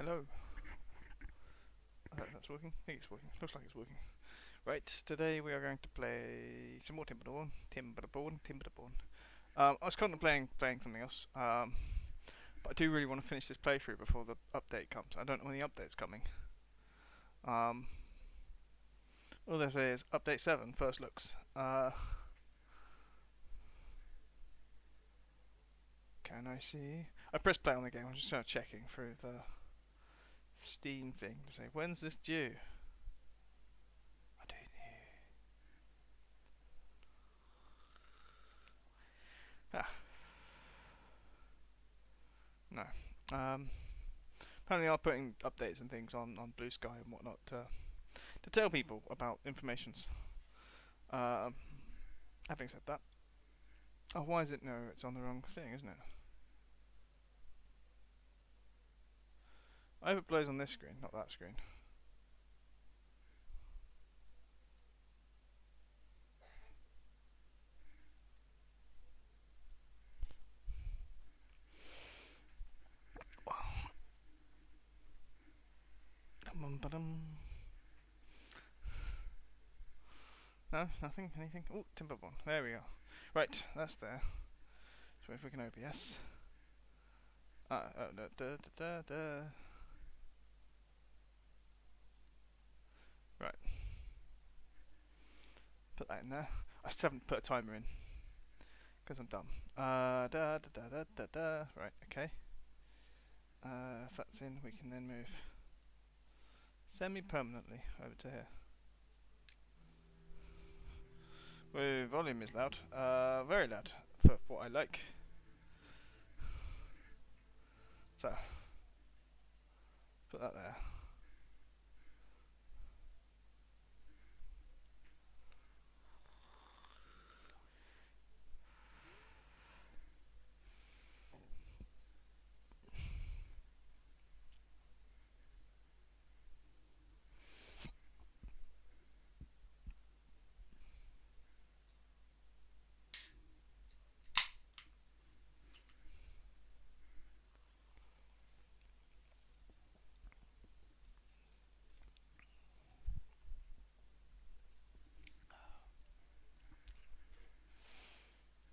Hello. That's working? I think it's working. Looks like it's working. Right, today we are going to play some more Timberborn. I was contemplating playing something else, but I do really want to finish this playthrough before the update comes. I don't know when the update's coming. Um, all they say is update 7, first looks. Can I see? I pressed play on the game. I'm just checking through the Steam thing to say when's this due. I don't know. No. Apparently, they are putting updates and things on Blue Sky and whatnot to tell people about informations. Um, Having said that, oh, why is it? No, it's on the wrong thing, isn't it? I hope it plays on this screen, not that screen. No, nothing, anything. Oh, Timberborn. There we go. Right, that's there. So if we can OBS. Right, put that in there. I still haven't put a timer in because I'm dumb. Right, okay. If that's in, we can then move semi-permanently over to here. Whoa, volume is loud. Very loud for what I like. So, put that there.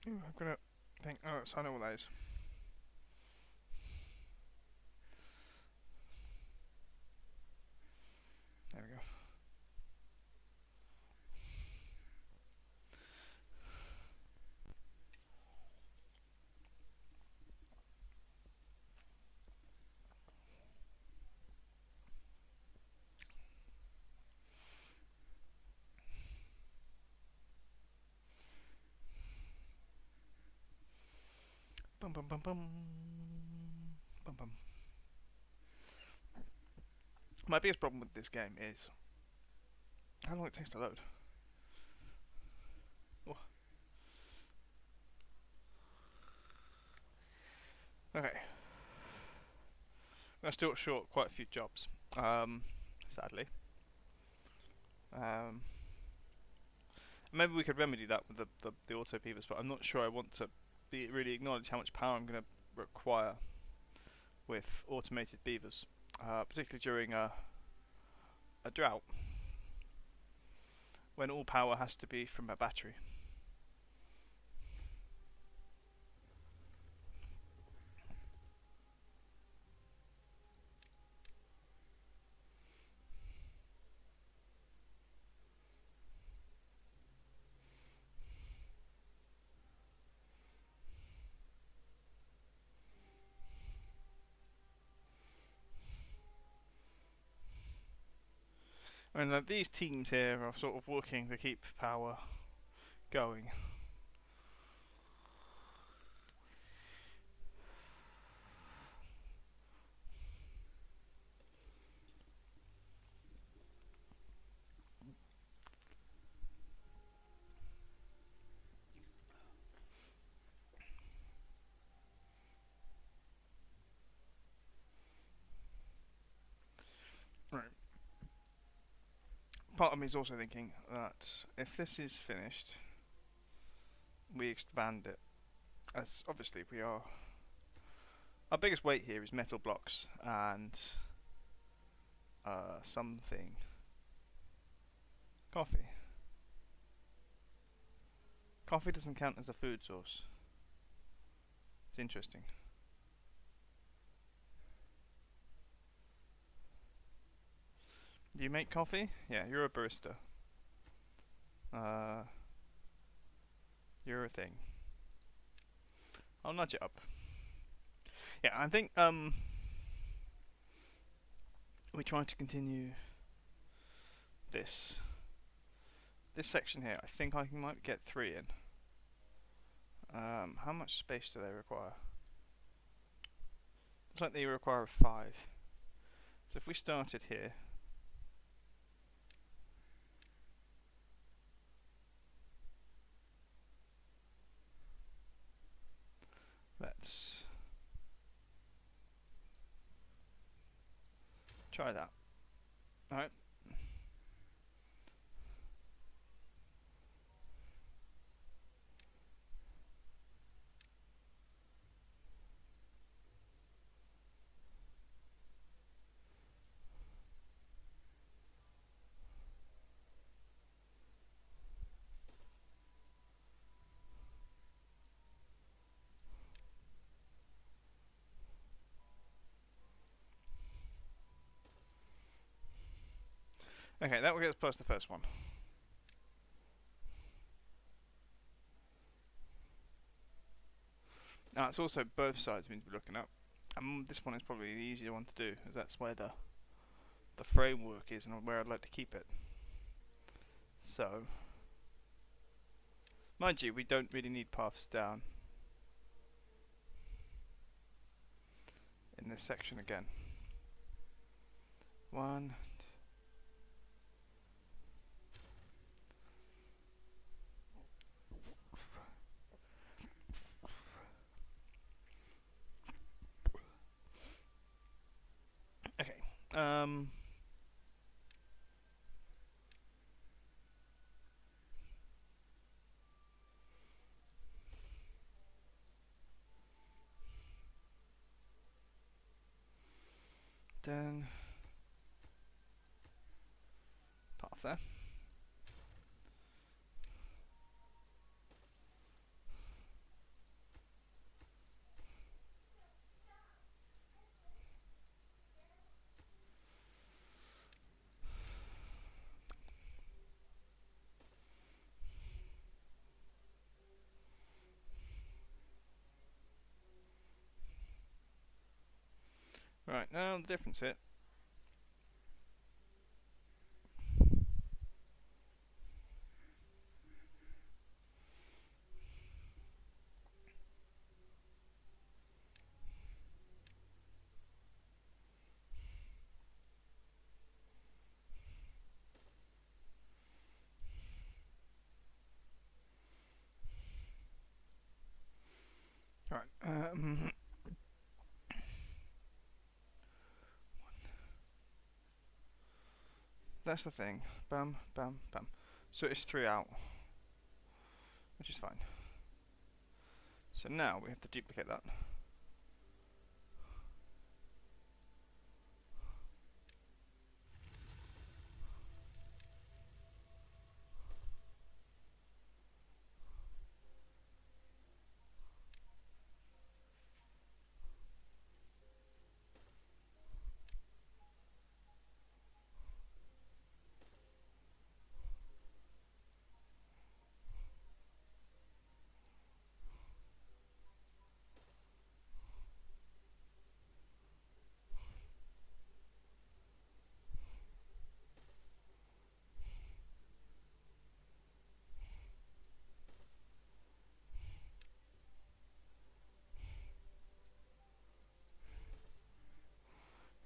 Ooh, I'm gonna think. Oh, I know what that is. There we go. Bum bum bum bum. Bum bum. My biggest problem with this game is how long it takes to load. Oh. Okay. I'm still short quite a few jobs. Sadly. Um, Maybe we could remedy that with the auto peepers, but I'm not sure I want to really acknowledge how much power I'm going to require with automated beavers, particularly during a drought when all power has to be from a battery. I mean, these teams here are sort of working to keep power going. Right. Part of me is also thinking that if this is finished, we expand it. As obviously we are. Our biggest weight here is metal blocks and something. Coffee. Coffee doesn't count as a food source. It's interesting. Do you make coffee? Yeah, you're a barista. Uh, you're a thing. I'll nudge it up. Yeah, I think we try to continue this section here. I think I might get 3 in. How much space do they require? Looks like they require 5. So if we started here, let's try that. Alright. Okay, that will get us past the first one. Now it's also both sides we need to be looking at. And this one is probably the easier one to do, as that's where the framework is and where I'd like to keep it. So, mind you, we don't really need paths down in this section again. 1. Okay. Then path there. Right, now the difference here. Right, that's the thing. Bam, bam, bam. So it's 3 out, which is fine. So now we have to duplicate that.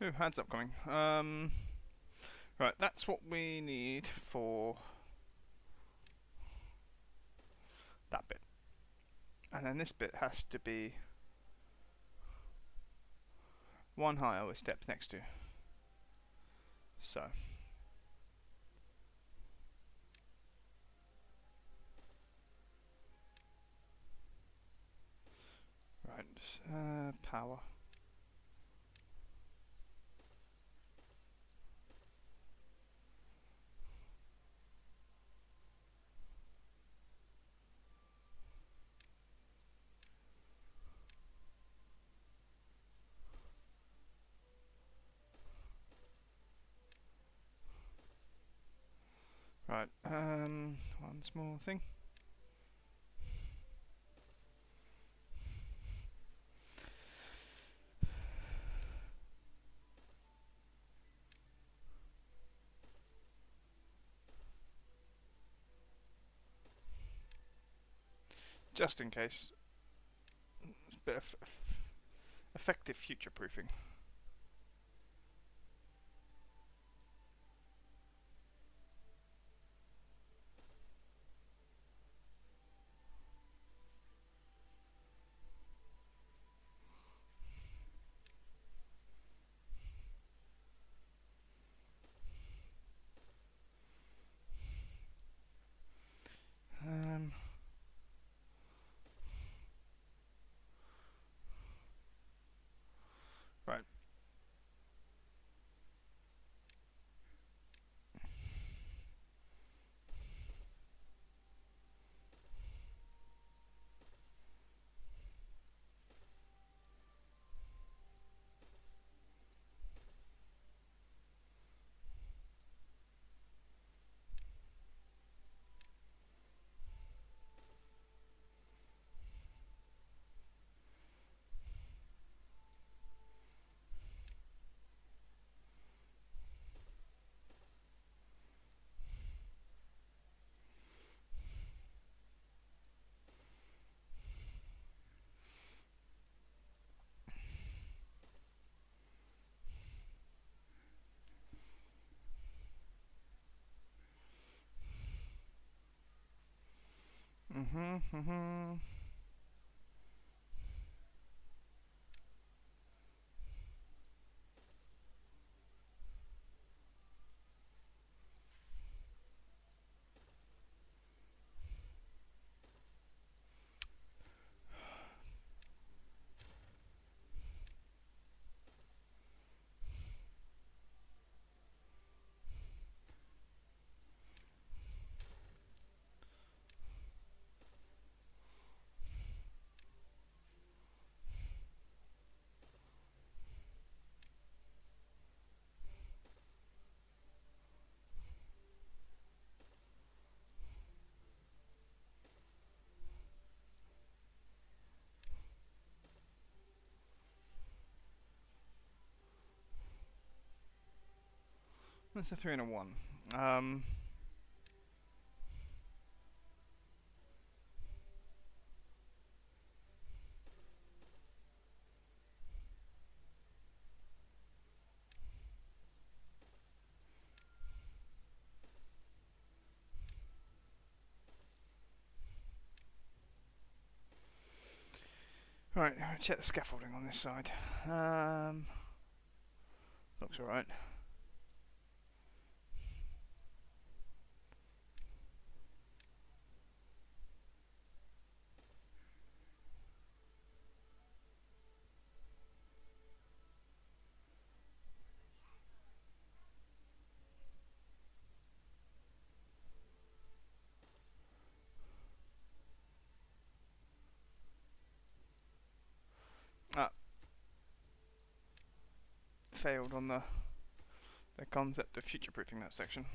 Ooh, hands up coming. Right, that's what we need for that bit. And then this bit has to be 1 higher with steps next to. So. Right, power. Right, one small thing. Just in case. It's a bit of effective future proofing. Right. Mm-hmm. That's a 3 and a 1. Right, check the scaffolding on this side. Looks alright. Ah, failed on the concept of future-proofing that section.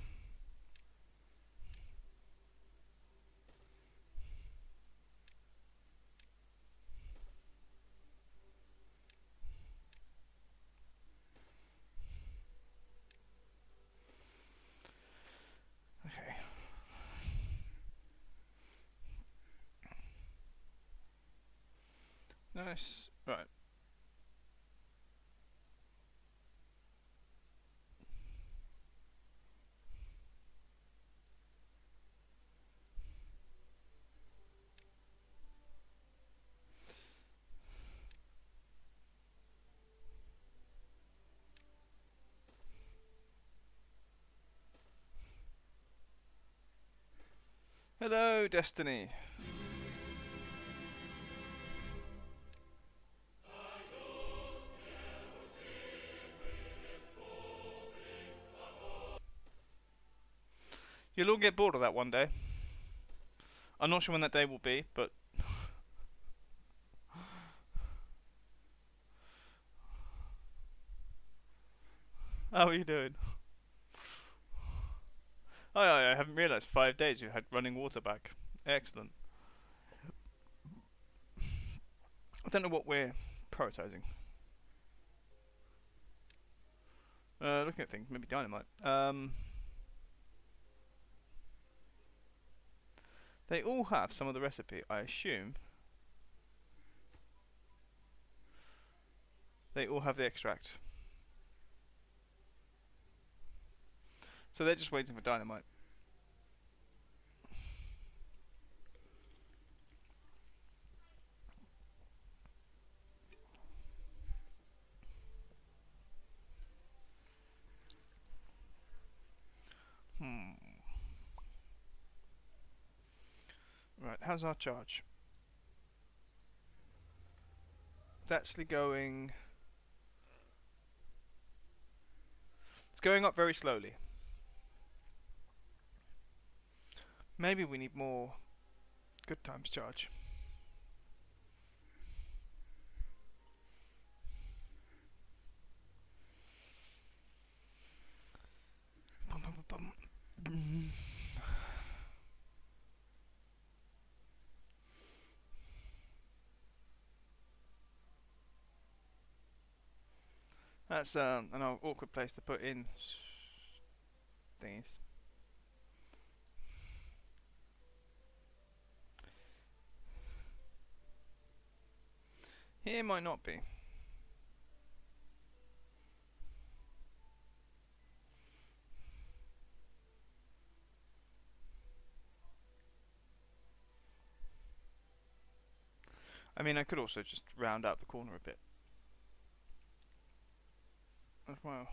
Okay. Nice. Right. Hello, Destiny. You'll all get bored of that one day. I'm not sure when that day will be, but... How are you doing? Oh, yeah, I haven't realised 5 days you had running water back. Excellent. I don't know what we're prioritising. Looking at things, maybe dynamite. They all have some of the recipe, I assume. They all have the extract. So they're just waiting for dynamite. Right, how's our charge? It's actually going... It's going up very slowly. Maybe we need more good times charge. Bum, bum, bum, bum. That's an awkward place to put in thingies. Here might not be. I mean, I could also just round out the corner a bit as well.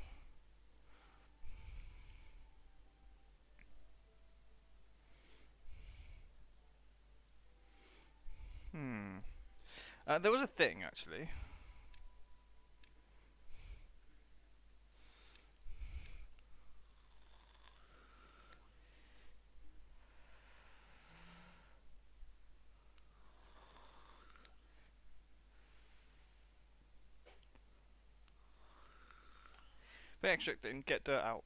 There was a thing, actually. Put extract in, get dirt out.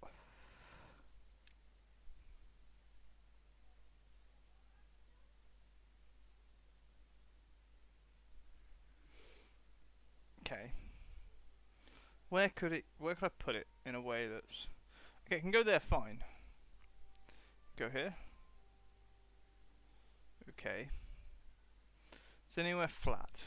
Okay. Where could I put it in a way that's... Okay, it can go there fine. Go here. Okay. Is anywhere flat?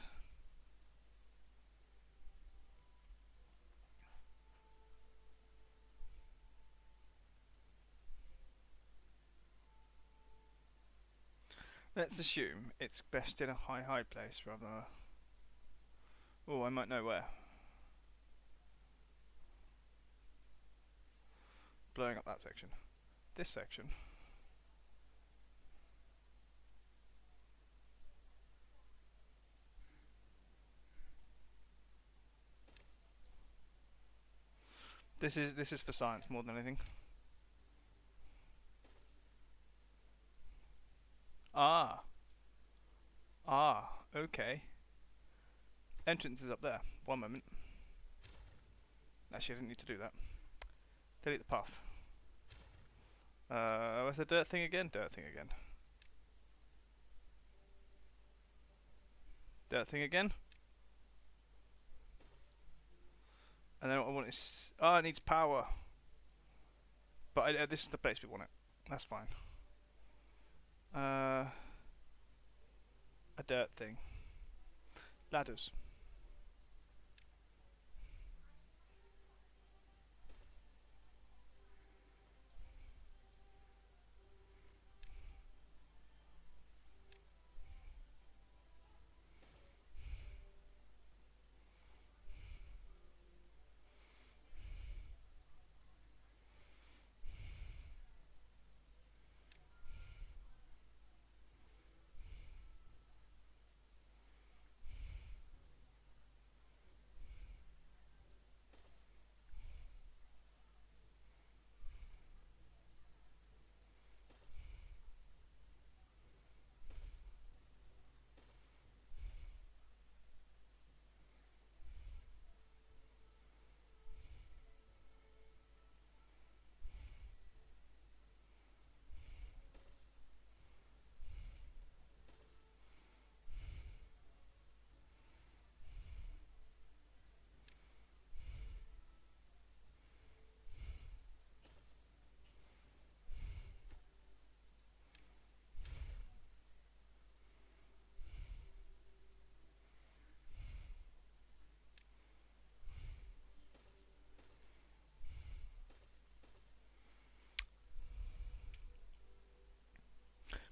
Let's assume it's best in a high place rather than a... Oh, I might know where. Blowing up that section. This section. This is for science more than anything. Ah. Ah, okay. Entrance is up there. One moment. Actually, I didn't need to do that. Delete the path. What's the dirt thing again? Dirt thing again. Dirt thing again. And then what I want is... Oh, it needs power. But this is the place we want it. That's fine. A dirt thing. Ladders.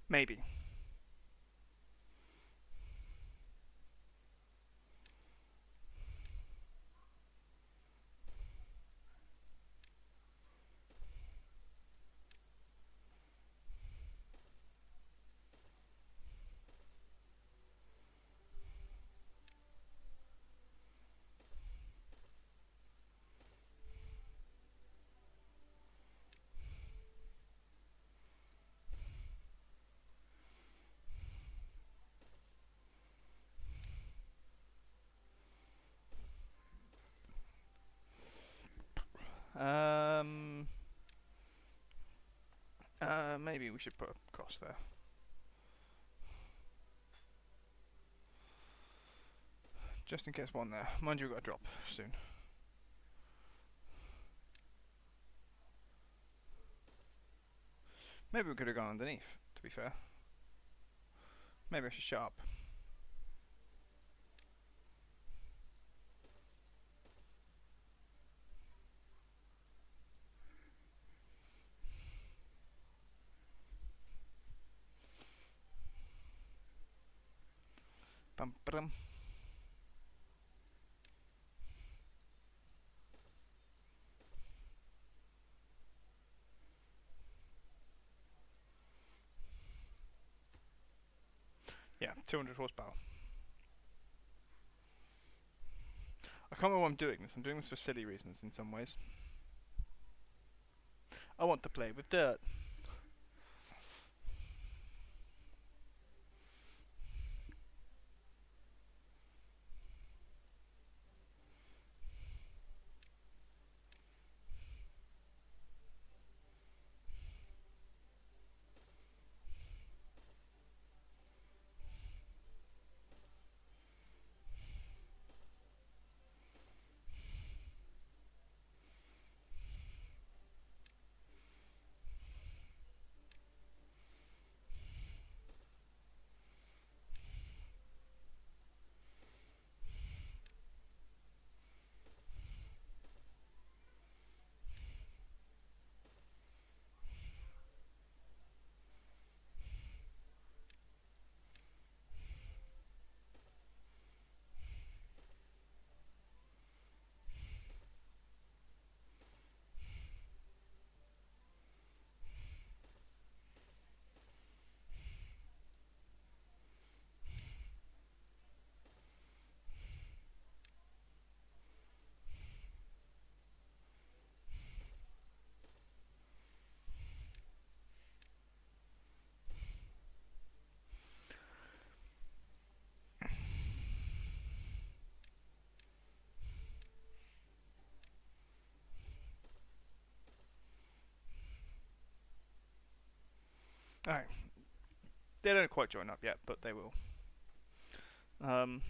Maybe. Um, maybe we should put a cross there. Just in case one there. Mind you, we've got a drop soon. Maybe we could have gone underneath, to be fair. Maybe I should shut up. Bum, ba-dum. Yeah, 200 horsepower. I can't remember why I'm doing this. I'm doing this for silly reasons in some ways. I want to play with dirt. Alright. They don't quite join up yet, but they will. Um,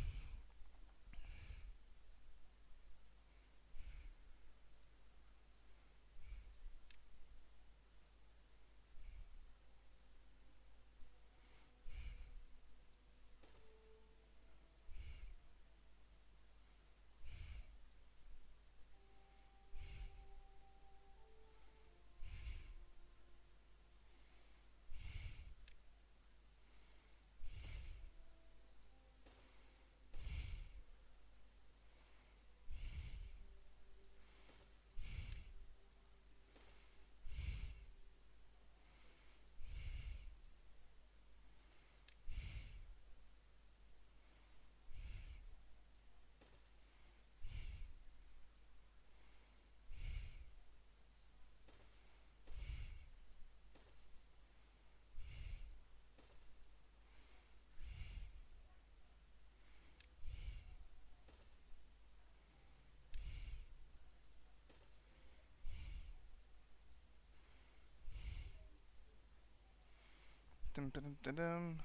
dum, dum, dum, dum.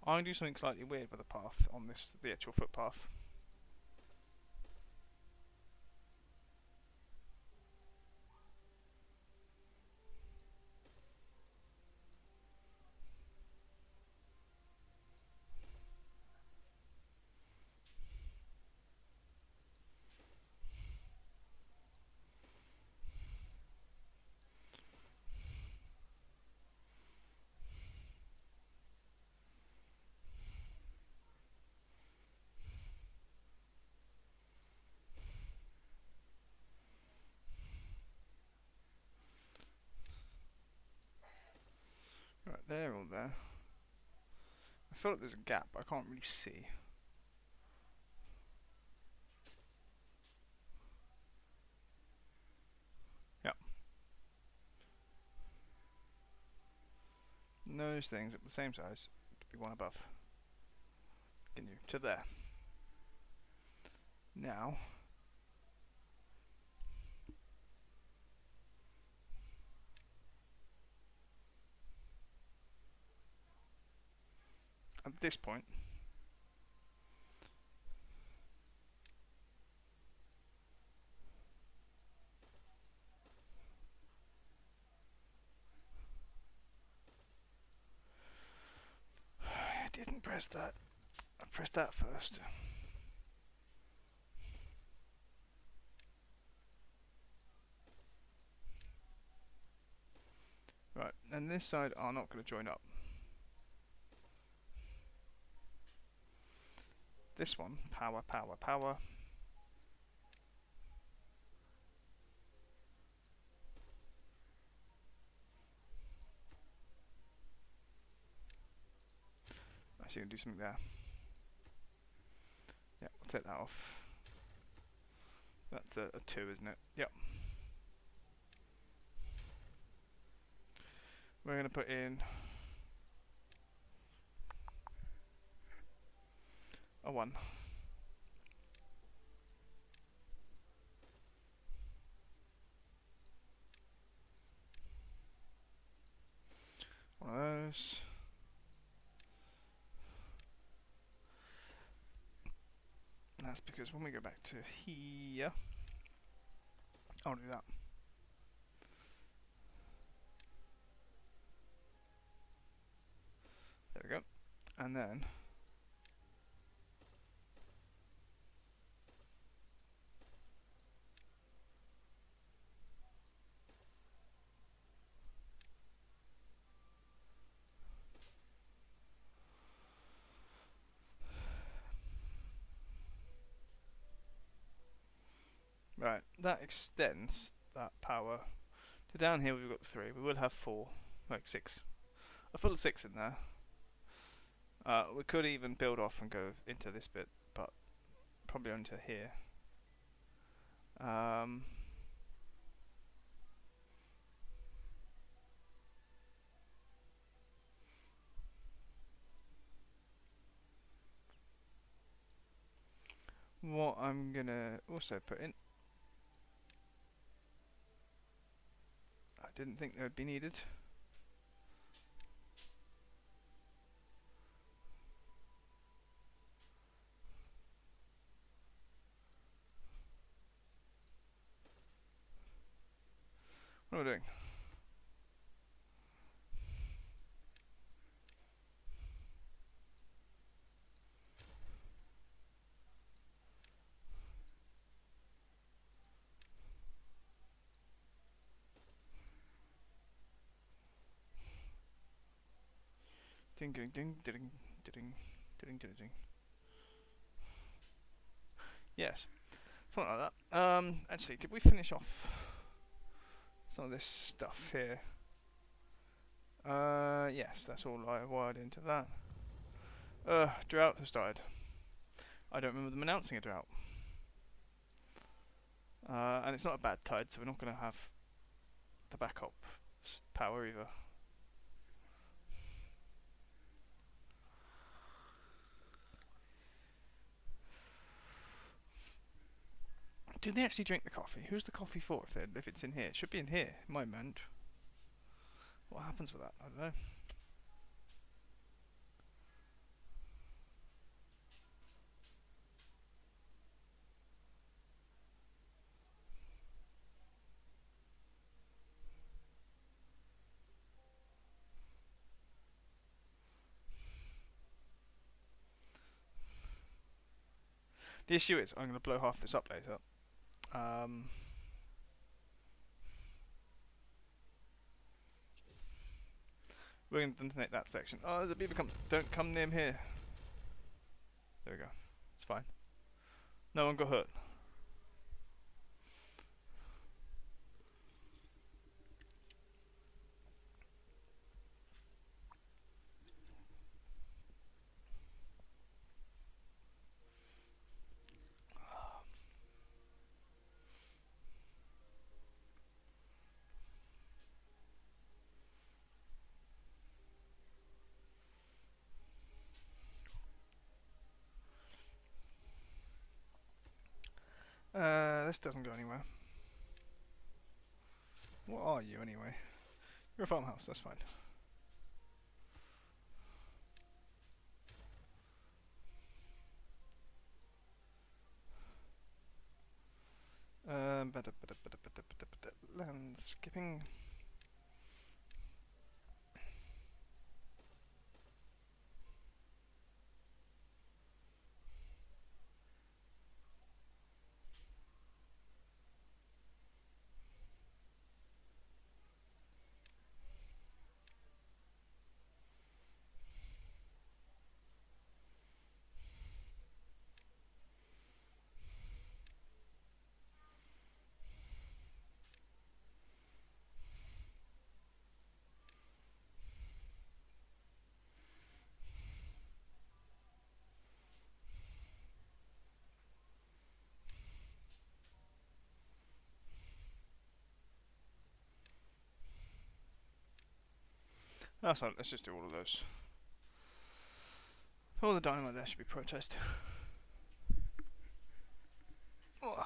I'm going to do something slightly weird with the path on this, the actual footpath. Right, they're all there. I feel like there's a gap, but I can't really see. Yep. Those things at the same size to be one above. Continue to there. Now, at this point, I didn't press that. I pressed that first. Right, and this side are not going to join up. This one, power, power, power. Actually, going to do something there. Yeah, we'll take that off. That's a 2, isn't it? Yep. We're going to put in a 1. One of those. And that's because when we go back to here, I'll do that. There we go. And then right, that extends that power to down here. We've got 3. We will have 4, like 6. A full 6 in there. We could even build off and go into this bit, but probably only to here. What I'm gonna also put in, I didn't think they would be needed. What am I doing? Ding ding ding ding ding ding ding ding. Yes, something like that. Actually, did we finish off some of this stuff here? Yes, that's all I wired into that. Drought has started. I don't remember them announcing a drought. And it's not a bad tide, so we're not going to have the backup power either. Do they actually drink the coffee? Who's the coffee for if it's in here? It should be in here, in my mind. What happens with that? I don't know. The issue is I'm going to blow half this up later. Um, we're going to detonate that section. Oh, there's a beaver come. Don't come near him here. There we go. It's fine. No one got hurt. This doesn't go anywhere. What are you anyway? You're a farmhouse, that's fine. Landscaping. Oh, sorry, let's just do all of those. All the dynamite there should be protest. Oh,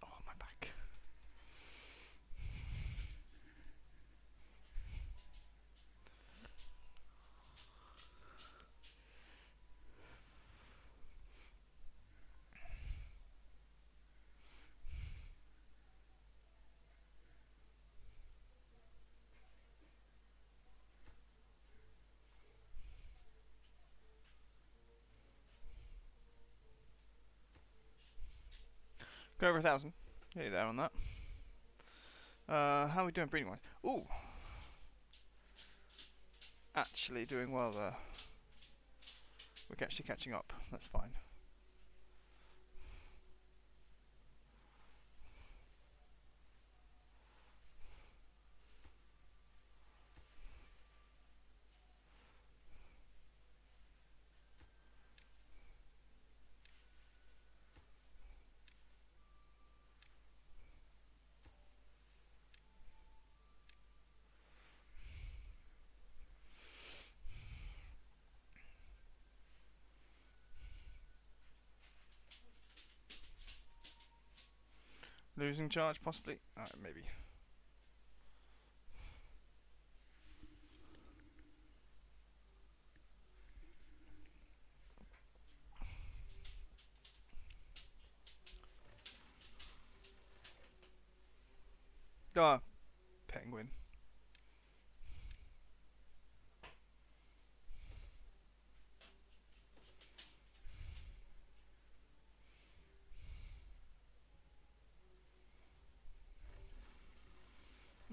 my back. Go over 1,000. Nearly there on that. How are we doing breeding wise? Ooh! Actually doing well there. We're actually catching up. That's fine. Losing charge, possibly? Maybe. Ah, penguin.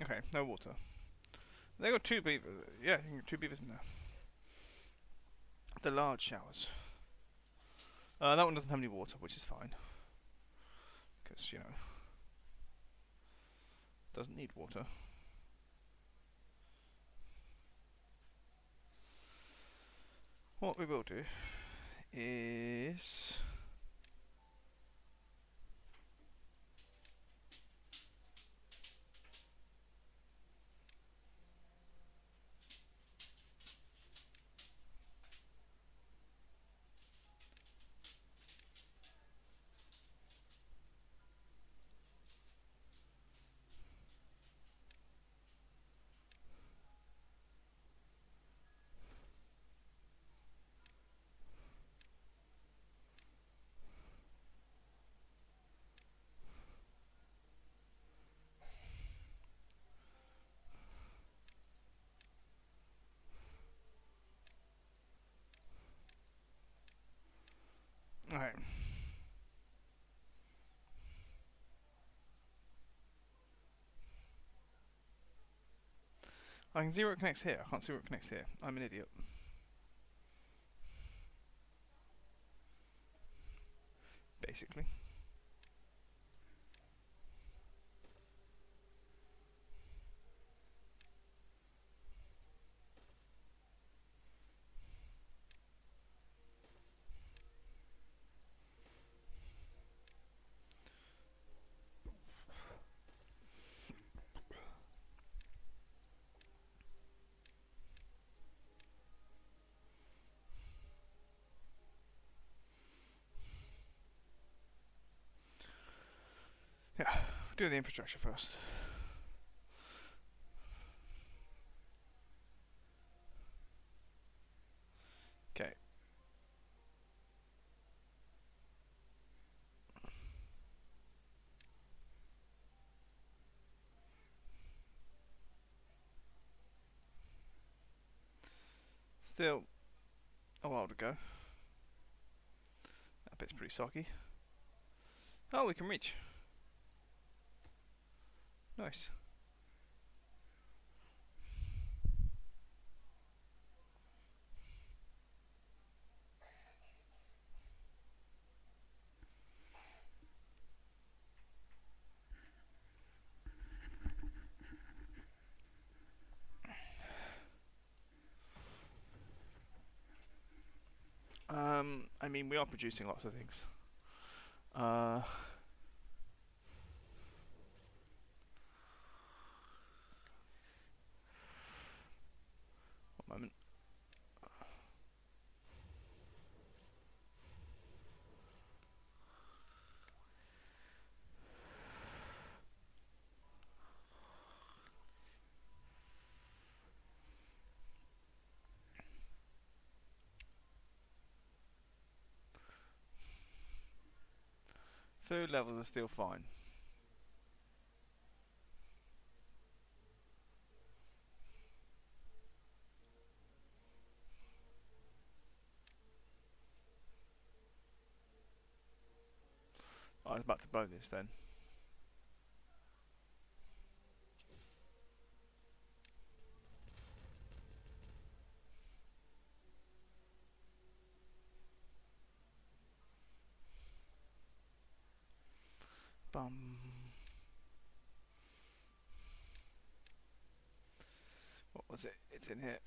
Okay, no water. They got 2 beavers. Yeah, you can get 2 beavers in there. The large showers. That one doesn't have any water, which is fine. Because, you know, doesn't need water. What we will do is... Alright. I can see where it connects here. I can't see where it connects here. I'm an idiot. Basically. Yeah, do the infrastructure first. Okay. Still a while to go. That bit's pretty soggy. Oh, we can reach. Nice. I mean, we are producing lots of things. One moment. Food levels are still fine. I was about to blow this then. Bum. What was it? It's in here.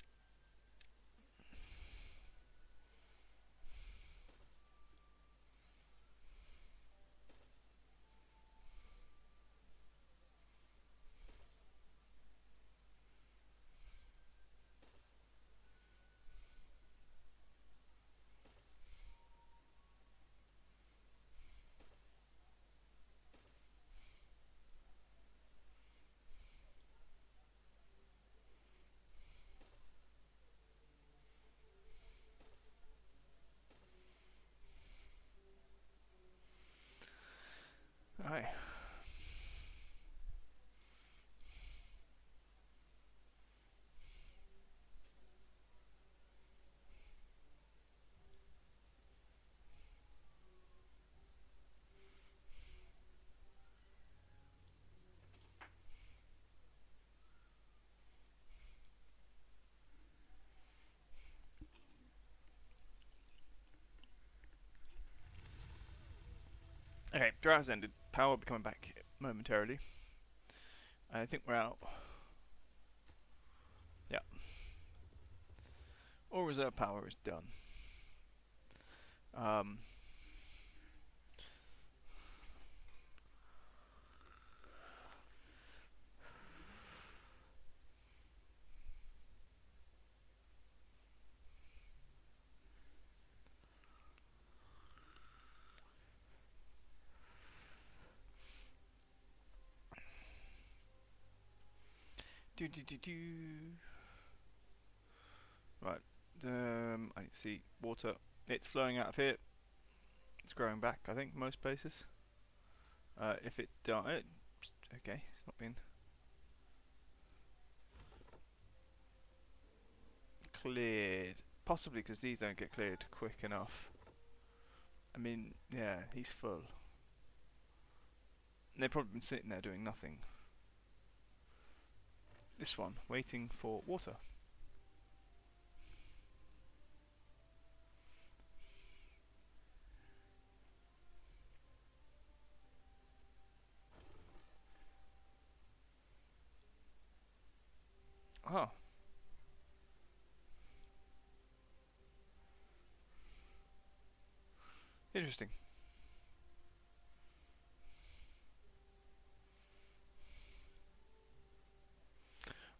Alright. Okay, drought ended. Power will be coming back momentarily. I think we're out. Yeah. All reserve power is done. Um, do do do do. Right. I see water. It's flowing out of here. It's growing back. I think most places. If it don't, okay, it's not been cleared. Possibly because these don't get cleared quick enough. I mean, yeah, he's full. And they've probably been sitting there doing nothing. This one, waiting for water. Oh. Interesting.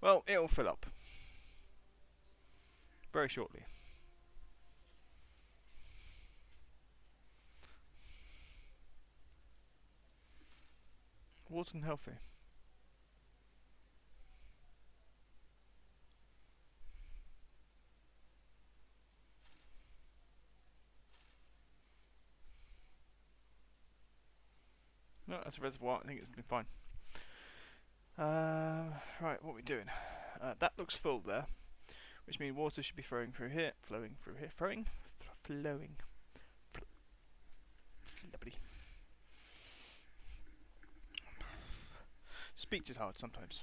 Well, it'll fill up. Very shortly. Water and healthy. No, that's a reservoir. I think it's been fine. Right, what are we doing? That looks full there, which means water should be flowing through here, flowing through here, flowing. Flippity. Speech is hard sometimes.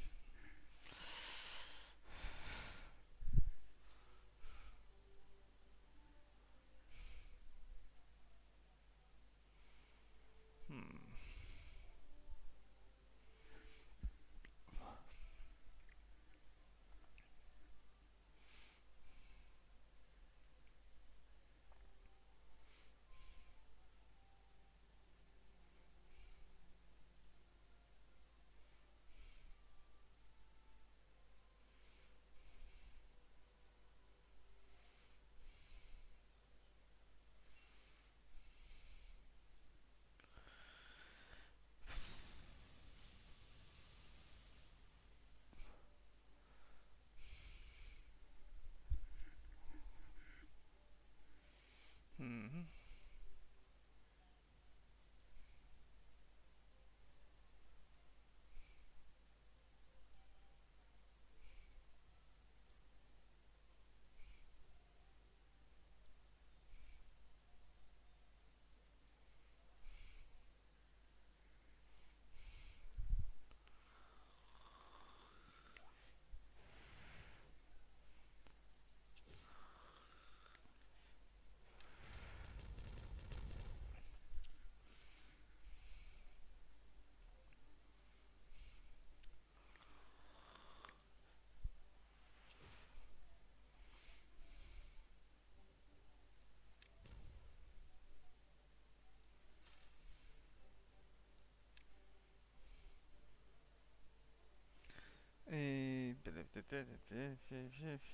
Hmm.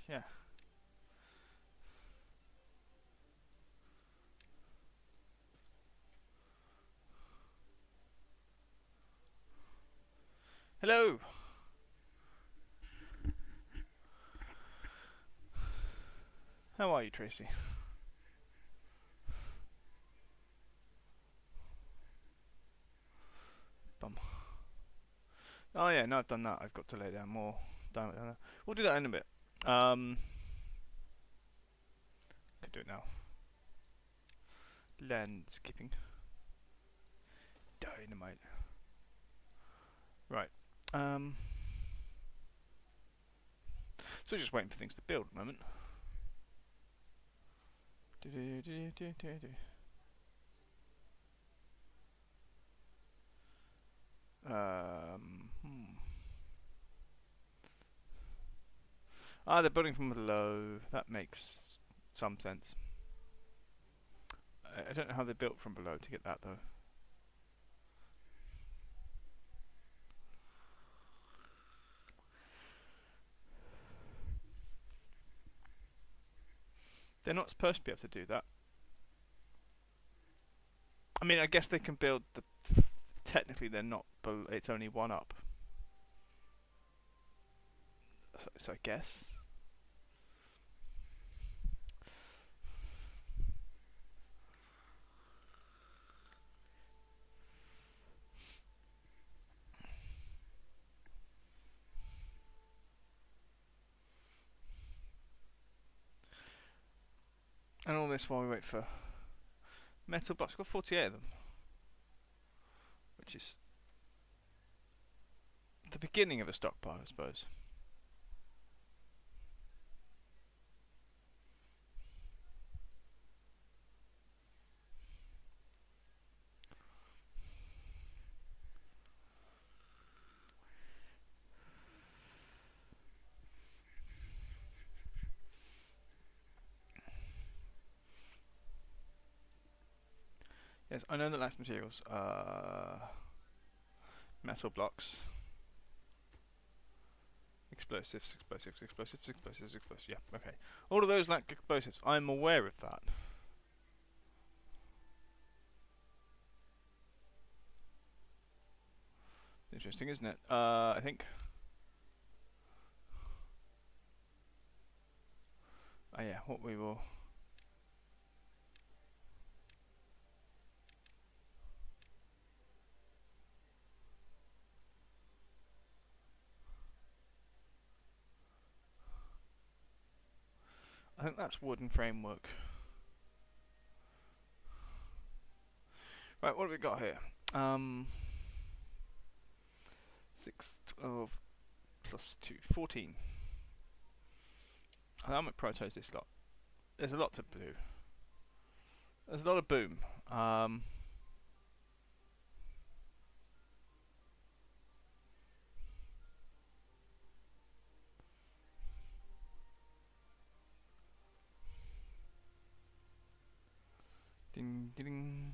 Yeah. Hello. How are you, Tracy? Bum. Oh yeah, no, I've done that. I've got to lay down more. Down. We'll do that in a bit. Could do it now. Landscaping. Dynamite. Right. So just waiting for things to build at the moment. Ah, they're building from below. That makes some sense. I don't know how they built from below to get that though. They're not supposed to be able to do that. I mean, I guess they can build the. Technically, they're not. It's only one up. So I guess. And all this while we wait for Metal blocks. Got 48 of them, which is the beginning of a stockpile, I suppose. Yes, I know the last materials. Metal blocks. Explosives. Yeah, okay. All of those lack explosives. I'm aware of that. Interesting, isn't it? I think. Oh yeah, what we will. I think that's wooden framework. Right, what have we got here? 6, 12 plus 2, 14. I might prioritise this lot. There's a lot to do. There's a lot of boom. Ding, ding.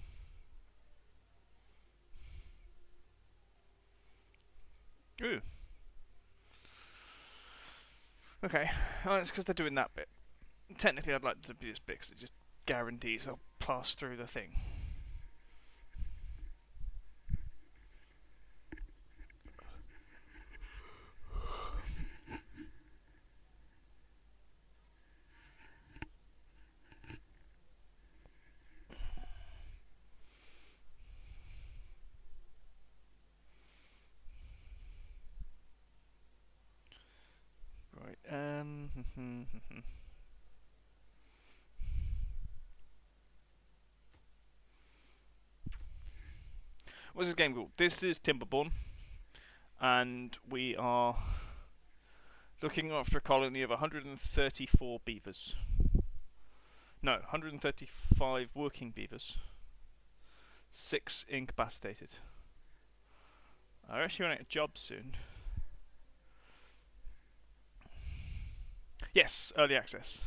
Ooh. Okay, well, it's because they're doing that bit. Technically, I'd like to do this bit because it just guarantees they'll pass through the thing. Right, what's this game called? This is Timberborn, and we are looking after a colony of 134 beavers. No, 135 working beavers. 6 incapacitated. I'll actually run out of jobs soon. Yes, early access.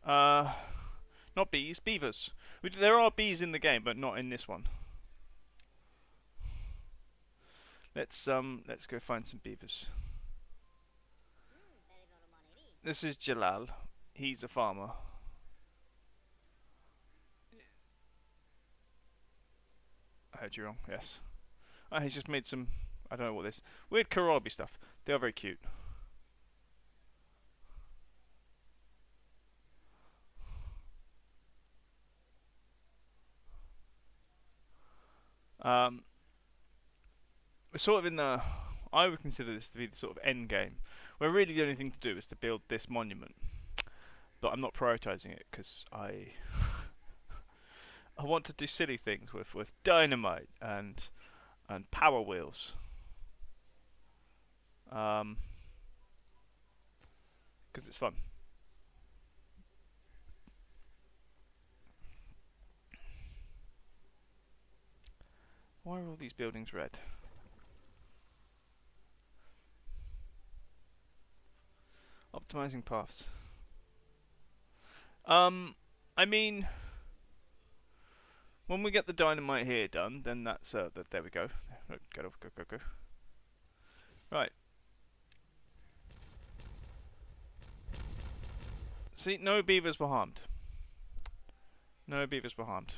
Not bees, beavers. There are bees in the game, but not in this one. Let's go find some beavers. This is Jalal. He's a farmer. I heard you wrong. Yes. Oh, he's just made some. I don't know what this weird kohlrabi stuff. They are very cute. We're sort of in the. I would consider this to be the sort of end game, where really the only thing to do is to build this monument. But I'm not prioritising it because I want to do silly things with dynamite and power wheels. Because it's fun. Why are all these buildings red? Optimizing paths. I mean, when we get the dynamite here done, then that's there we go. Go. Right. See, no beavers were harmed. No beavers were harmed.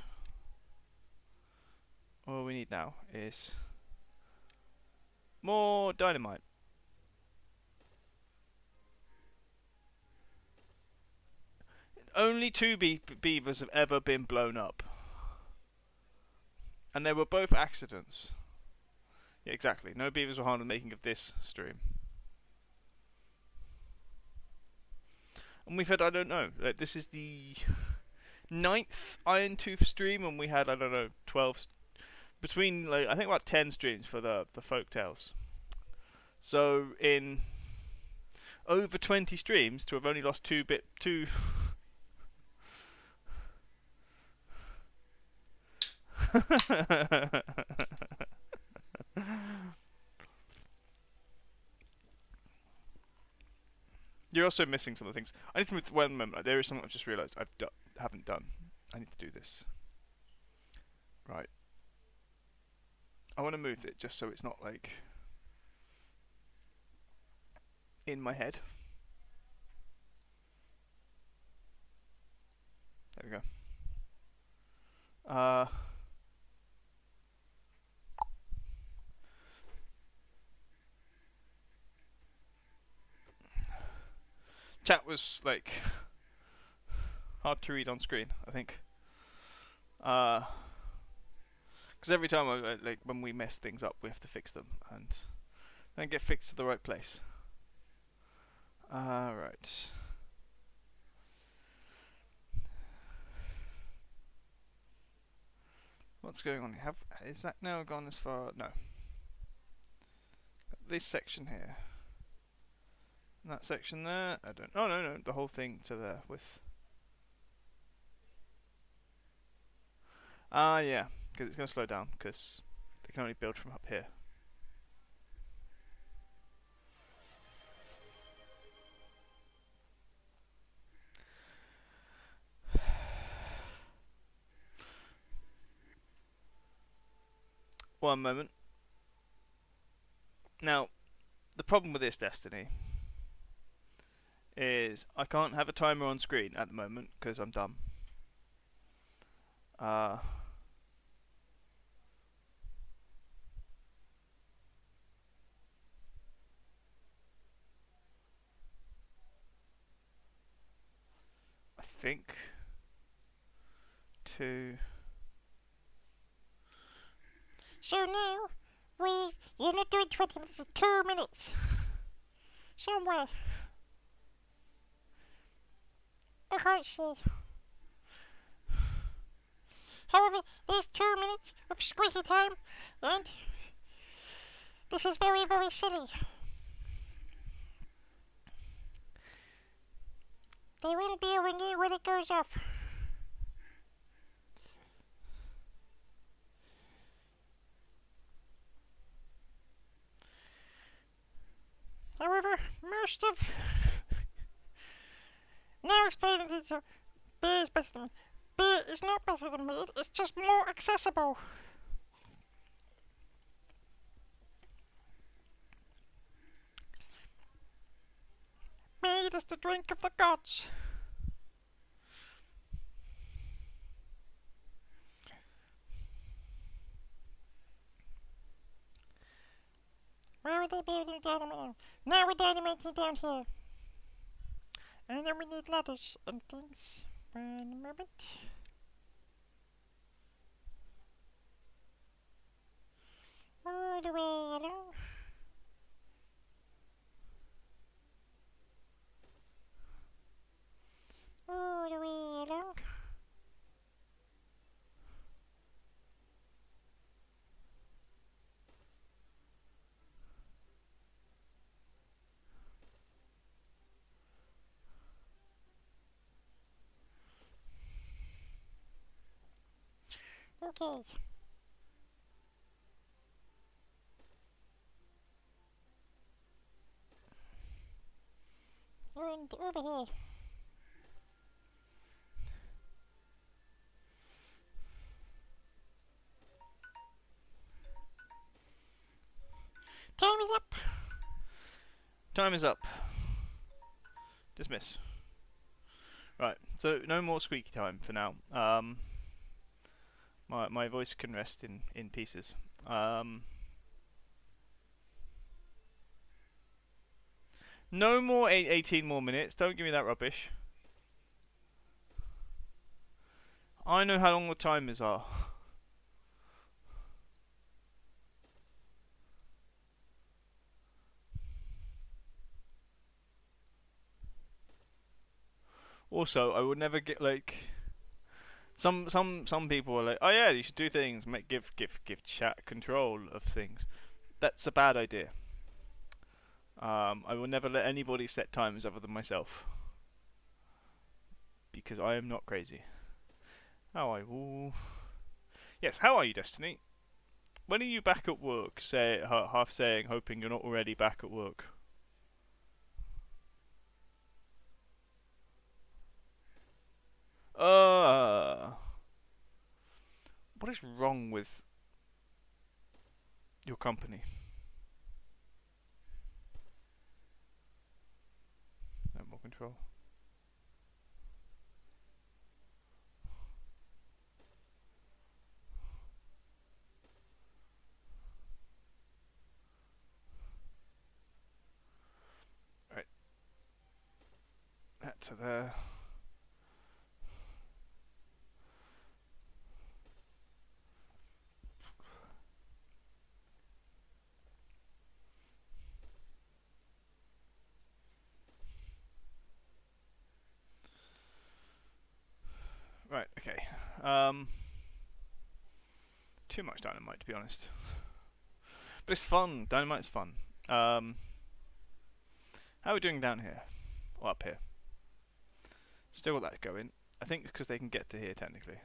All we need now is more dynamite. Only 2 beavers have ever been blown up. And they were both accidents. Yeah, exactly. No beavers were harmed in the making of this stream. And we've had, I don't know, this is the ninth Iron Tooth stream, and we had, I don't know, 12 between, like, I think about 10 streams for the folk tales. So in over 20 streams to have only lost two. You're also missing some of the things. I need to move one moment. There is something I've just realised haven't done. I need to do this. Right. I want to move it just so it's not like in my head. There we go. Chat was like hard to read on screen, I think. Because every time like when we mess things up, we have to fix them and then get fixed to the right place. Right. What's going on here? Is that now gone as far? No. This section here. And that section there. I don't. Oh no, the whole thing to there with. Yeah, because it's going to slow down because they can only build from up here. One moment. Now, the problem with this Destiny is I can't have a timer on screen at the moment because I'm dumb. I think to. So now, you're not doing 20 minutes, 2 minutes. Somewhere. I can't see. However, there's 2 minutes of squeaky time, and this is very, very silly. There will be a ringing when it goes off. However, most of... Now explaining things, beer is better than... Beer is not better than mead, it's just more accessible. Mead is the drink of the gods. Where are they building dynamite? Now we're dynamiting down here. And then we need ladders and things. One moment. All the way along. All the way along. Okay. And over here. Time is up. Time is up. Dismiss. Right, so no more squeaky time for now. My voice can rest in pieces. No more 18 more minutes. Don't give me that rubbish. I know how long the timers are. Also, I would never get like Some people are like, oh yeah, you should do things, give chat control of things. That's a bad idea. I will never let anybody set timers other than myself because I am not crazy. How I will. Yes, how are you, Destiny? When are you back at work? Say half saying, hoping you're not already back at work. Uh, what is wrong with your company? No more control. Right, that to there. Right, okay. Too much dynamite, to be honest. But it's fun. Dynamite's fun. How are we doing down here? Or up here? Still got that going. I think it's because they can get to here, technically.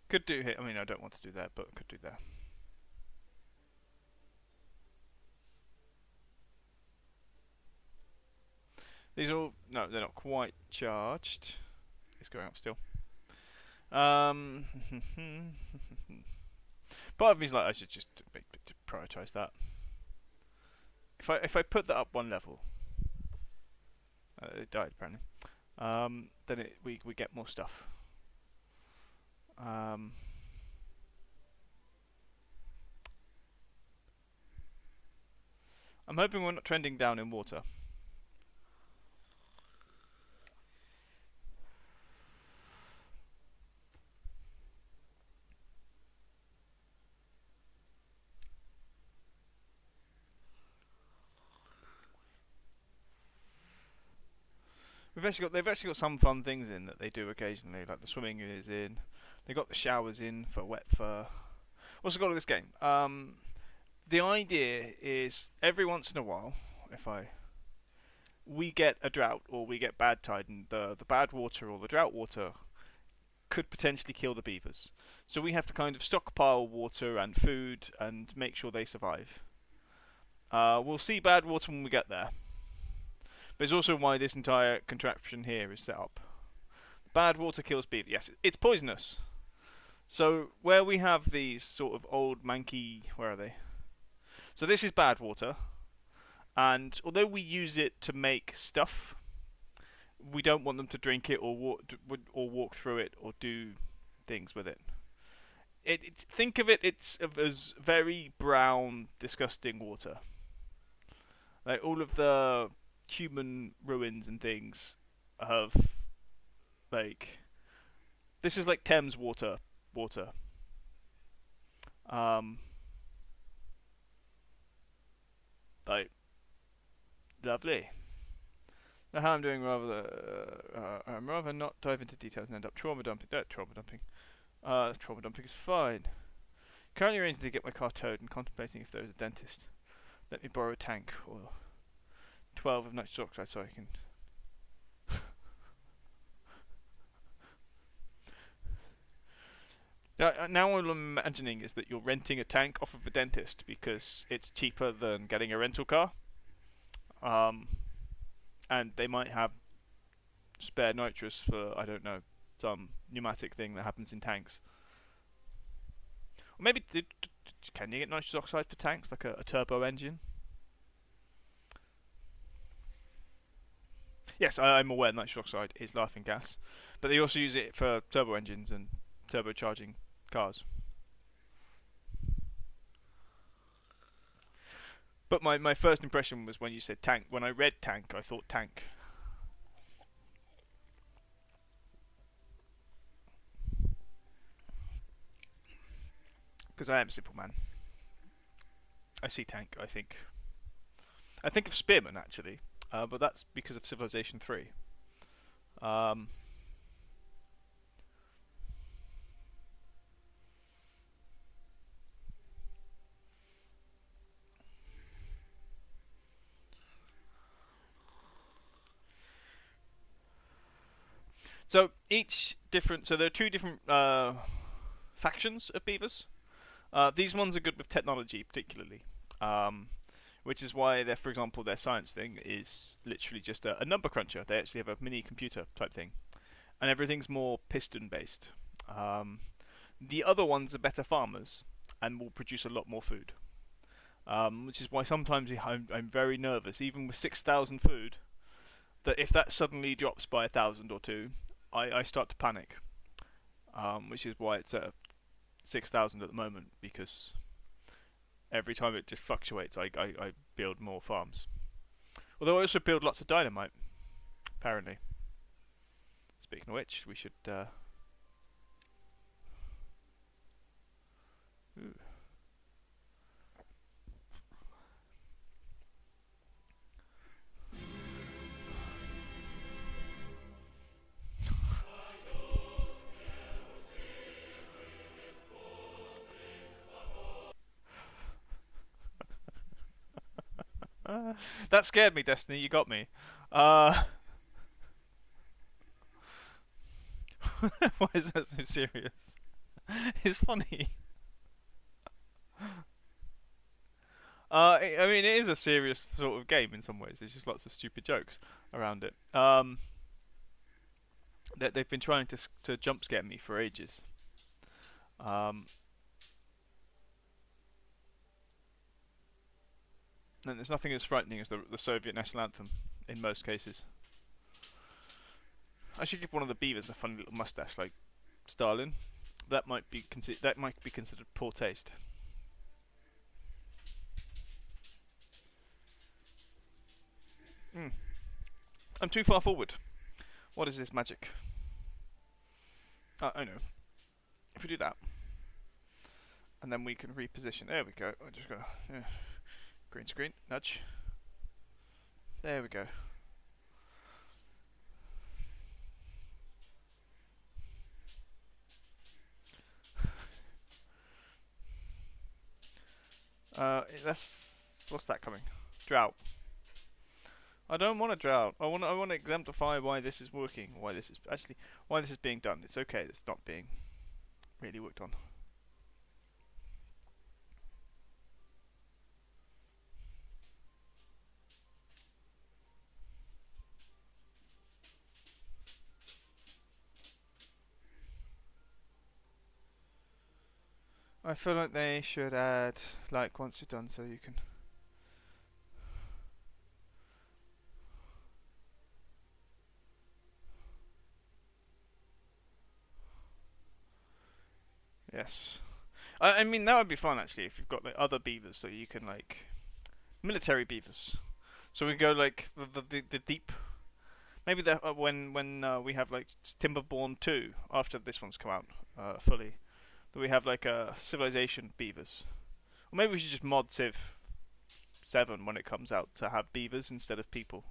Could do here. I mean, I don't want to do that, but could do that. These are all... No, they're not quite charged. It's going up still. Part of me's like, I should just prioritise that. If I put that up one level... it died, apparently. Then we get more stuff. I'm hoping we're not trending down in water. They've actually got some fun things in that they do occasionally, like the swimming is in. They got the showers in for wet fur. What's the goal of this game? The idea is every once in a while, we get a drought or we get bad tide, and the bad water or the drought water could potentially kill the beavers. So we have to kind of stockpile water and food and make sure they survive. We'll see bad water when we get there. But it's also why this entire contraption here is set up. Bad water kills beaver. Yes, it's poisonous. So where we have these sort of old manky... Where are they? So this is bad water. And although we use it to make stuff, we don't want them to drink it or walk through it or do things with it. Think of it as very brown, disgusting water. Like all of the human ruins and things have like this is like Thames water. Like lovely. Now how I'm doing I'm rather not dive into details and end up trauma dumping. Trauma dumping is fine. Currently arranging to get my car towed and contemplating if there is a dentist. Let me borrow a tank or 12 of nitrous oxide so I can... Now all I'm imagining is that you're renting a tank off of a dentist because it's cheaper than getting a rental car. And they might have spare nitrous for, I don't know, some pneumatic thing that happens in tanks. Or maybe, can you get nitrous oxide for tanks, like a turbo engine? Yes, I'm aware nitrous oxide is laughing gas, but they also use it for turbo engines and turbocharging cars. But my first impression was when you said tank. When I read tank, I thought tank. because I am a simple man. I see tank. I think of spearman actually, but that's because of Civilization 3. Um, so each different. So there are two different factions of beavers. These ones are good with technology, particularly, which is why, for example, their science thing is literally just a number cruncher. They actually have a mini computer type thing, and everything's more piston based. Um, the other ones are better farmers and will produce a lot more food, which is why sometimes I'm very nervous, even with 6,000 food, that if that suddenly drops by 1,000 or two, I start to panic. Which is why it's at 6,000 at the moment, because every time it just fluctuates, I build more farms. Although I also build lots of dynamite, apparently. Speaking of which, we should. Ooh. That scared me, Destiny. You got me. Uh, why is that so serious? It's funny. I mean, it is a serious sort of game in some ways. There's just lots of stupid jokes around it. That they've been trying to jump scare me for ages. Um, and there's nothing as frightening as the Soviet national anthem in most cases. I should give one of the beavers a funny little mustache like Stalin. That might be considered poor taste. Mm. I'm too far forward. What is this magic? I know. If we do that, and then we can reposition. There we go. I just go. Yeah. Green screen. Nudge. There we go. That's what's that coming? Drought. I don't want a drought. I want to exemplify why this is working. Why this is being done. It's okay. It's not being really worked on. I feel like they should add like once you're done, so you can. Yes. I mean that would be fun actually if you've got like other beavers, so you can like military beavers. So we go like the deep. Maybe when we have like Timberborn 2 after this one's come out fully, that we have like civilization beavers. Or maybe we should just mod Civ 7 when it comes out to have beavers instead of people.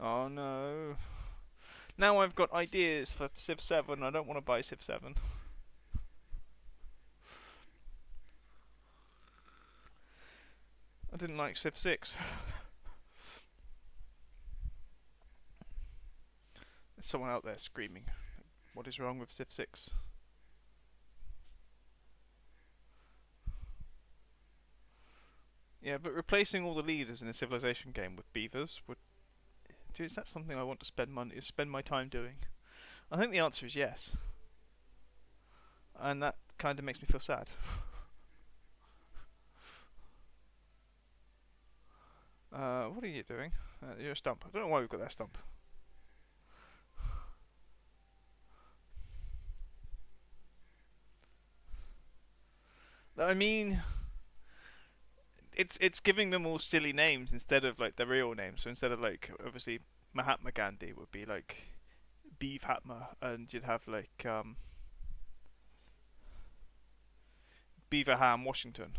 Oh no. Now I've got ideas for Civ 7. I don't want to buy Civ 7. I didn't like Civ 6. There's someone out there screaming. What is wrong with Civ 6? Yeah, but replacing all the leaders in a civilization game with beavers would. Is that something I want to spend my time doing? I think the answer is yes, and that kind of makes me feel sad. What are you doing? You're a stump. I don't know why we've got that stump. I mean, it's giving them all silly names instead of like their real names. So instead of like obviously Mahatma Gandhi would be like Beef Hatma, and you'd have like Beaverham Washington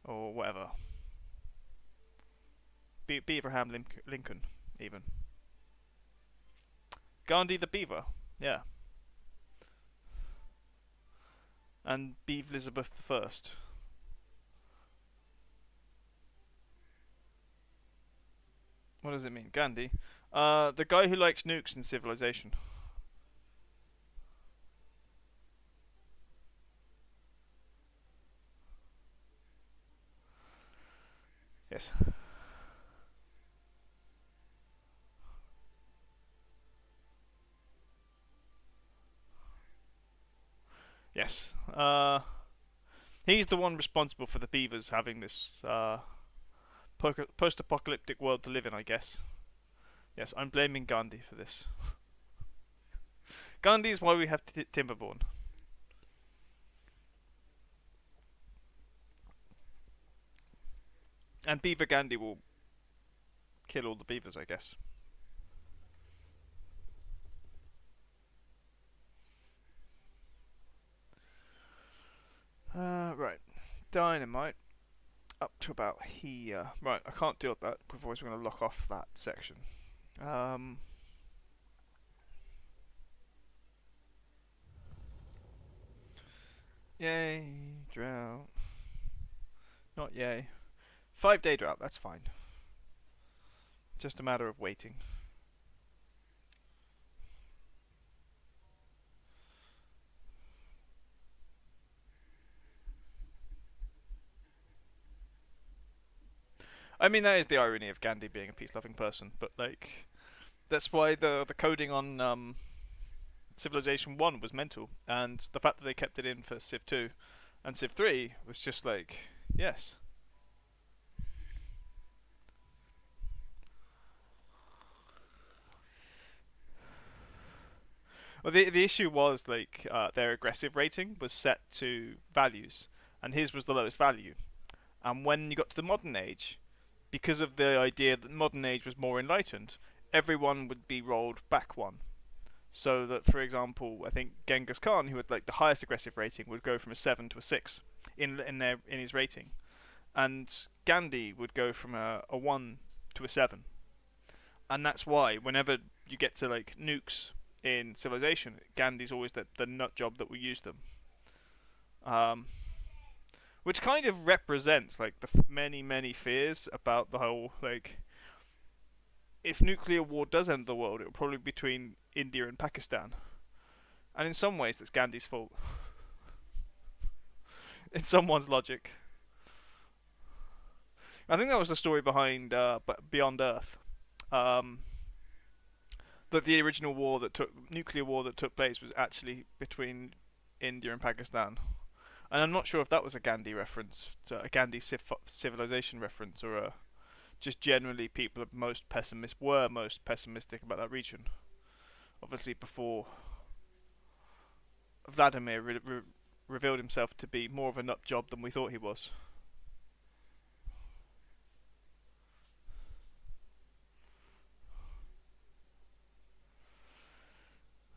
or whatever. Beaverham Lincoln, even. Gandhi the Beaver, yeah. And Beav Elizabeth the First. What does it mean? Gandhi? The guy who likes nukes in Civilization. Yes. Yes. He's the one responsible for the beavers having this post-apocalyptic world to live in, I guess. Yes, I'm blaming Gandhi for this. Gandhi is why we have Timberborn. And Beaver Gandhi will kill all the beavers, I guess. Right. Dynamite. Up to about here. Right, I can't deal with that. Otherwise, we're going to lock off that section. Um, Yay, drought. Not yay. 5-day drought, that's fine. Just a matter of waiting. I mean, that is the irony of Gandhi being a peace-loving person, but like, that's why the coding on Civilization 1 was mental, and the fact that they kept it in for Civ 2 and Civ 3 was just like, yes. Well, the issue was like their aggressive rating was set to values, and his was the lowest value. And when you got to the modern age, because of the idea that modern age was more enlightened, everyone would be rolled back one. So that, for example, I think Genghis Khan, who had like the highest aggressive rating, would go from a 7 to a 6 in his rating, and Gandhi would go from a 1 to a 7. And that's why whenever you get to like nukes in Civilization, Gandhi's always the nut job that will use them. Um, which kind of represents like the many fears about the whole like if nuclear war does end the world, it will probably be between India and Pakistan, and in some ways that's Gandhi's fault. In someone's logic, I think that was the story behind Beyond Earth. Um, that the original war that took nuclear war that took place was actually between India and Pakistan. And I'm not sure if that was a Gandhi reference, a Gandhi civilization reference, or just generally people were most pessimistic about that region. Obviously, before Vladimir revealed himself to be more of a nut job than we thought he was.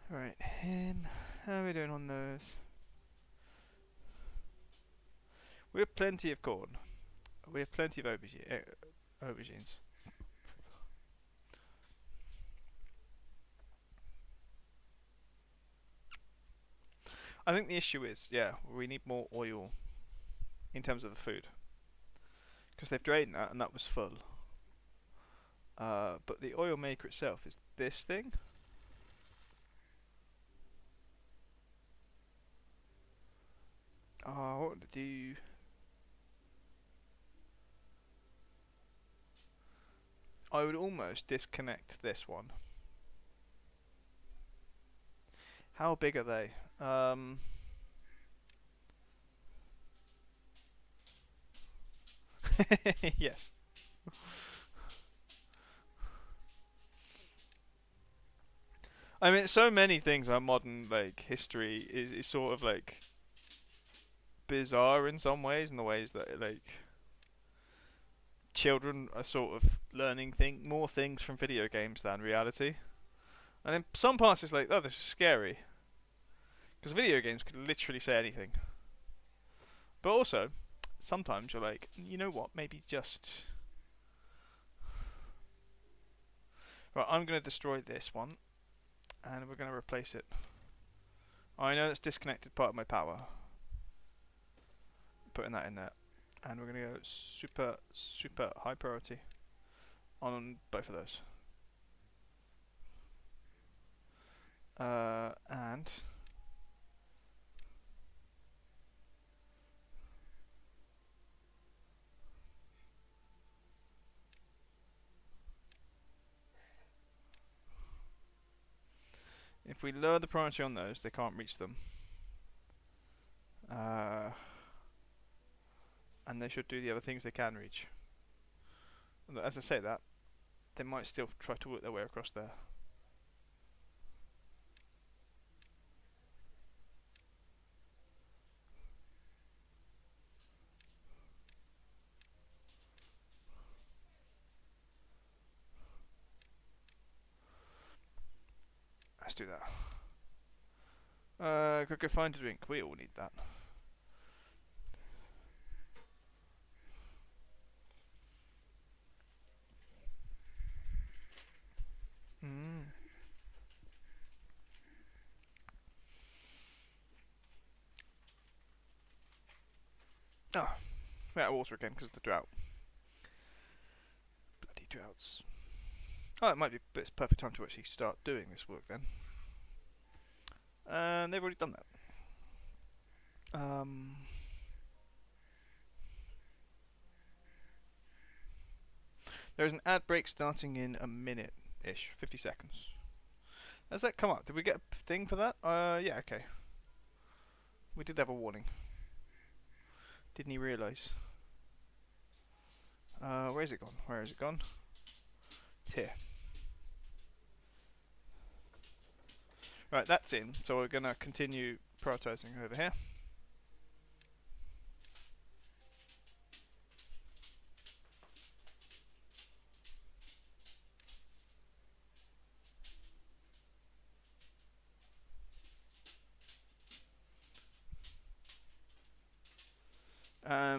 Right, how are we doing on those? We have plenty of corn. We have plenty of aubergines. I think the issue is, yeah, we need more oil in terms of the food. Because they've drained that and that was full. But the oil maker itself is this thing. What would it do? I would almost disconnect this one. How big are they? Yes. I mean, so many things about modern like history is sort of like bizarre in some ways, in the ways that like children are sort of learning more things from video games than reality. And in some parts, it's like, oh, this is scary, because video games could literally say anything. But also, sometimes you're like, you know what? Maybe just right. I'm going to destroy this one, and we're going to replace it. I know that's disconnected part of my power. Putting that in there, and we're going to go super high priority on both of those. And if we lower the priority on those, they can't reach them. And they should do the other things they can reach. As I say that, they might still try to work their way across there. Let's do that. Could go find a drink. We all need that. Mm. Oh, we're out of water again because of the drought. Bloody droughts. Oh, it might be it's perfect time to actually start doing this work then. And they've already done that. There's an ad break starting in a minute-ish, 50 seconds. Has that come up? Did we get a thing for that? Yeah, okay. We did have a warning. Didn't he realise? Where is it gone? Where is it gone? It's here. Right, that's in. So we're going to continue prioritising over here.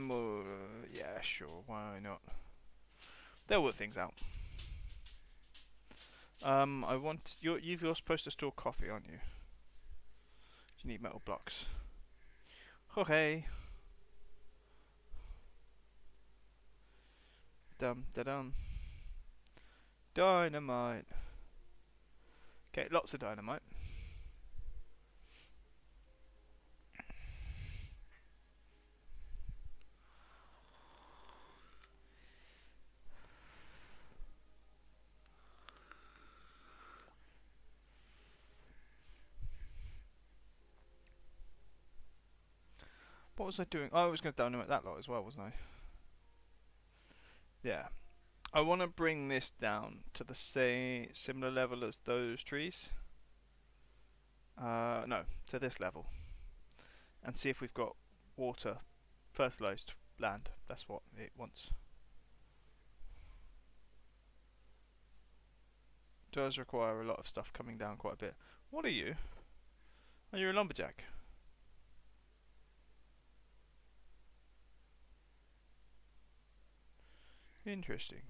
We'll, yeah, sure, why not? They'll work things out. I want you're supposed to store coffee, aren't you? You need metal blocks. Oh hey. Dum da dum. Dynamite. Okay, lots of dynamite. What was I doing? Oh, I was going to dynamite that lot as well, wasn't I? Yeah. I want to bring this down to the similar level as those trees. No, to this level. And see if we've got water, fertilised land. That's what it wants. Does require a lot of stuff coming down quite a bit. What are you? Are you a lumberjack? Interesting.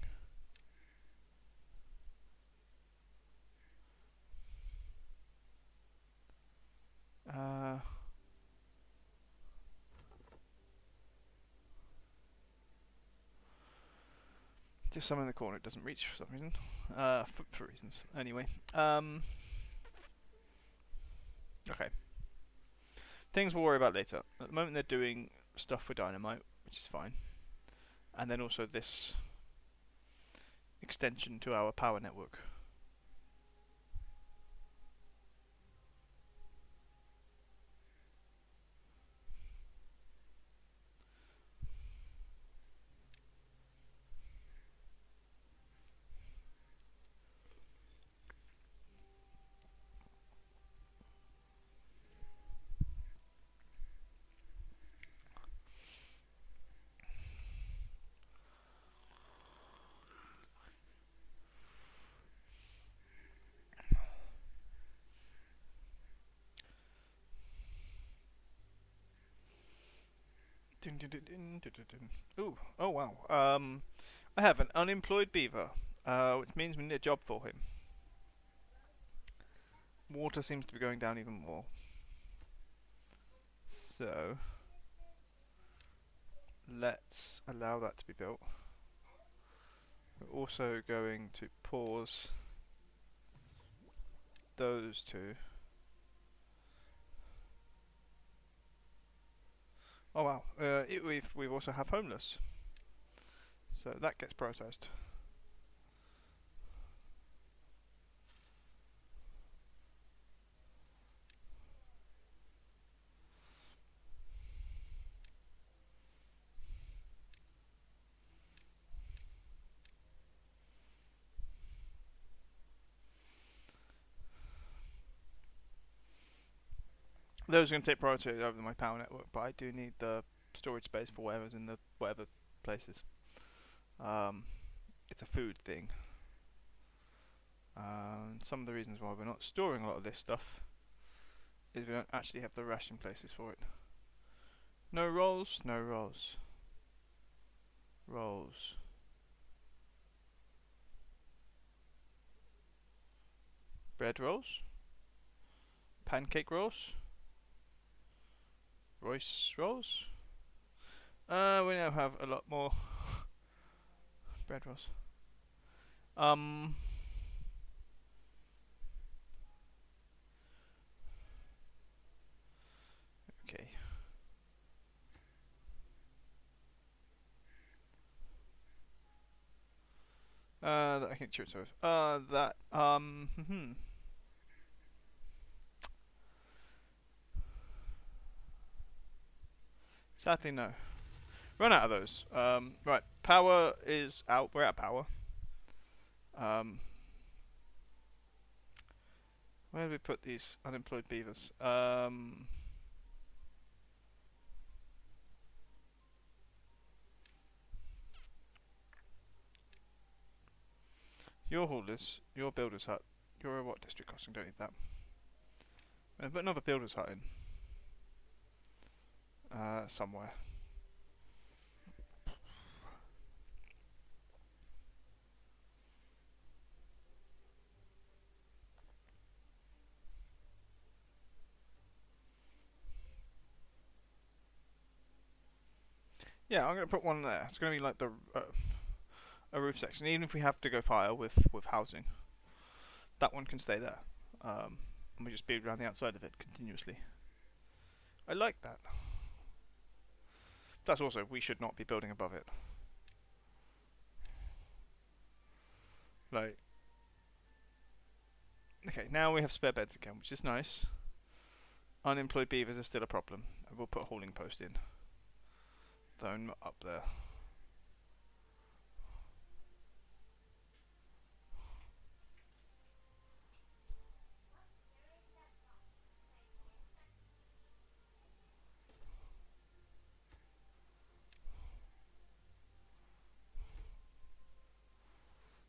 Just some in the corner it doesn't reach for some reason. For reasons. Anyway. Okay. Things we'll worry about later. At the moment they're doing stuff for dynamite, which is fine. And then also this extension to our power network. Ooh, oh wow. I have an unemployed beaver, which means we need a job for him. Water seems to be going down even more. So, let's allow that to be built. We're also going to pause those two. Oh wow, we've also have homeless, so that gets prioritized. Those are going to take priority over my power network, but I do need the storage space for whatever's in the whatever places. Um, it's a food thing. Some of the reasons why we're not storing a lot of this stuff is we don't actually have the ration places for it. No rolls, no rolls. Rolls. Bread rolls. Pancake rolls. Royce rolls. We now have a lot more bread rolls. Okay. That I can choose with. Sadly, no. Run out of those. Right, power is out. We're out of power. Where do we put these unemployed beavers? Your haulers, your builder's hut. You're a what district crossing? Don't need that. Put another builder's hut in. Somewhere. Yeah, I'm going to put one there. It's going to be like a roof section. Even if we have to go higher with housing, that one can stay there. And we just build around the outside of it continuously. I like that. Plus, also, we should not be building above it. Like, okay, now we have spare beds again, which is nice. Unemployed beavers are still a problem. I will put a hauling post in. Though not up there.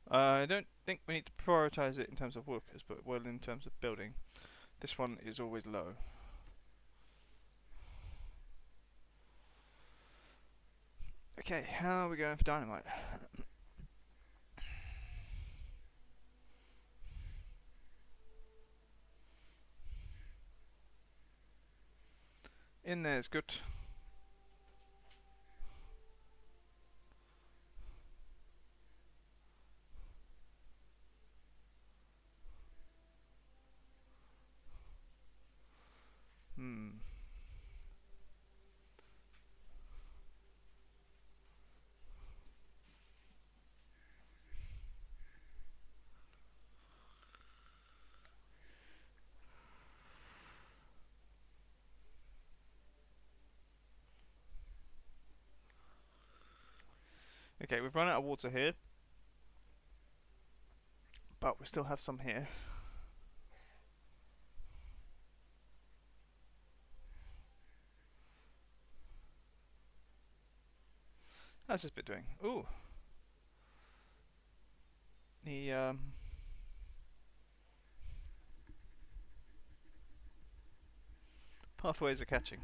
I don't think we need to prioritise it in terms of workers, but well in terms of building. This one is always low. Okay, how are we going for dynamite? In there is good. Okay, we've run out of water here, but we still have some here. How's this bit doing? Ooh. The pathways are catching.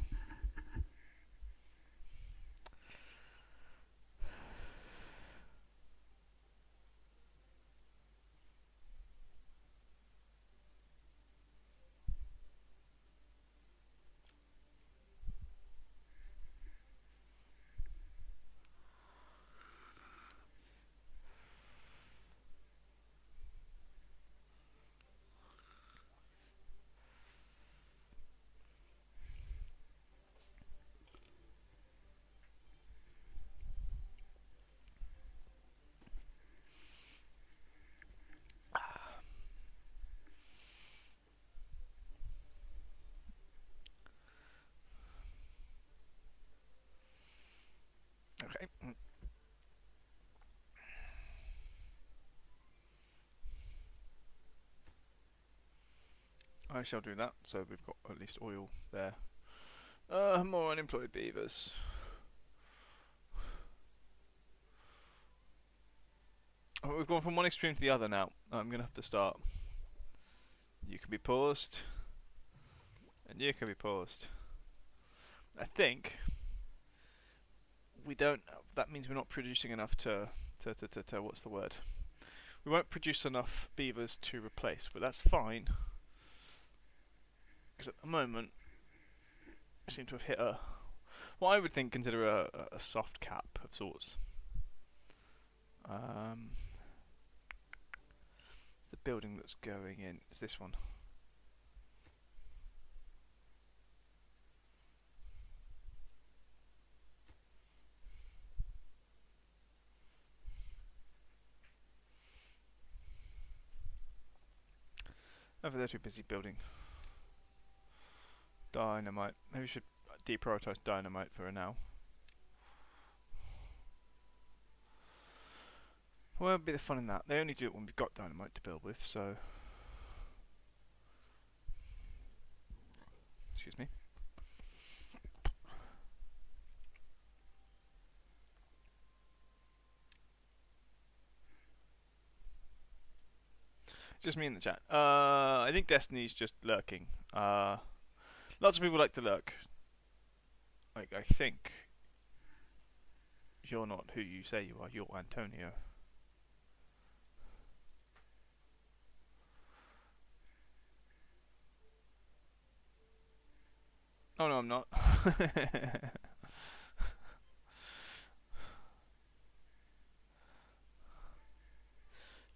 Okay. I shall do that. So we've got at least oil there. More unemployed beavers. Oh, we've gone from one extreme to the other now. I'm gonna have to start. You can be paused, and you can be paused. I think we don't. That means we're not producing enough to what's the word? We won't produce enough beavers to replace, but that's fine. Because at the moment, we seem to have hit what I would consider a soft cap of sorts. The building that's going in is this one. Over there, too busy building dynamite. Maybe we should deprioritize dynamite for now. Where would be the fun in that? They only do it when we've got dynamite to build with, so. Excuse me. Just me in the chat. I think Destiny's just lurking. Lots of people like to lurk. Like, I think you're not who you say you are. You're Antonio. Oh no, I'm not.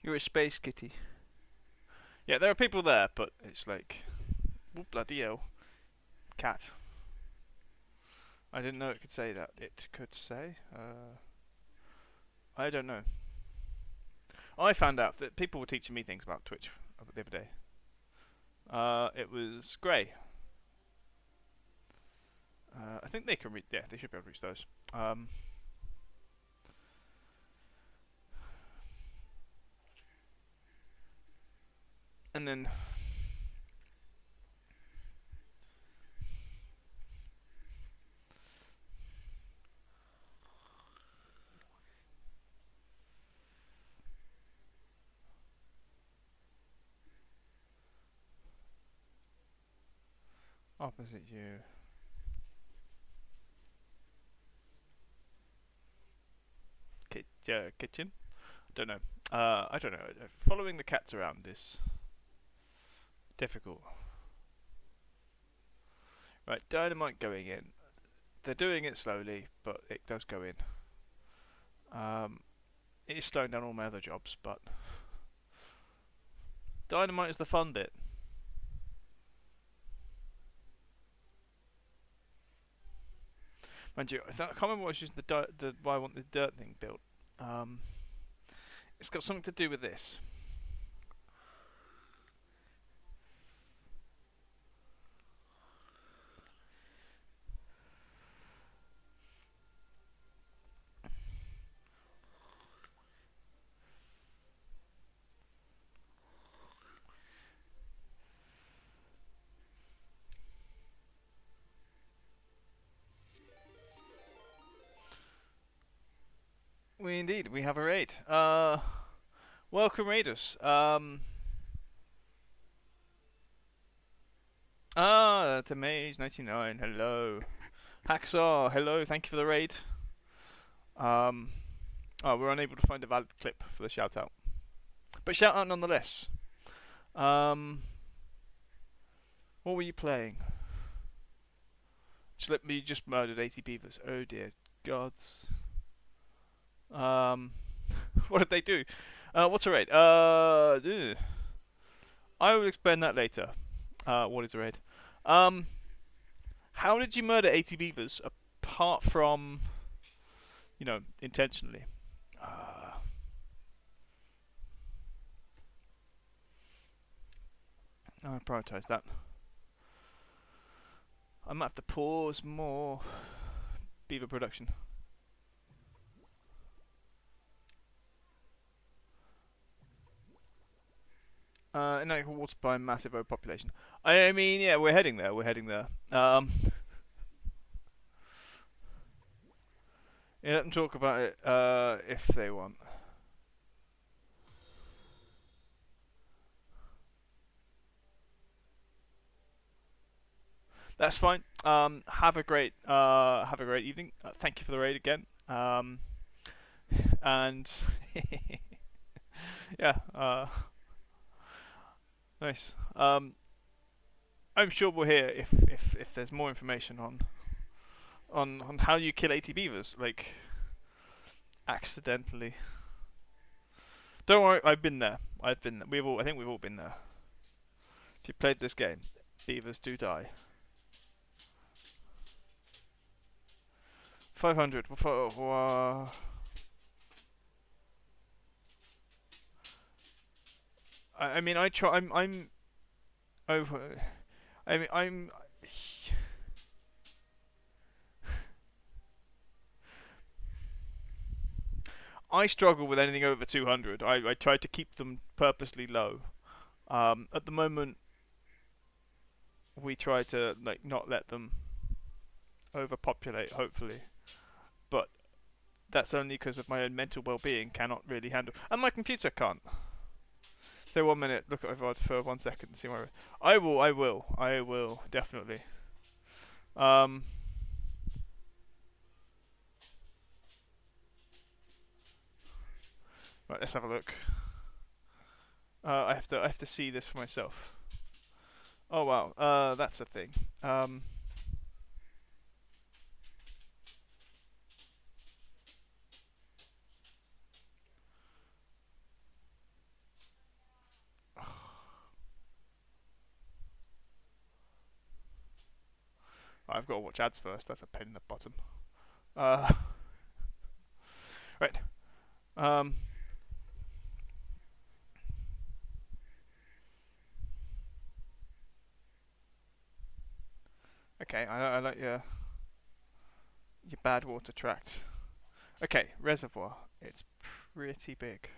You're a space kitty. Yeah, there are people there, but it's like, oh, bloody hell, cat. I didn't know it could say that. It could say. I don't know. I found out that people were teaching me things about Twitch the other day. It was grey. I think they can read. Yeah, they should be able to reach those. And then opposite you. Kitchen? Don't know. I don't know. Following the cats around is difficult. Right, dynamite going in. They're doing it slowly, but it does go in. It is slowing down all my other jobs, but dynamite is the fun bit. Mind you, I can't remember what was using why I want the dirt thing built. It's got something to do with this. We have a raid. Welcome raiders. That's Amaze99. Hello. Hacksaw. Hello. Thank you for the raid. We're unable to find a valid clip for the shout out, but shout out nonetheless. What were you playing? You just murdered 80 beavers. Oh dear gods. What did they do? What's a raid? I will explain that later. What is a raid? How did you murder 80 beavers apart from, intentionally? I prioritise that. I might have to pause more beaver production. inadequate water supply, massive overpopulation. I mean, yeah, we're heading there. We're heading there. Yeah, let them talk about it if they want. That's fine. Have a great evening. Thank you for the raid again. And yeah, nice. I'm sure we'll hear if there's more information on how you kill 80 beavers, like accidentally. Don't worry, I've been there. I've been there. I think we've all been there. If you played this game, beavers do die. 500. I mean, I try. I'm over. I mean, I'm. I struggle with anything over 200. I try to keep them purposely low. At the moment, we try to like not let them overpopulate. Hopefully, but that's only because of my own mental well-being. Cannot really handle, and my computer can't. So 1 minute. Look at my VOD for 1 second. See my. I will. I will. I will definitely. Um. Right. Let's have a look. I have to. I have to see this for myself. Oh wow. That's a thing. I've got to watch ads first. That's a pain in the bottom. Uh. Right. Um. Okay. I like your bad water tract. Okay. Reservoir. It's pretty big.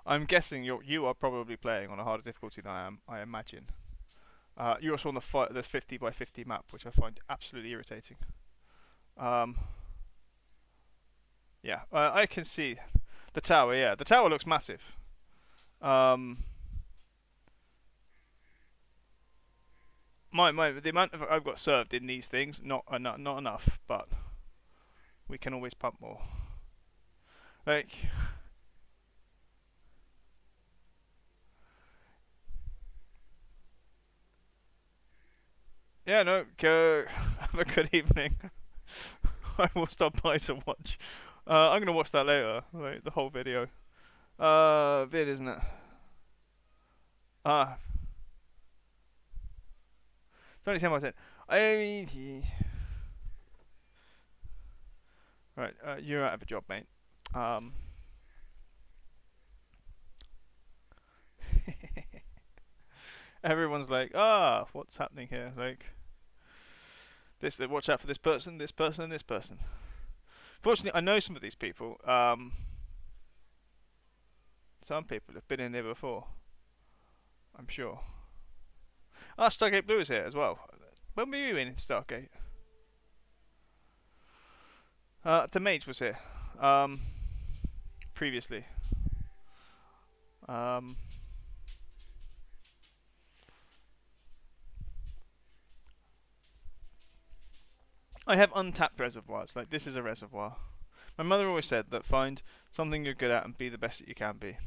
I'm guessing you are probably playing on a harder difficulty than I am. I imagine. You're also on the 50 by 50 map, which I find absolutely irritating. Um, yeah, I can see the tower. Yeah, the tower looks massive. Um, the amount of I've got served in these things not enough, but we can always pump more. Like, yeah, no, go have a good evening. I will stop by to watch. I'm gonna watch that later, like the whole video. Vid, isn't it? Ah, it's only 10 by 10. I mean, right, you're out of a job, mate. Um, everyone's like, what's happening here? Like, watch out for this person, this person, and this person. Fortunately, I know some of these people. Some people have been in here before. I'm sure. Stargate Blue is here as well. When were you in Stargate? The mage was here. Previously. Um, I have untapped reservoirs. Like, this is a reservoir. My mother always said that find something you're good at and be the best that you can be.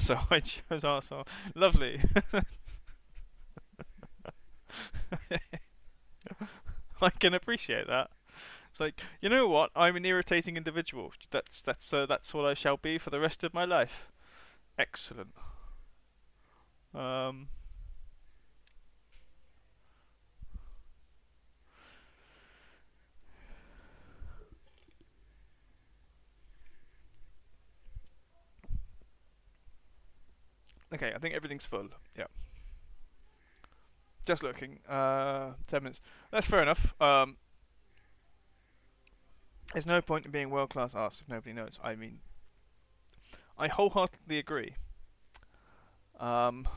So I chose arsehole. Lovely. I can appreciate that. It's like, you know what? I'm an irritating individual. That's what I shall be for the rest of my life. Excellent. Um, Okay, I think everything's full. Yeah. Just looking. 10 minutes. That's fair enough. There's no point in being world class artists if nobody knows. I mean, I wholeheartedly agree. Um,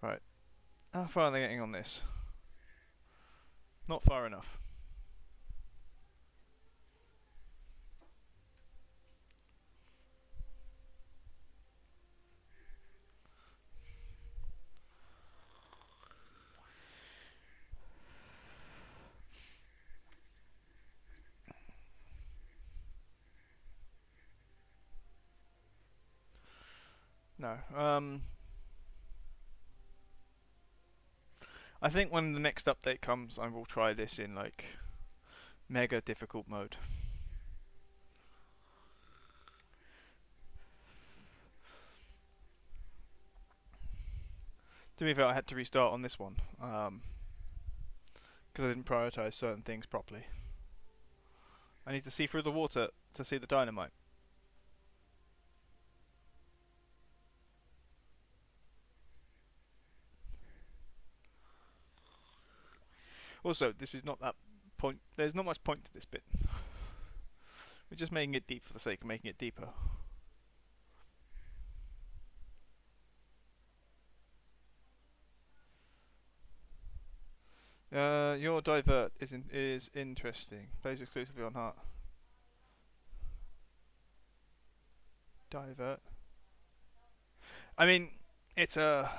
right. How far are they getting on this? Not far enough. No. I think when the next update comes, I will try this in like mega difficult mode. To be fair, I had to restart on this one because I didn't prioritize certain things properly. I need to see through the water to see the dynamite. Also, this is not that point. There's not much point to this bit. We're just making it deep for the sake of making it deeper. Your divert is interesting. Plays exclusively on heart. Divert. I mean, it's a.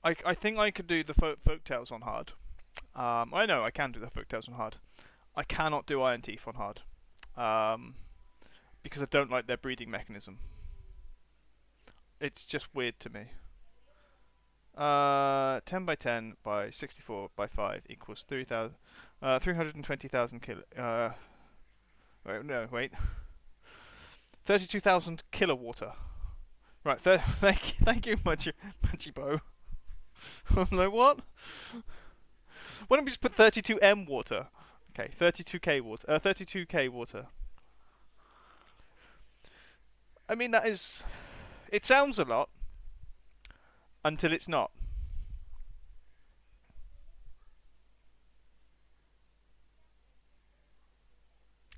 I think I could do the folk tales on hard. I know I can do the folk tales on hard. I cannot do Iron Teeth on hard. Because I don't like their breeding mechanism. It's just weird to me. 10 by 10 by 64 by 5 equals 320,000 kilo. Wait. 32,000 kilowater. Right, thank you, Machibo. I'm like, what? Why don't we just put 32M water? Okay, 32K water. 32K water. I mean, that is. It sounds a lot until it's not.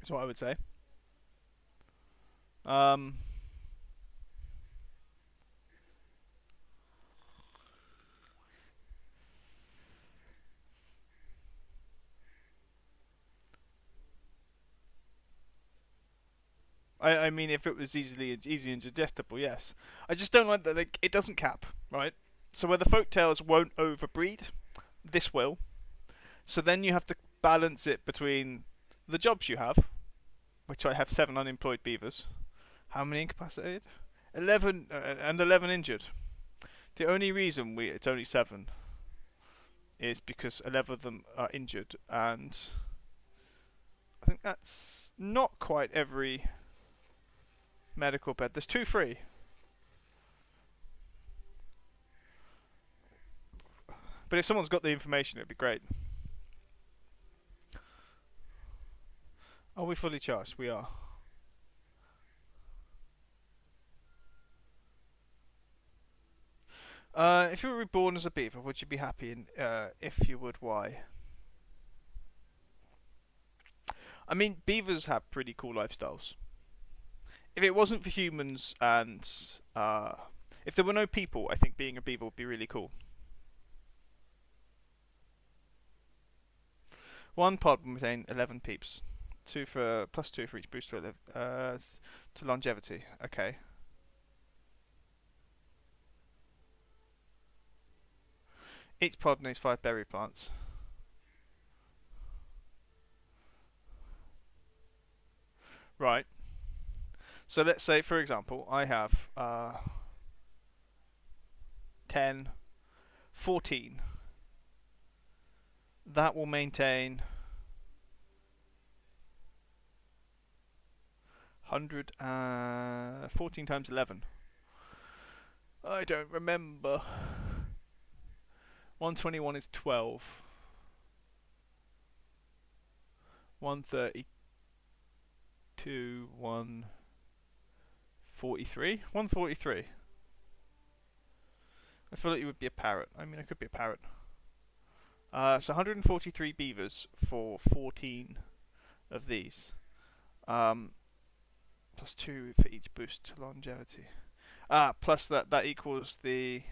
That's what I would say. Um. I mean, if it was easy and digestible, yes. I just don't like that it doesn't cap, right? So where the folktales won't overbreed, this will. So then you have to balance it between the jobs you have, which I have 7 unemployed beavers. How many incapacitated? 11 and 11 injured. The only reason it's only 7 is because 11 of them are injured, and I think that's not quite every medical bed. There's 2 free. But if someone's got the information, it'd be great. Are we fully charged? We are. If you were reborn as a beaver, would you be happy? And if you would, why? I mean, beavers have pretty cool lifestyles. If it wasn't for humans and if there were no people, I think being a beaver would be really cool. 1 pod will contain 11 peeps. 2 for +2 for each boost to longevity. Okay. Each pod needs 5 berry plants. Right. So let's say, for example, I have 10, 14. That will maintain 100, 14 times 11. I don't remember. 121 is 12. 130. to 143. 143. I feel like you would be a parrot. I mean, I could be a parrot. So 143 beavers for 14 of these. Plus 2 for each boost to longevity. Plus that equals the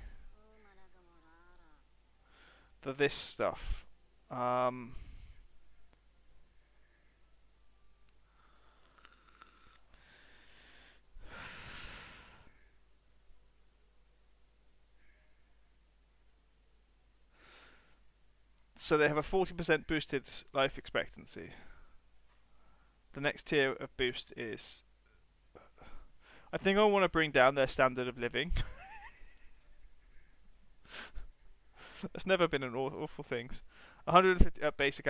this stuff. So they have a 40% boosted life expectancy. The next tier of boost is... I think I want to bring down their standard of living. That's never been an awful thing. 150 basic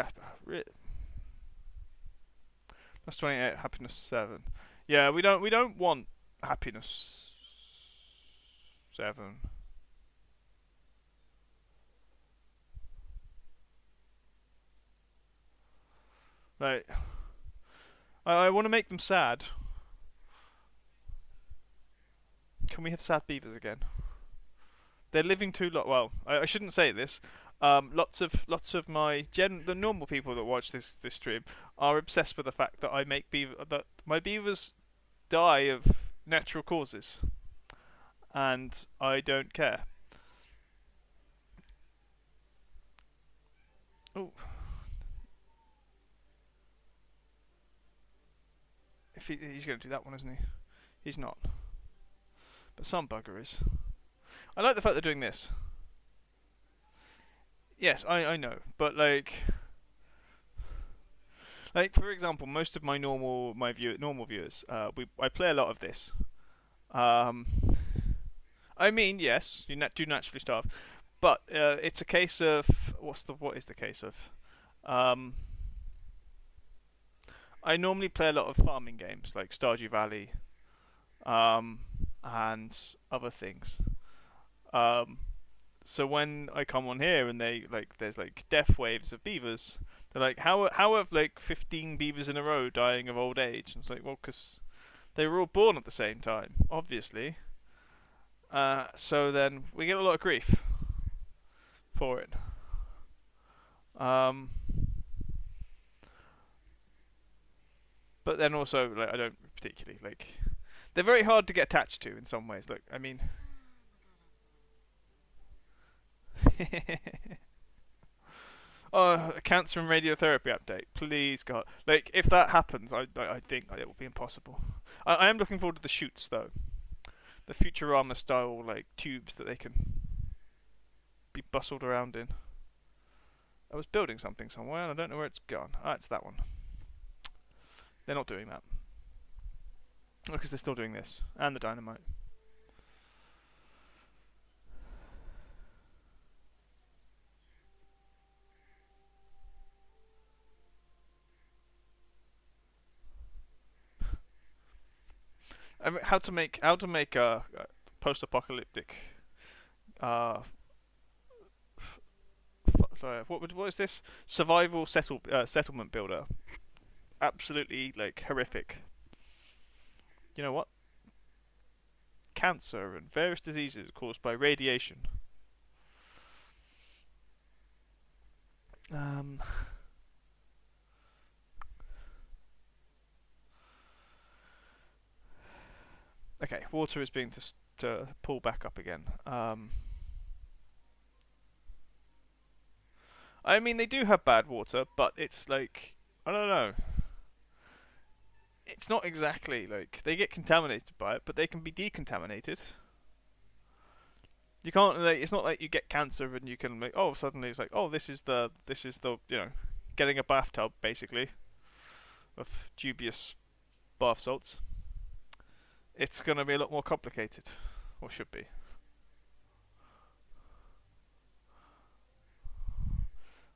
that's 28 happiness 7. Yeah, we don't want happiness 7. Like, I want to make them sad. Can we have sad beavers again? They're living too long. Well, I shouldn't say this. Lots of my the normal people that watch this stream are obsessed with the fact that I make that my beavers die of natural causes, and I don't care. Oh, if he's going to do that one, isn't he? He's not. But some bugger is. I like the fact they're doing this. Yes, I know, but like for example, most of my normal viewers, I play a lot of this. I mean, yes, you do naturally starve, but it's a case of what is the case of? I normally play a lot of farming games like Stardew Valley, and other things. So when I come on here and there's like death waves of beavers, they're like, how have like 15 beavers in a row dying of old age? And it's like, well, because they were all born at the same time, obviously. So then we get a lot of grief for it. But then also, like, I don't particularly like. They're very hard to get attached to in some ways. Like, I mean. Oh, a cancer and radiotherapy update, please God! Like, if that happens, I think it will be impossible. I am looking forward to the shoots though, the Futurama style like tubes that they can be bustled around in. I was building something somewhere and I don't know where it's gone. Ah, it's that one. They're not doing that. Because they're still doing this and the dynamite. I mean, how to make a post-apocalyptic what is this survival settlement builder? Absolutely like horrific. You know what? Cancer and various diseases caused by radiation. Okay, water is being to pull back up again. I mean, they do have bad water, but it's like, I don't know. It's not exactly like they get contaminated by it, but they can be decontaminated. You can't like, it's not like you get cancer and you can like, oh, suddenly it's like, oh, this is the getting a bathtub basically of dubious bath salts. It's going to be a lot more complicated, or should be.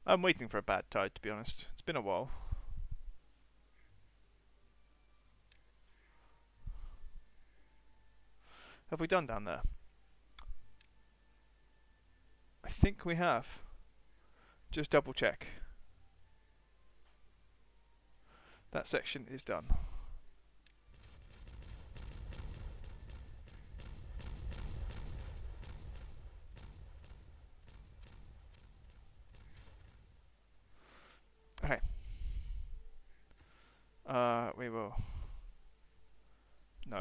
I'm waiting for a bad tide, to be honest. It's been a while. Have we done down there? I think we have. Just double check. That section is done.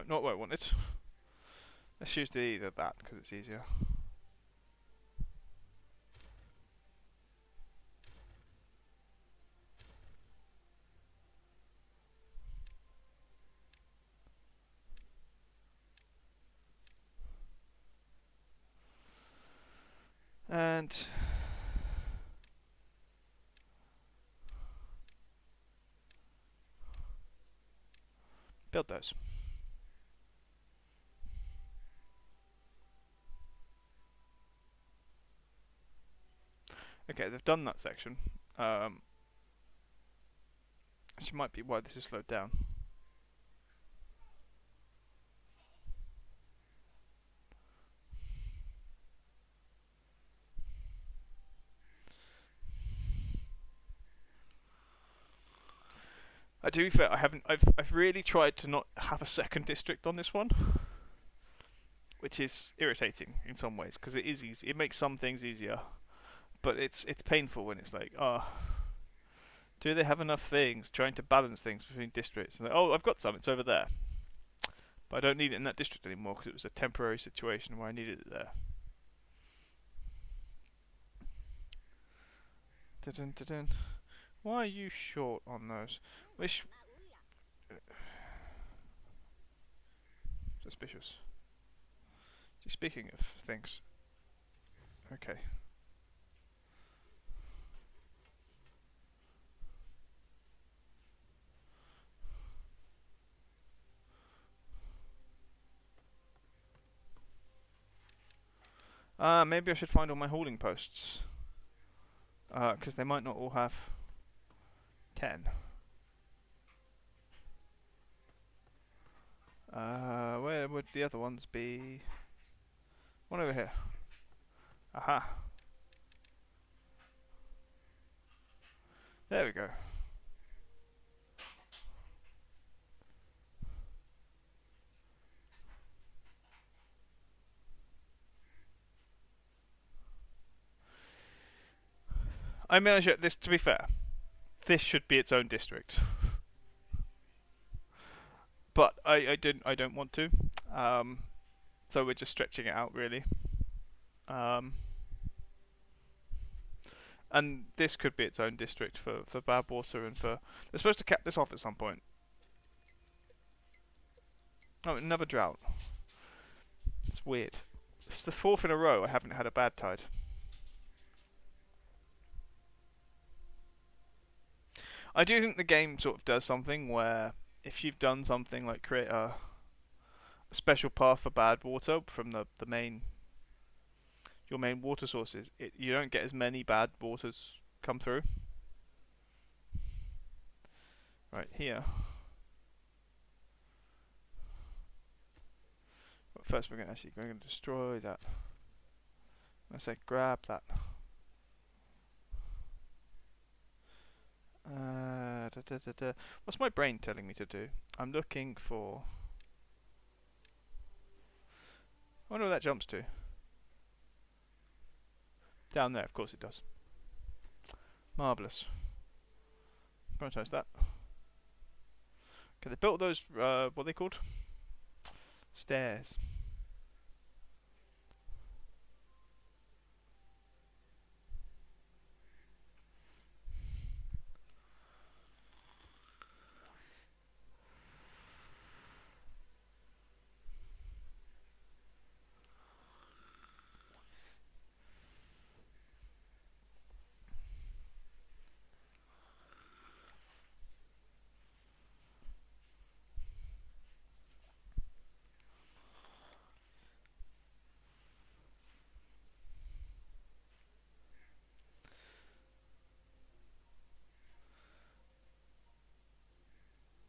not what I wanted. Let's use either that because it's easier. And build those. Okay, they've done that section. Which might be why this is slowed down. To be fair, I've really tried to not have a second district on this one, which is irritating in some ways because it is easy. It makes some things easier, but it's painful when it's like, do they have enough things? Trying to balance things between districts. And like, oh, I've got some. It's over there, but I don't need it in that district anymore because it was a temporary situation where I needed it there. Dun, dun, dun. Why are you short on those? Which suspicious. Speaking of things, okay. Maybe I should find all my holding posts. Because they might not all have 10. Where would the other ones be? One over here. Aha. There we go. I mean, this, to be fair, this should be its own district. But I don't want to. So we're just stretching it out really. And this could be its own district for bad water and for... They're supposed to cap this off at some point. Oh, another drought. It's weird. It's the 4th in a row I haven't had a bad tide. I do think the game sort of does something where if you've done something like create a special path for bad water from the main... your main water sources, you don't get as many bad waters come through. Right here. But first we're going to destroy that. I say grab that. What's my brain telling me to do? I'm looking for... I wonder where that jumps to. Down there, of course it does. Marvellous. Prioritise that. Okay, they built those, what are they called? Stairs.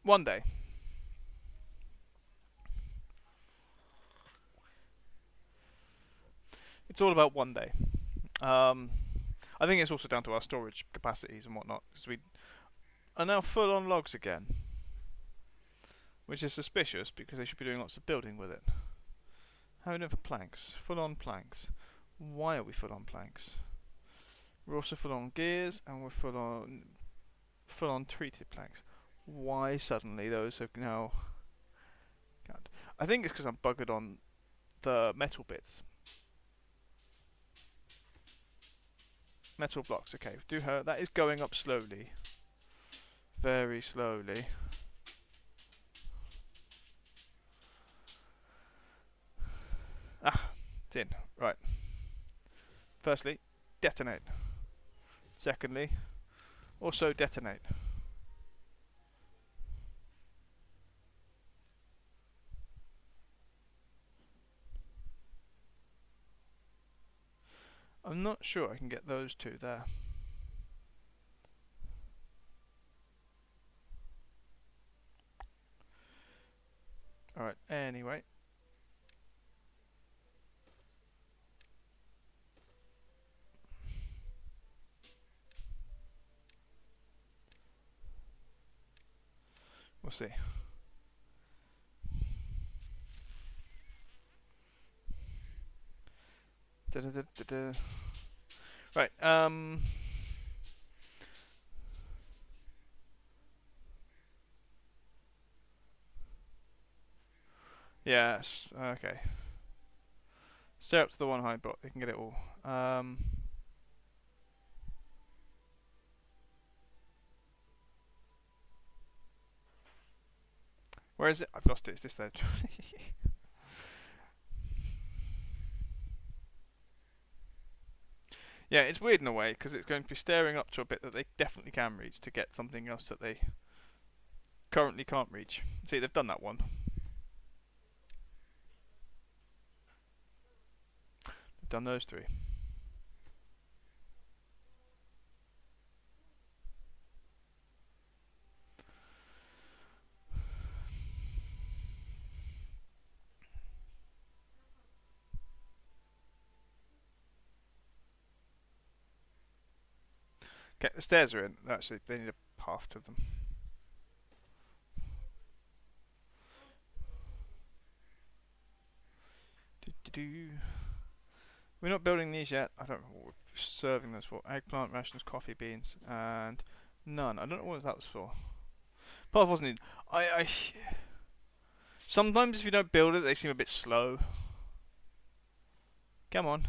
One day. It's all about one day. I think it's also down to our storage capacities and whatnot, because we are now full on logs again. Which is suspicious, because they should be doing lots of building with it. How are we doing for planks? Full on planks. Why are we full on planks? We're also full on gears, and we're full on treated planks. Why suddenly those have now... I think it's because I'm buggered on the metal bits. Metal blocks, okay. Do her. That is going up slowly. Very slowly. Ah, it's in. Right. Firstly, detonate. Secondly, also detonate. I'm not sure I can get those two there. Alright, anyway. We'll see. Da -da -da -da -da. Right, yes, okay. Stay up to the one high block, they can get it all. Where is it? I've lost it, it's this there. Yeah, it's weird in a way, because it's going to be staring up to a bit that they definitely can reach to get something else that they currently can't reach. See, they've done that one. They've done those three. Okay, the stairs are in. Actually, they need a path to them. We're not building these yet. I don't know what we're serving those for. Eggplant, rations, coffee beans, and none. I don't know what that was for. Path wasn't needed. I sometimes if you don't build it, they seem a bit slow. Come on.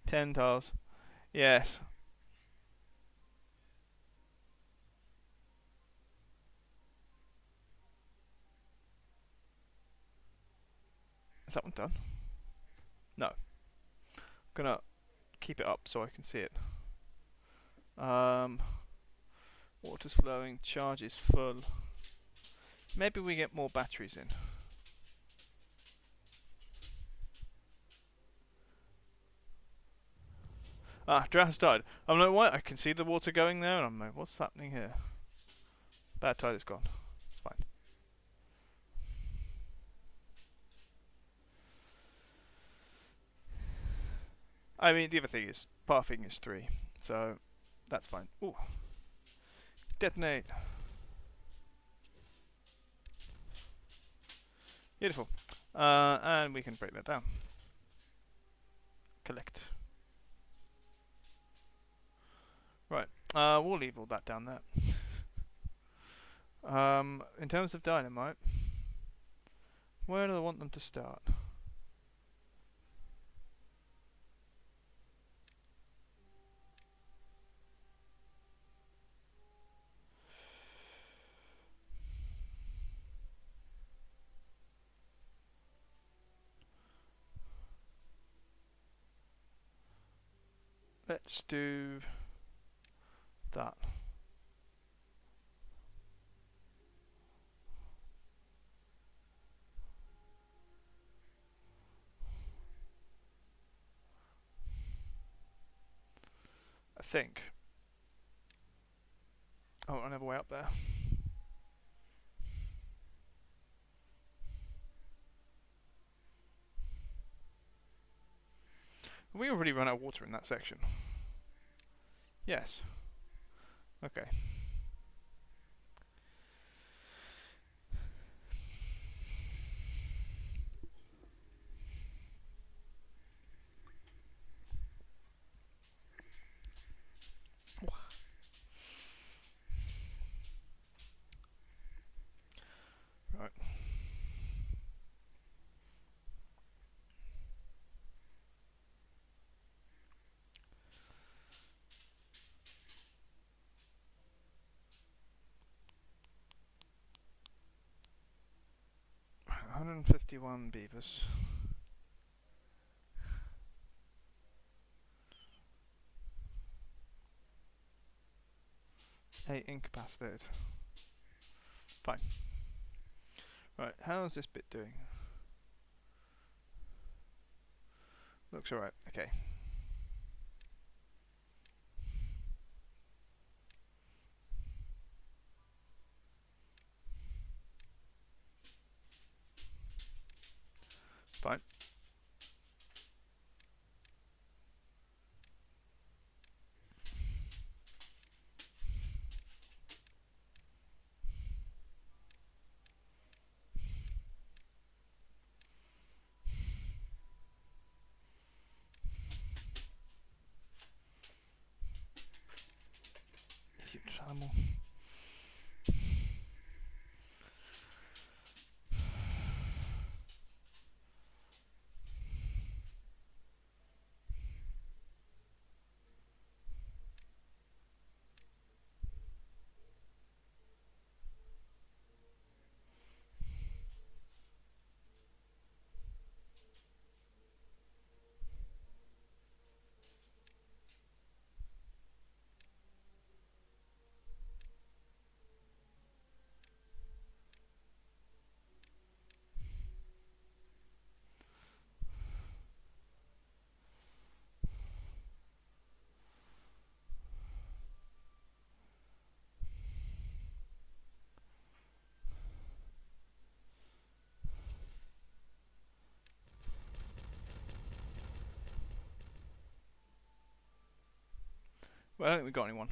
10 tiles. Yes. Is that one done? No. Gonna keep it up so I can see it. Water's flowing, charge is full. Maybe we get more batteries in. Ah, drought has died. I'm like, what? I can see the water going there, and I'm like, what's happening here? Bad tide is gone. It's fine. I mean, the other thing is, pathing is 3, so that's fine. Ooh. Detonate. Beautiful. And we can break that down. Collect. Right. We'll leave all that down there. In terms of dynamite, where do I want them to start? Let's do that. I think. Oh, another way up there. We already run out of water in that section. Yes. Okay. Right. 51 beavers. 8 incapacitated. Fine. Right, how's this bit doing? Looks alright, okay. Fine. Huge animal. Well, I don't think we've got anyone.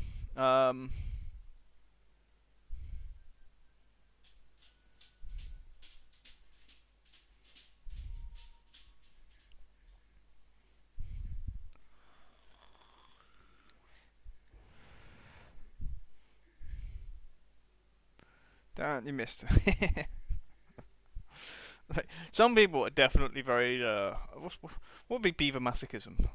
Damn, you missed. Like, some people are definitely very. What would be beaver masochism?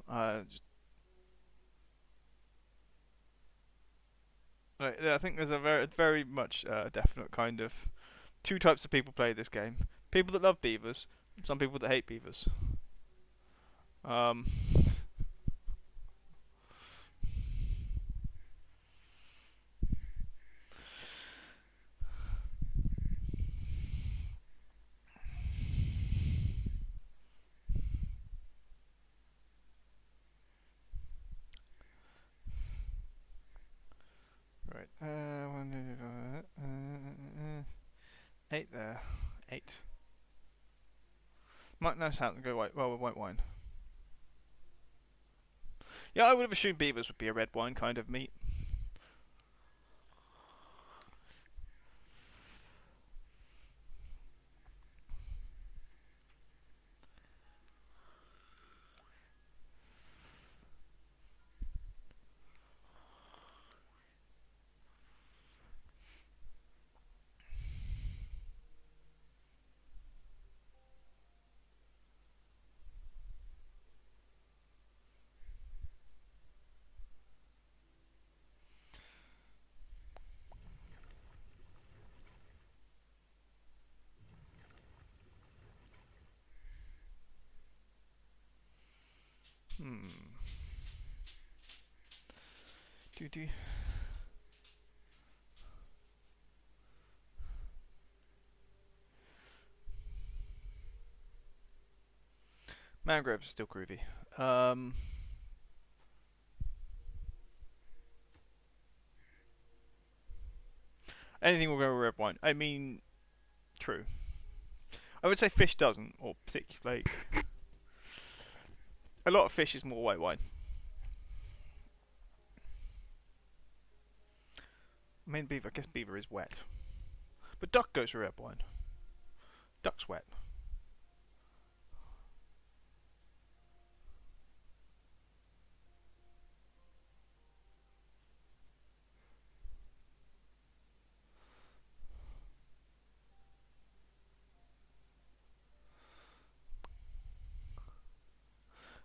I think there's a very much definite kind of two types of people play this game: people that love beavers, and some people that hate beavers. Um, right. 8 there. 8. Might nice how to go white. Well, with white wine. Yeah, I would have assumed beavers would be a red wine kind of meat. Hmm. Do. Mangroves are still groovy. Anything will go with red wine. I mean, true. I would say fish doesn't, or particularly like a lot of fish is more white wine. I mean, beaver. I guess beaver is wet, but duck goes for red wine. Duck's wet.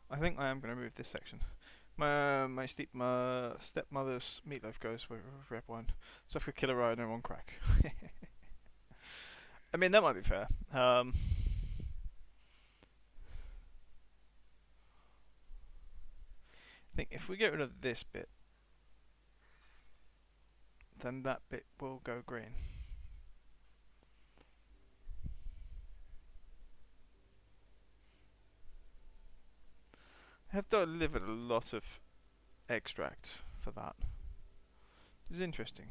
I think I am going to move this section. My stepmother's meatloaf goes with red wine, so I could kill a rhino on crack. I mean, that might be fair. I think if we get rid of this bit, then that bit will go green. I have delivered a lot of extract for that. It's interesting.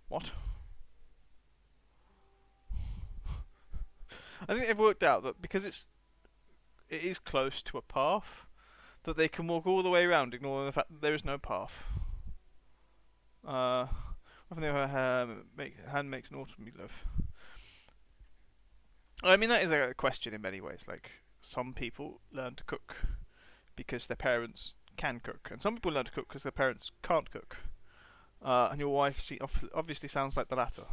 What? I think they've worked out that because it is close to a path, that they can walk all the way around, ignoring the fact that there is no path. I think her hand makes an automobile. I mean, that is a question in many ways. Like, some people learn to cook because their parents can cook, and some people learn to cook because their parents can't cook. And your wife obviously sounds like the latter.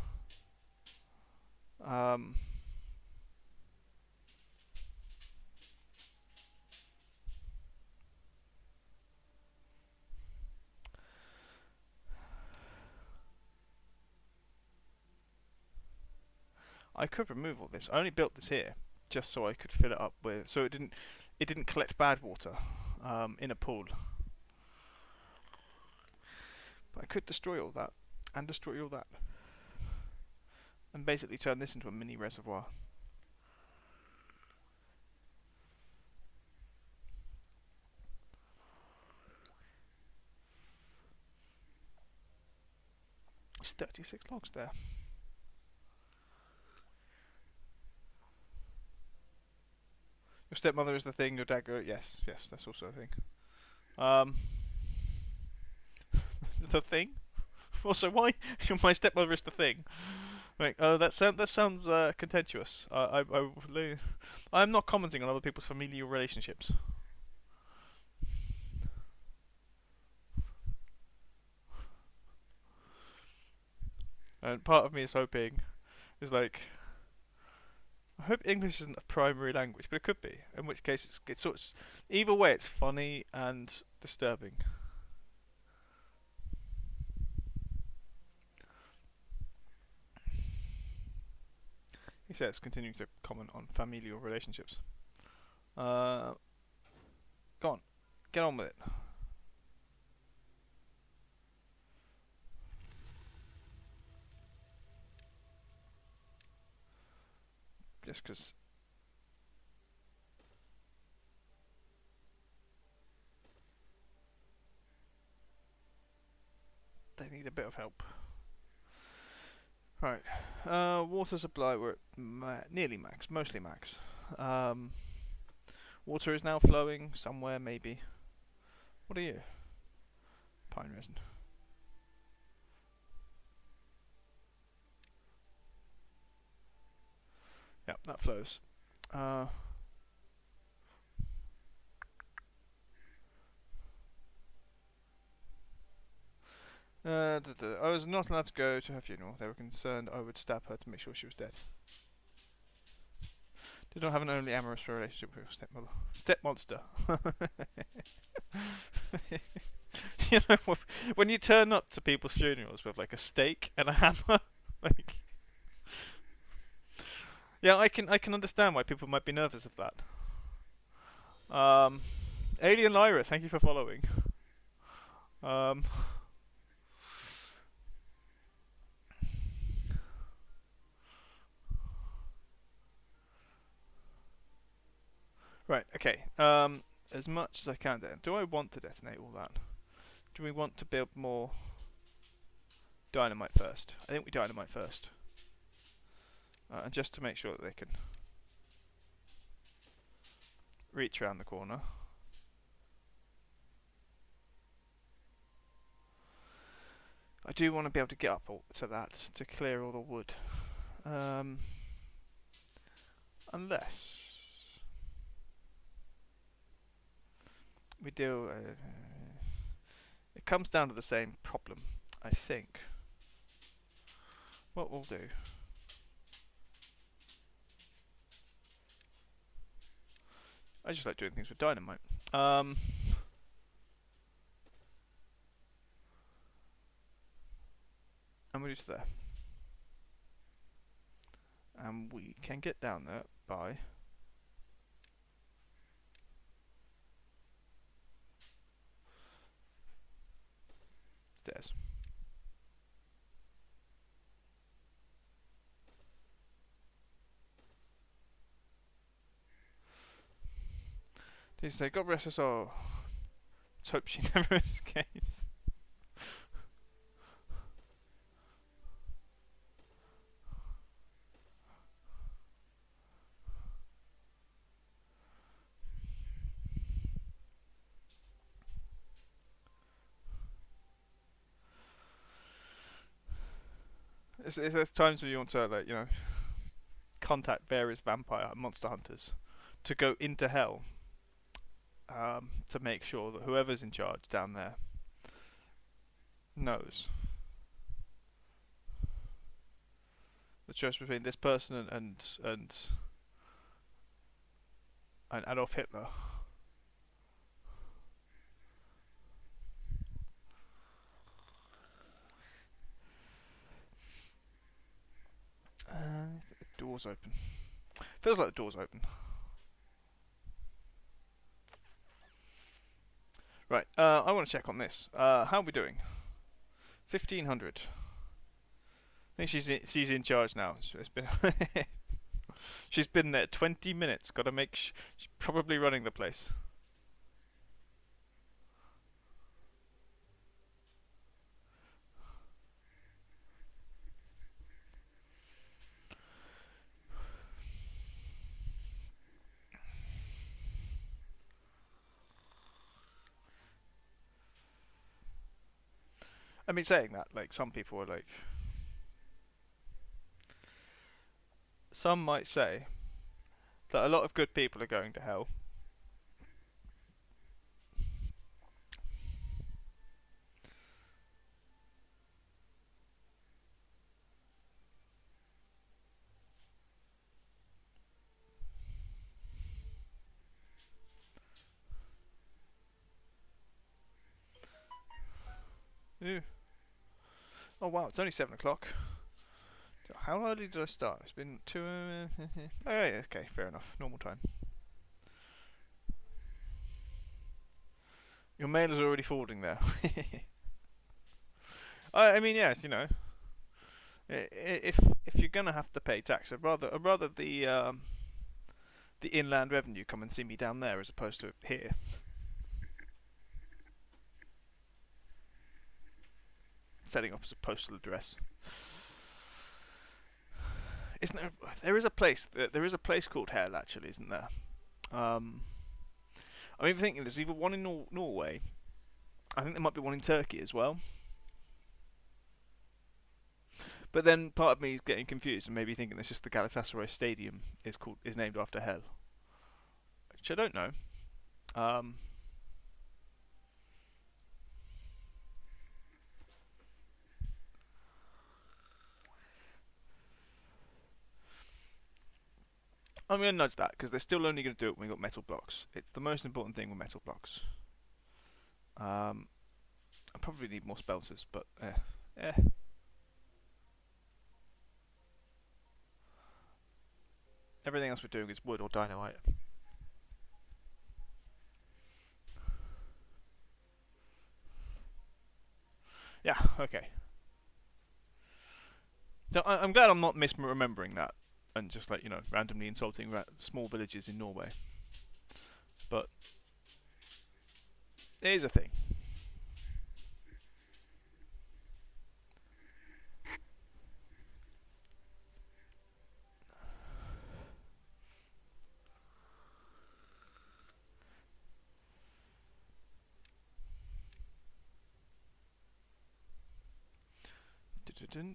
I could remove all this. I only built this here just so I could fill it up with, so it didn't collect bad water in a pool. But I could destroy all that and destroy all that, and basically turn this into a mini reservoir. It's 36 logs there. Your stepmother is the thing. Your dad yes, that's also a thing. The thing. Also, why my stepmother is the thing? Like, that sounds contentious. I'm not commenting on other people's familial relationships. And part of me is hoping, like, I hope English isn't a primary language, but it could be. In which case, it's sort of, either way, it's funny and disturbing. He says, continuing to comment on familial relationships. Go on, get on with it. Just because they need a bit of help. Right, water supply, we're at nearly max, mostly max. Water is now flowing somewhere, maybe. What are you? Pine resin. Yep, that flows. I was not allowed to go to her funeral. They were concerned I would stab her to make sure she was dead. Did not have an only amorous relationship with her stepmother. Stepmonster. You know, when you turn up to people's funerals with like a stake and a hammer, like, yeah, I can understand why people might be nervous of that. Alien Lyra, thank you for following. Right, okay. As much as I can then. Do I want to detonate all that? Do we want to build more dynamite first? I think we dynamite first. And just to make sure that they can reach around the corner. I do want to be able to get up to that to clear all the wood. Unless we do... it comes down to the same problem. I think what we'll do. I just like doing things with dynamite. And we'll do to there. And we can get down there by stairs. Did you say God rest her soul? Let's hope she never escapes. There's times when you want to, like, contact various vampire monster hunters to go into hell, to make sure that whoever's in charge down there knows the choice between this person and Adolf Hitler. The door's open. Feels like the door's open. Right, I want to check on this. How are we doing? 1500. I think she's in charge now. It's been she's been there 20 minutes. Got to make she's probably running the place. I mean, saying that, like, some people are like, some might say that a lot of good people are going to hell. Ew. Oh wow, it's only 7 o'clock. How early did I start? It's been 2. Oh yeah, okay, fair enough. Normal time. Your mail is already forwarding there. I mean, yes, if you're gonna have to pay tax, I'd rather the inland revenue come and see me down there as opposed to here. Setting up as a postal address. Isn't there? There is a place. There is a place called Hell, actually, isn't there? I'm even thinking there's either one in Norway. I think there might be one in Turkey as well. But then part of me is getting confused and maybe thinking it's just the Galatasaray Stadium is named after Hell, which I don't know. I'm going to nudge that because they're still only going to do it when we've got metal blocks. It's the most important thing with metal blocks. I probably need more spelters, but everything else we're doing is wood or dynamite. Yeah, okay. So I'm glad I'm not misremembering that and just, like, randomly insulting small villages in Norway. But it is a thing.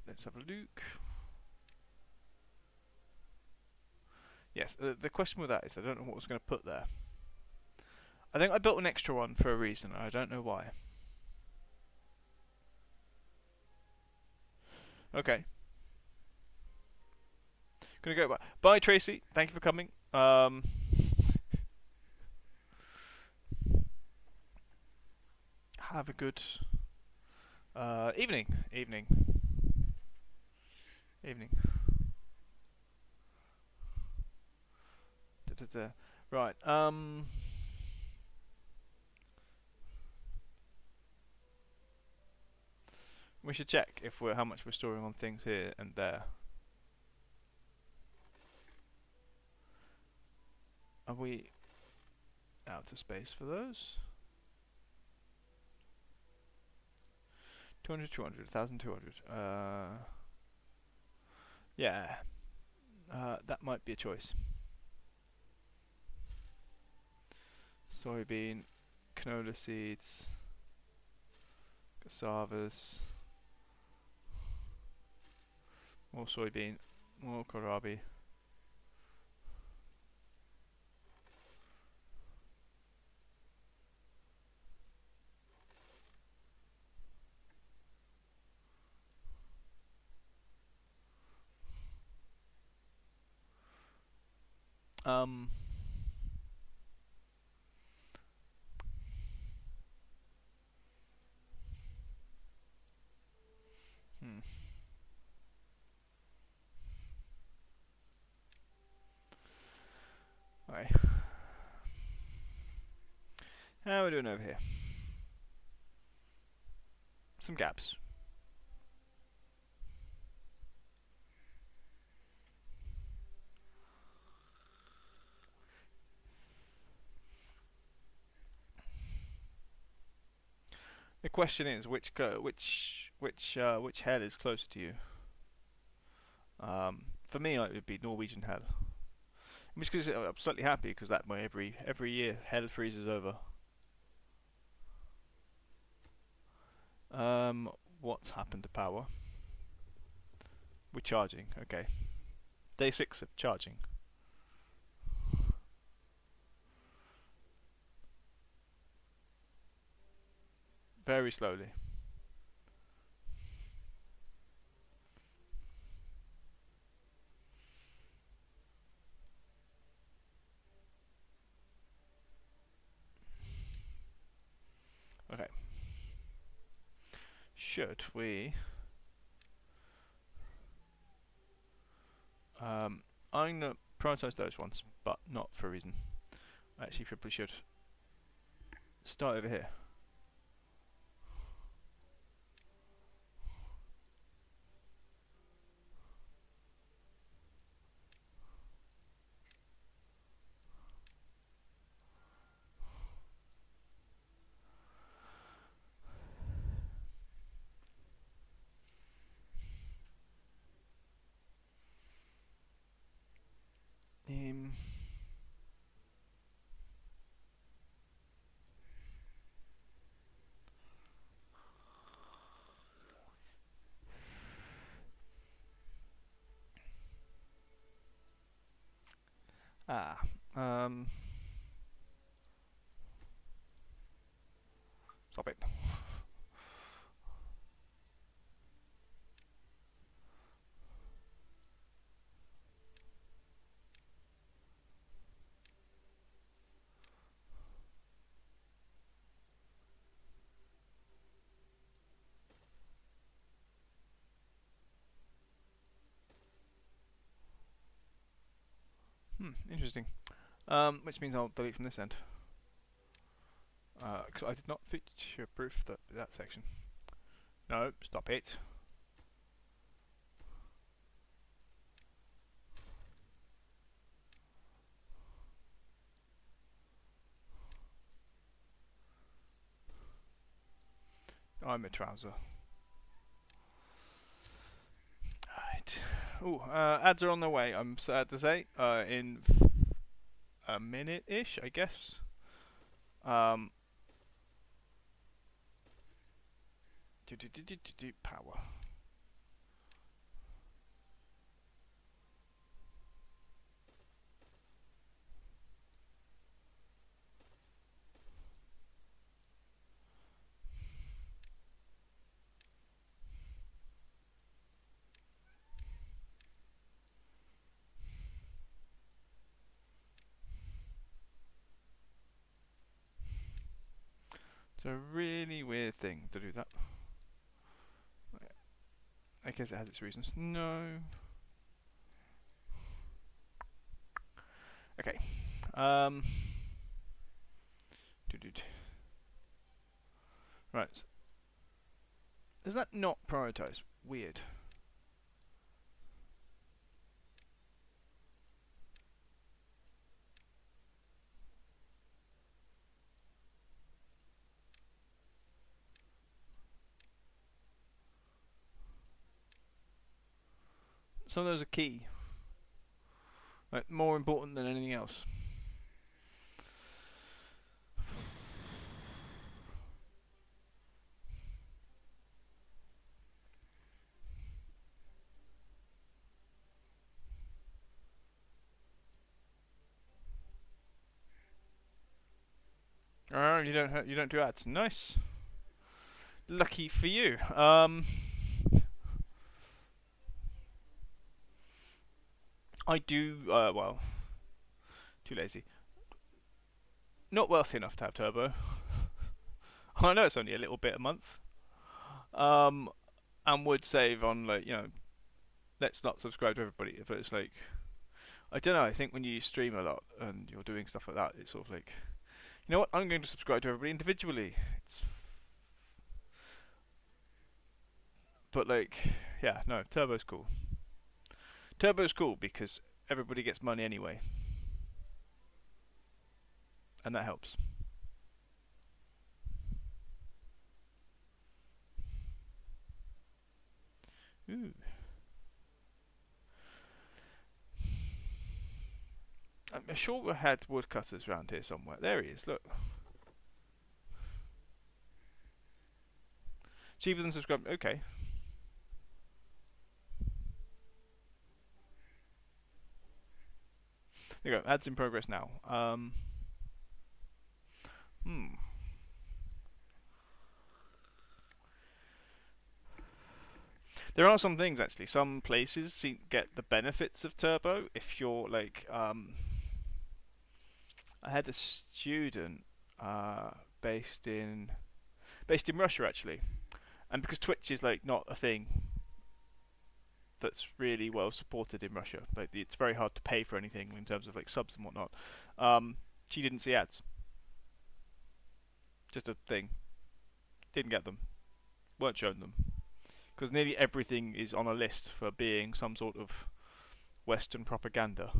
Let's have a look. Yes, the question with that is I don't know what I was going to put there. I think I built an extra one for a reason. I don't know why. Okay. Gonna go. Bye, Tracy. Thank you for coming. Have a good evening. Evening. Da. Right. We should check if we're how much we're storing on things here and there. Are we out of space for those? 200, 200, 1,200. Yeah. That might be a choice. Soybean, canola seeds, cassavas, more soybean, more kohlrabi. Um. Hmm. Alright. How are we doing over here? Some gaps. The question is, which head is closer to you? For me, it would be Norwegian hell. Which because I'm slightly happy because that way every year hell freezes over. What's happened to power? We're charging. Okay. Day 6 of charging. Very slowly. Okay. Should we? I'm gonna prioritize those ones, but not for a reason. I actually probably should start over here. Um, ah. Um. Stop it. Interesting. Which means I'll delete from this end. Because I did not feature proof that section. No, stop it. I'm a trouser. Right. Ooh, ads are on their way. I'm sad to say. In a minute-ish, I guess. Power. It's a really weird thing to do that. I guess it has its reasons. No. Okay. Um. Right. Is that not prioritized? Weird. Some of those are key. Like, more important than anything else. Oh, you don't do ads. Nice. Lucky for you. I do. Well, too lazy. Not wealthy enough to have turbo. I know it's only a little bit a month. Um, and would save on, like, let's not subscribe to everybody. But it's like, I don't know. I think when you stream a lot and you're doing stuff like that, it's sort of like, you know what? I'm going to subscribe to everybody individually. But like, yeah, no, turbo's cool. Turbo's cool because everybody gets money anyway, and that helps. Ooh. I'm sure we had woodcutters around here somewhere. There he is. Look, cheaper than subscribe. Okay. There you go. Ads in progress now. Hmm. There are some things actually. Some places get the benefits of turbo if you're like. I had a student uh, based in based in Russia actually, and because Twitch is like not a thing that's really well supported in Russia, like it's very hard to pay for anything in terms of like subs and whatnot. Um, she didn't see ads. Just a thing. Didn't get them. Weren't shown them because nearly everything is on a list for being some sort of Western propaganda,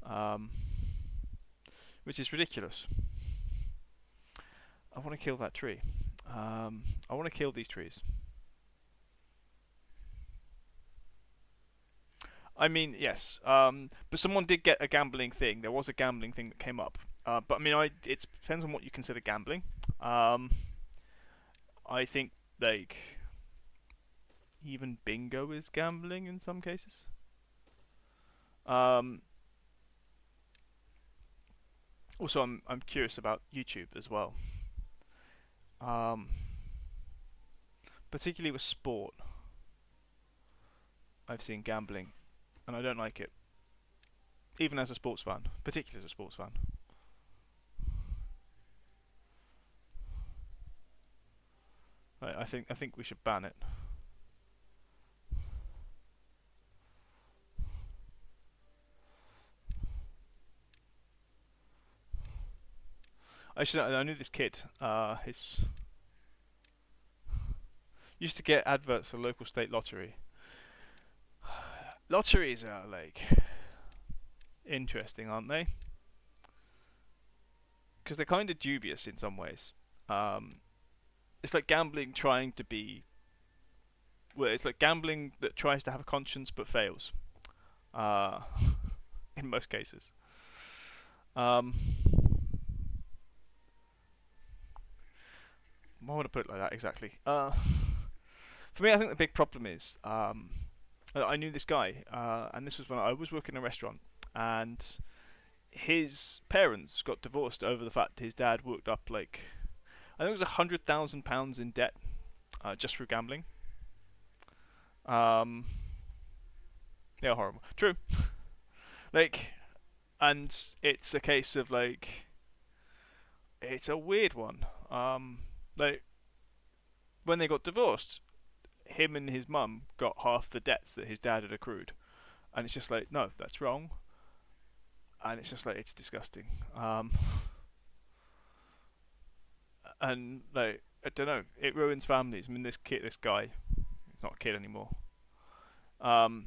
um, which is ridiculous. I want to kill that tree. I want to kill these trees. I mean, yes, but someone did get a gambling thing. There was a gambling thing that came up. But I mean, it depends on what you consider gambling. Um, I think like even bingo is gambling in some cases. Um, Also, I'm curious about YouTube as well. Um, Particularly with sport, I've seen gambling, and I don't like it. Even as a sports fan, particularly as a sports fan. I think we should ban it. I knew this kid. His used to get adverts for local state lottery. Lotteries are like interesting, aren't they? Because they're kind of dubious in some ways. Um, it's like gambling trying to be. Well, it's like gambling that tries to have a conscience but fails. Uh, in most cases. Um, I want to put it like that exactly. For me, I think the big problem is I knew this guy, and this was when I was working in a restaurant, and his parents got divorced over the fact his dad worked up like I think it was £100,000 in debt just through gambling. Um, yeah, horrible. True. Like, and it's a case of like it's a weird one. Like when they got divorced, him and his mum got half the debts that his dad had accrued, and it's just like, no, that's wrong, and it's just like it's disgusting. And like I don't know, it ruins families. I mean, this guy, he's not a kid anymore. Um,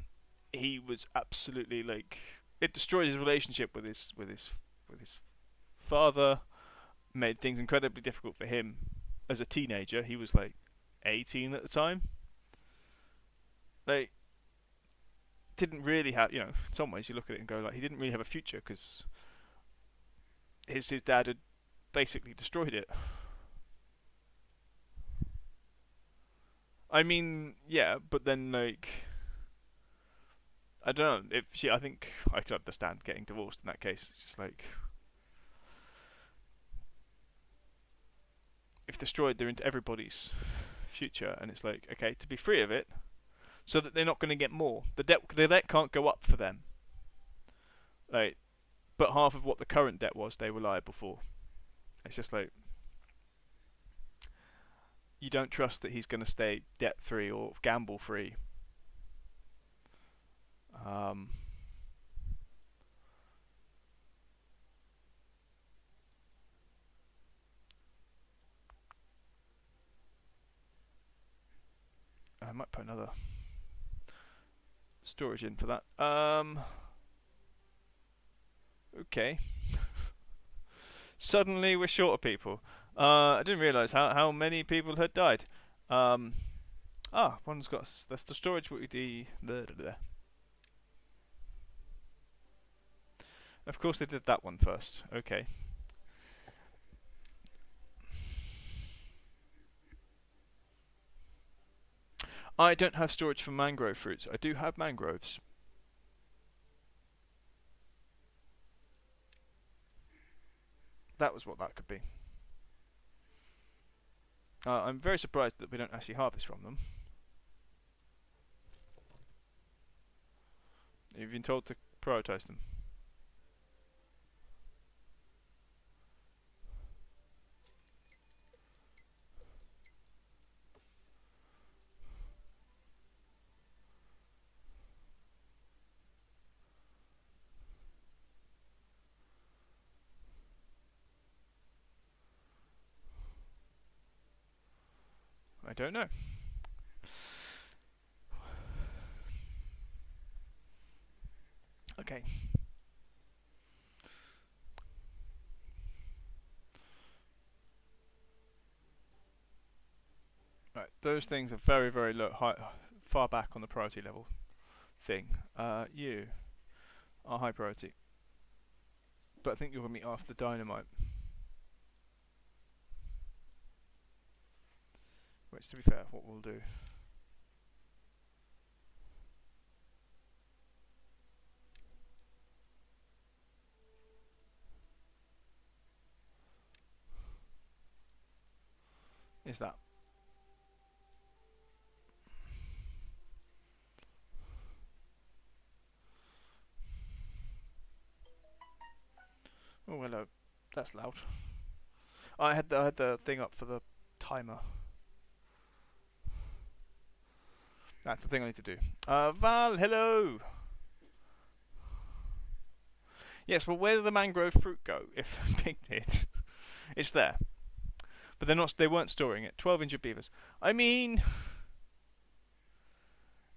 he was absolutely like it destroyed his relationship with his father. Made things incredibly difficult for him as a teenager. He was like 18 at the time. Like didn't really have, in some ways you look at it and go like he didn't really have a future because his dad had basically destroyed it. I mean, yeah, but then like I don't know if she. I think I could understand getting divorced in that case. It's just like if destroyed, they're into everybody's future, and it's like okay, to be free of it, so that they're not going to get more. The debt can't go up for them. Like, but half of what the current debt was, they were liable for. It's just like you don't trust that he's going to stay debt free or gamble free. Um, I might put another storage in for that. Okay. Suddenly we're short of people. I didn't realise how many people had died. Um, one's got that's the storage. Of course they did that one first. Okay. I don't have storage for mangrove fruits. I do have mangroves. That was what that could be. I'm very surprised that we don't actually harvest from them. You've been told to prioritise them. I don't know. Okay. Right, those things are very, very low, far back on the priority level thing. You are high priority, but I think you're gonna meet after the dynamite. Which, to be fair, what we'll do. Is that. Oh hello, that's loud. I had the thing up for the timer. That's the thing I need to do. Val, hello. Yes, well, where did the mangrove fruit go? If Pig did, it's there, but they're not. They weren't storing it. 12-inch beavers. I mean,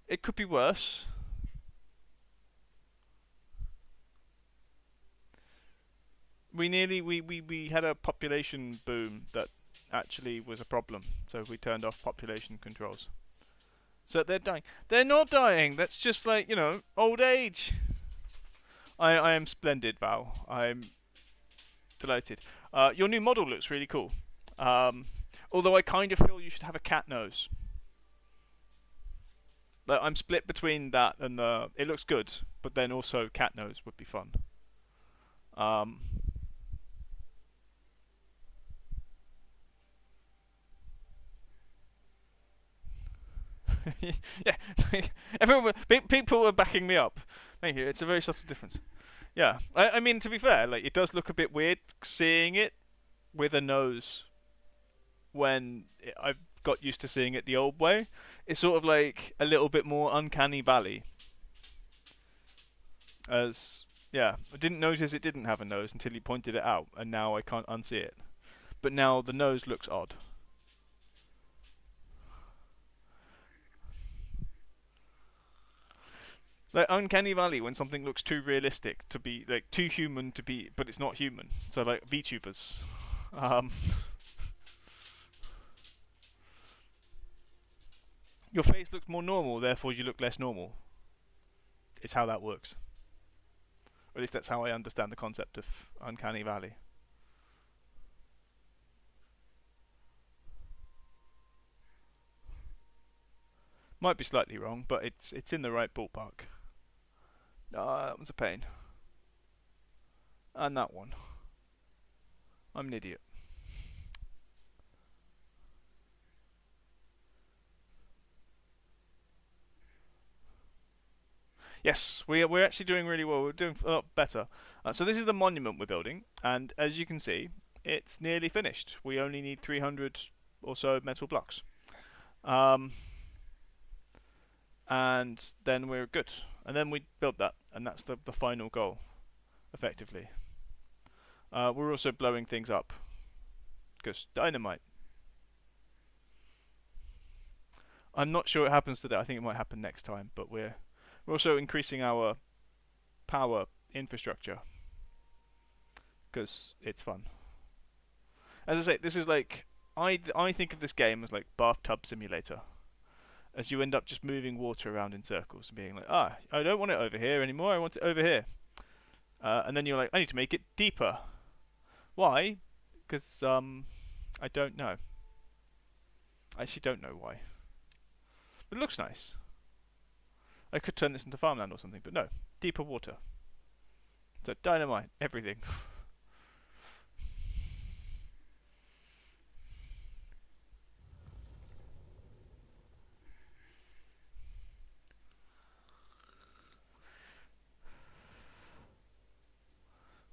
it could be worse. We had a population boom that actually was a problem, so we turned off population controls. So they're dying. They're not dying. That's just like old age. I am splendid, Val. I'm delighted. Your new model looks really cool. Although I kind of feel you should have a cat nose. Like, I'm split between that and the. It looks good, but then also cat nose would be fun. Um, yeah, everyone, people were backing me up. Thank you. It's a very subtle difference. Yeah, I mean, to be fair, like it does look a bit weird seeing it with a nose when I got used to seeing it the old way. It's sort of like a little bit more uncanny valley. As yeah, I didn't notice it didn't have a nose until he pointed it out, and now I can't unsee it. But now the nose looks odd. Like uncanny valley when something looks too realistic to be like too human to be, but it's not human. So like VTubers. Um, your face looks more normal, therefore you look less normal. It's how that works. Or at least that's how I understand the concept of uncanny valley. Might be slightly wrong, but it's in the right ballpark. That was a pain. And that one. I'm an idiot. Yes, we're actually doing really well. We're doing a lot better. So this is the monument we're building, and as you can see, it's nearly finished. We only need 300 or so metal blocks. And then we're good. And then we build that, and that's the final goal, effectively. We're also blowing things up, because dynamite. I'm not sure it happens today. I think it might happen next time, but we're also increasing our power infrastructure, because it's fun. As I say, this is like I think of this game as like bathtub simulator, as you end up just moving water around in circles and being like, I don't want it over here anymore. I want it over here, and then you're like, I need to make it deeper. Why? Because I don't know. I actually don't know why. But it looks nice. I could turn this into farmland or something, but no, deeper water. So dynamite, everything.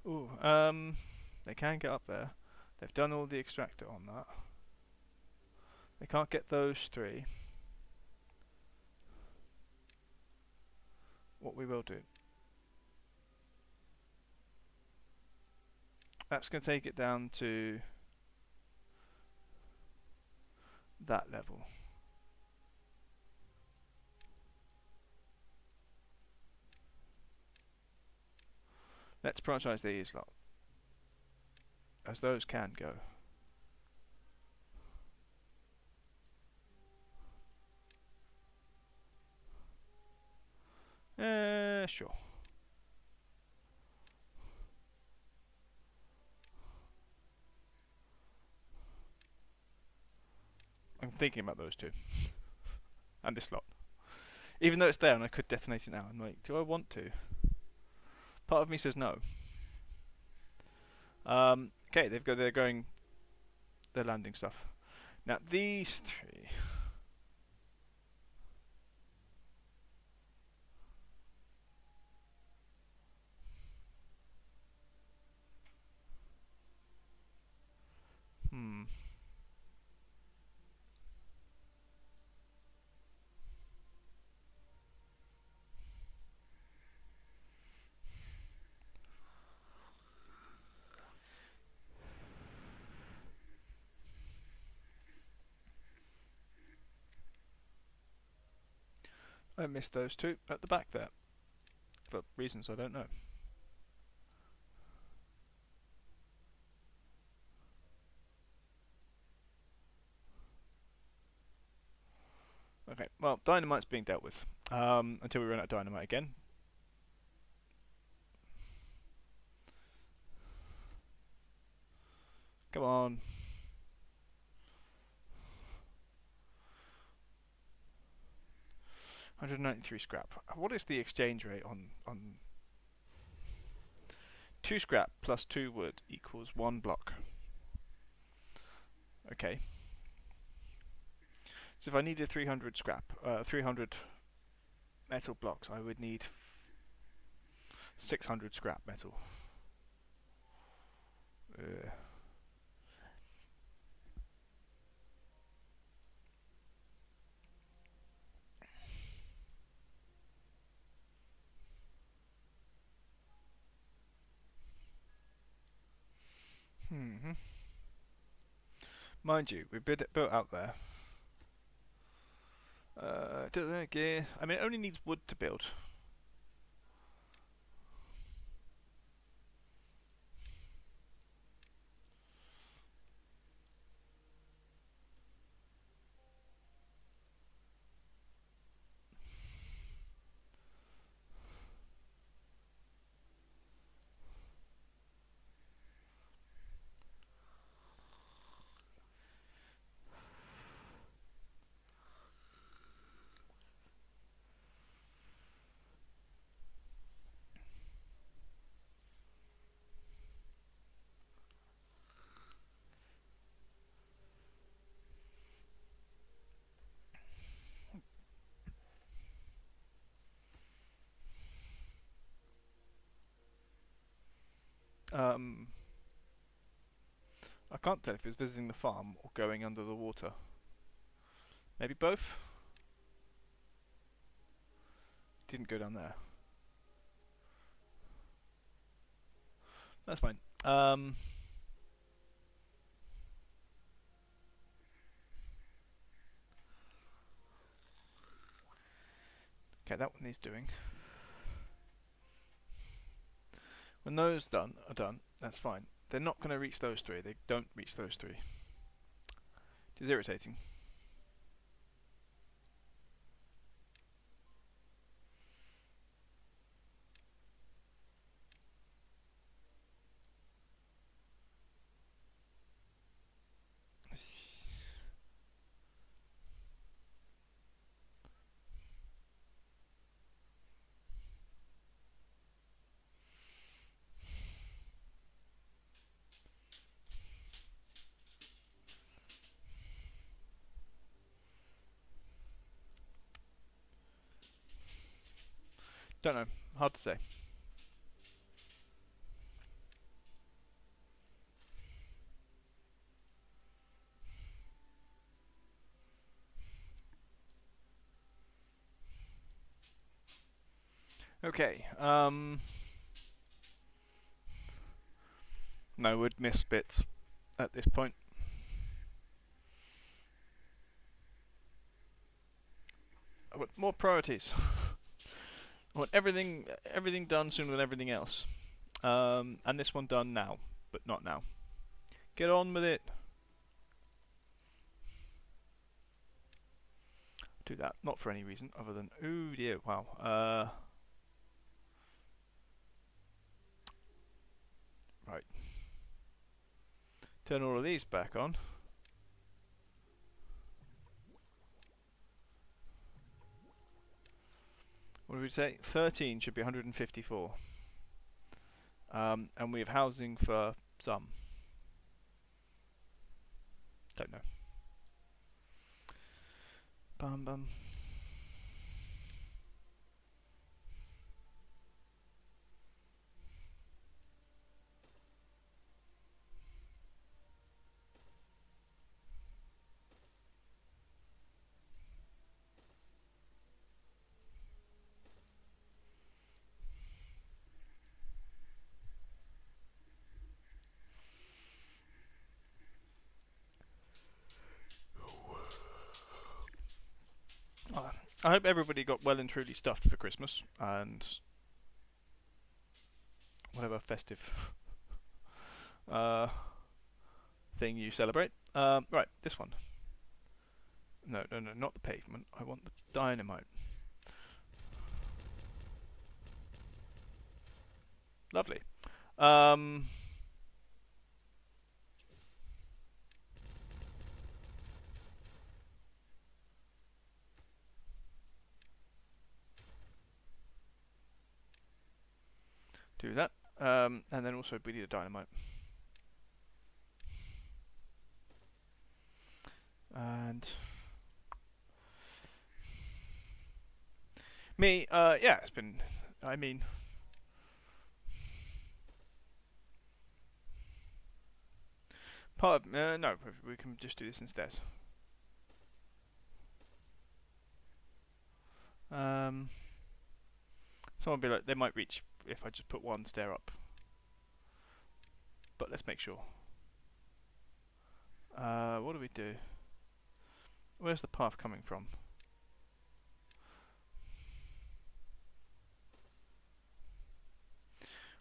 Ooh, they can get up there. They've done all the extractor on that. They can't get those three. What we will do. That's going to take it down to that level. Let's prioritize these lot, as those can go. Sure. I'm thinking about those two. And this lot. Even though it's there and I could detonate it now, I'm like, do I want to? Part of me says no. Okay, they're going, they're landing stuff. Now these three. I missed those two at the back there. For reasons I don't know. Okay, well, dynamite's being dealt with. Until we run out of dynamite again. Come on. 193 scrap. What is the exchange rate on 2 scrap plus 2 wood equals 1 block? Okay. So if I needed 300 scrap, 300 metal blocks, I would need 600 scrap metal. Mm-hmm. Mind you, we built out there. Gear. I mean, it only needs wood to build. Um, I can't tell if it's visiting the farm or going under the water. Maybe both? Didn't go down there. That's fine. Okay, that one needs doing. When those are done, that's fine. They're not going to reach those three. They don't reach those three. It is irritating. Don't know. Hard to say. Okay. No, would miss bits at this point. I want more priorities. I want everything done sooner than everything else. And this one done now, but not now. Get on with it. Do that, not for any reason other than, ooh dear, wow. Right. Turn all of these back on. What did we say? 13 should be 154. And we have housing for some. Don't know. Bum bum. I hope everybody got well and truly stuffed for Christmas and whatever festive thing you celebrate. Right, this one. No, not the pavement. I want the dynamite. Lovely. Do that. And then also we need a dynamite. And me, yeah, it's been, I mean, part of, no, we can just do this instead. Someone will be like, they might reach if I just put one stair up. But let's make sure. What do we do? Where's the path coming from?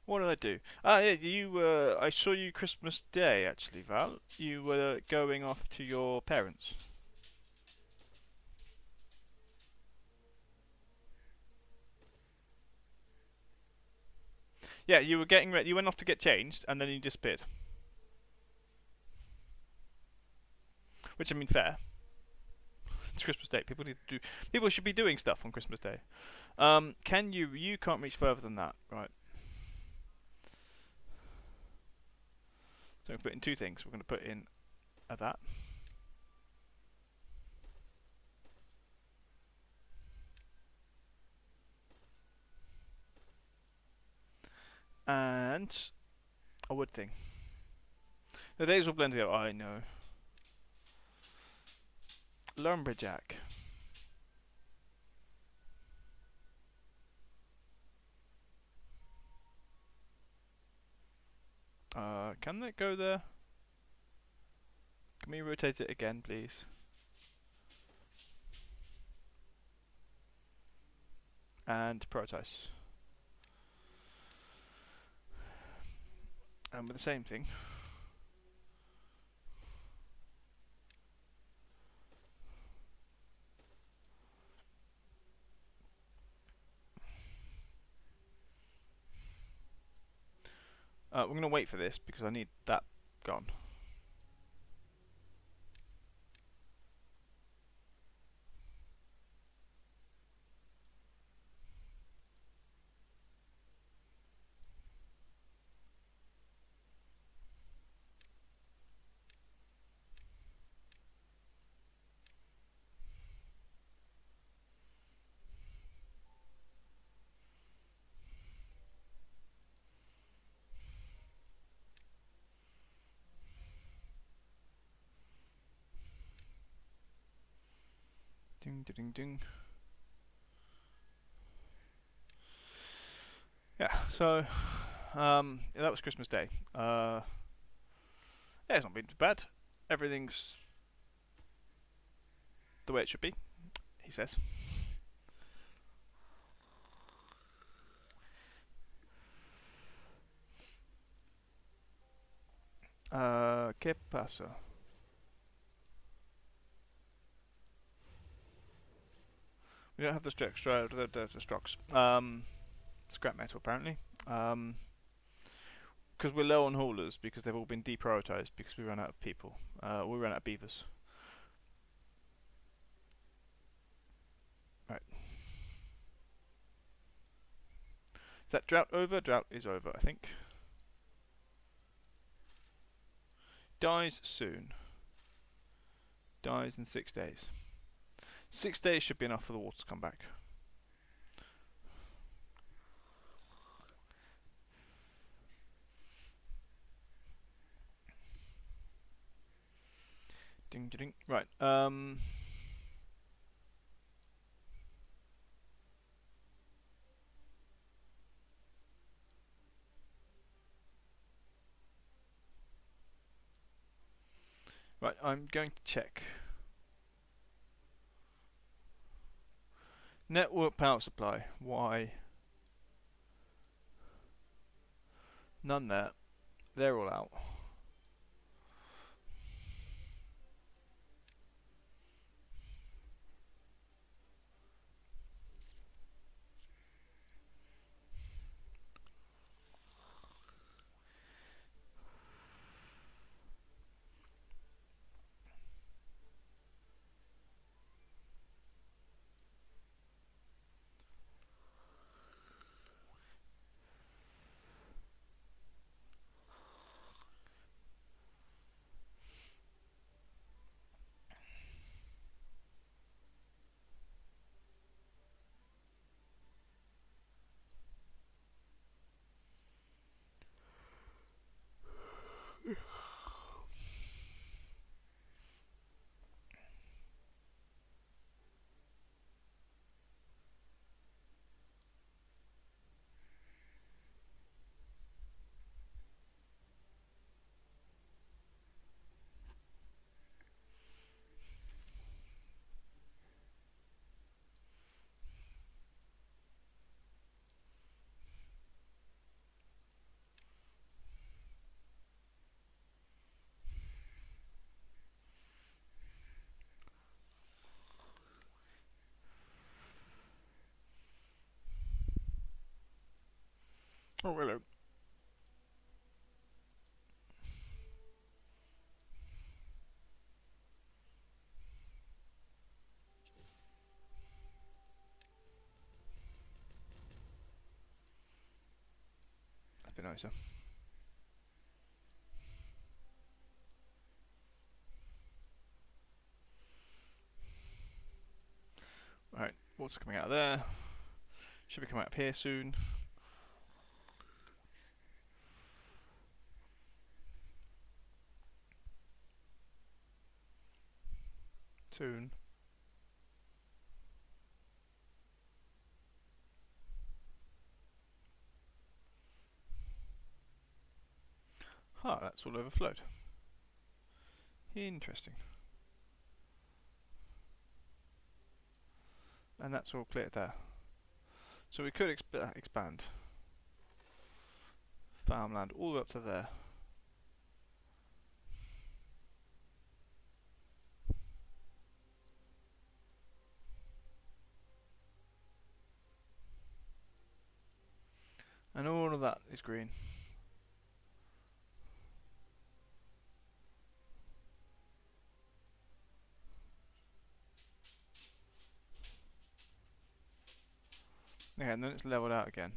What did I do? Ah, yeah, you. I saw you Christmas Day actually, Val. You were going off to your parents. Yeah, you were getting ready. You went off to get changed, and then you disappeared. Which I mean, fair. It's Christmas Day. People need to do. People should be doing stuff on Christmas Day. Can you? You can't reach further than that, right? So we're going to put in two things. We're going to put in that. And a wood thing. The days will blend together. I know. Lumberjack. Can that go there? Can we rotate it again, please? And prioritize. And with the same thing. We're going to wait for this because I need that gone. Ding, ding, ding, ding. Yeah, so yeah, that was Christmas Day. Yeah, it's not been too bad. Everything's the way it should be, he says. ¿Qué pasa? We don't have the strokes. Scrap metal apparently. Because we're low on haulers because they've all been deprioritized because we ran out of people. We ran out of beavers. Right. Is that drought over? Drought is over, I think. Dies soon. Dies in 6 days. 6 days should be enough for the water to come back. Ding, ding, ding. Right. Right, I'm going to check. Network power supply. Why? None there. They're all out. Oh, hello. That's a bit nicer. Alright, water's coming out of there. Should be coming out of here soon. Soon. Ah, that's all overflowed. Interesting. And that's all cleared there. So we could expand farmland all the way up to there. And all of that is green. Okay, and then it's leveled out again.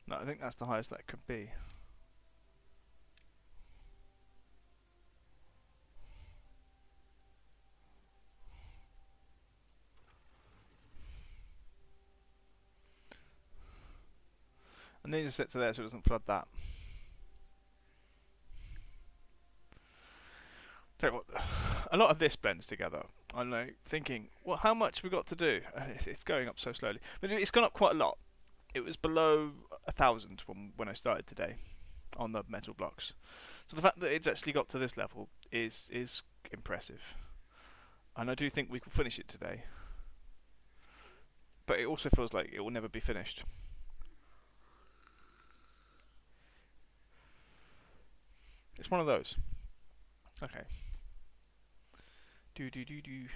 No, I think that's the highest that could be. And these are set to there so it doesn't flood that. Tell you what, a lot of this blends together. I'm like thinking, well, how much we got to do? It's going up so slowly, but it's gone up quite a lot. It was below 1,000 when I started today on the metal blocks. So the fact that it's actually got to this level is impressive, and I do think we can finish it today. But it also feels like it will never be finished. It's one of those. Okay. Do do do do.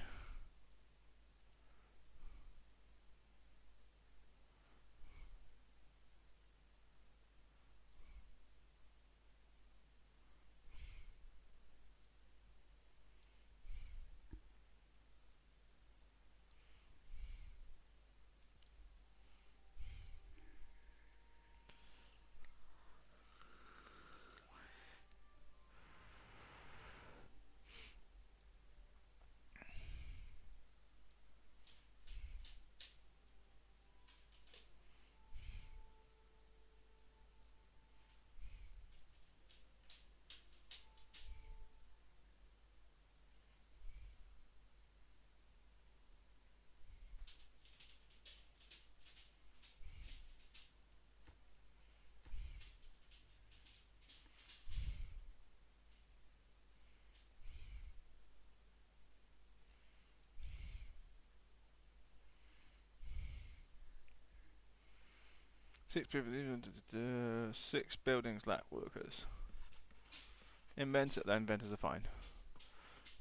Six buildings lack workers. The inventors are fine.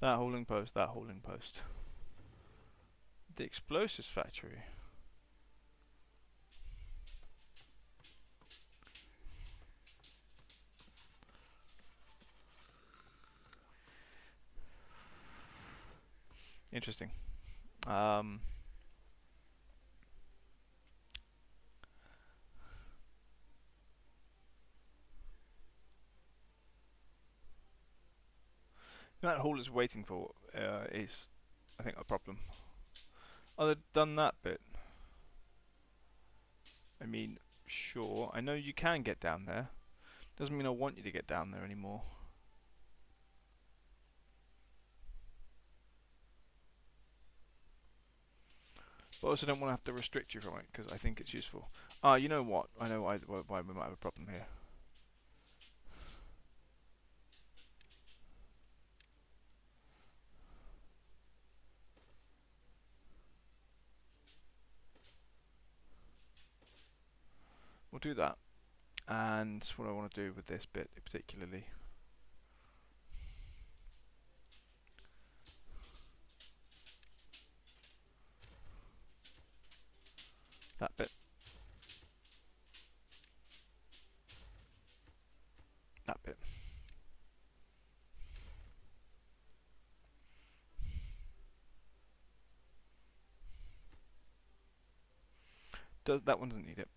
That hauling post, that hauling post. The explosives factory. Interesting. That hall is waiting for is, I think, a problem. Oh, they've done that bit. I mean, sure. I know you can get down there. Doesn't mean I want you to get down there anymore. But I also don't want to have to restrict you from it because I think it's useful. Ah, you know what? I know why we might have a problem here. we'll do that. And what I want to do with this bit particularly, that bit, that bit. That one doesn't need it.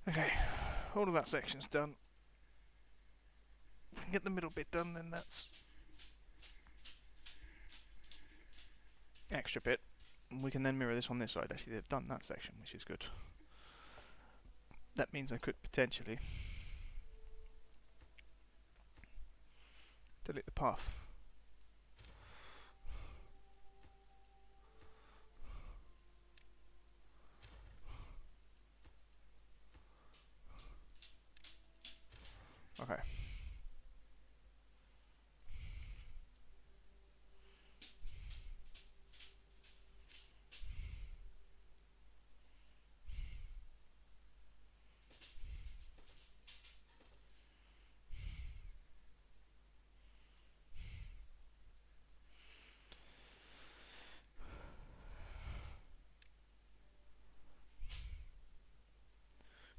Okay, all of that section's done. If we can get the middle bit done, then that's extra bit. And we can then mirror this on this side. Actually, they've done that section, which is good. That means I could potentially delete the path. Okay.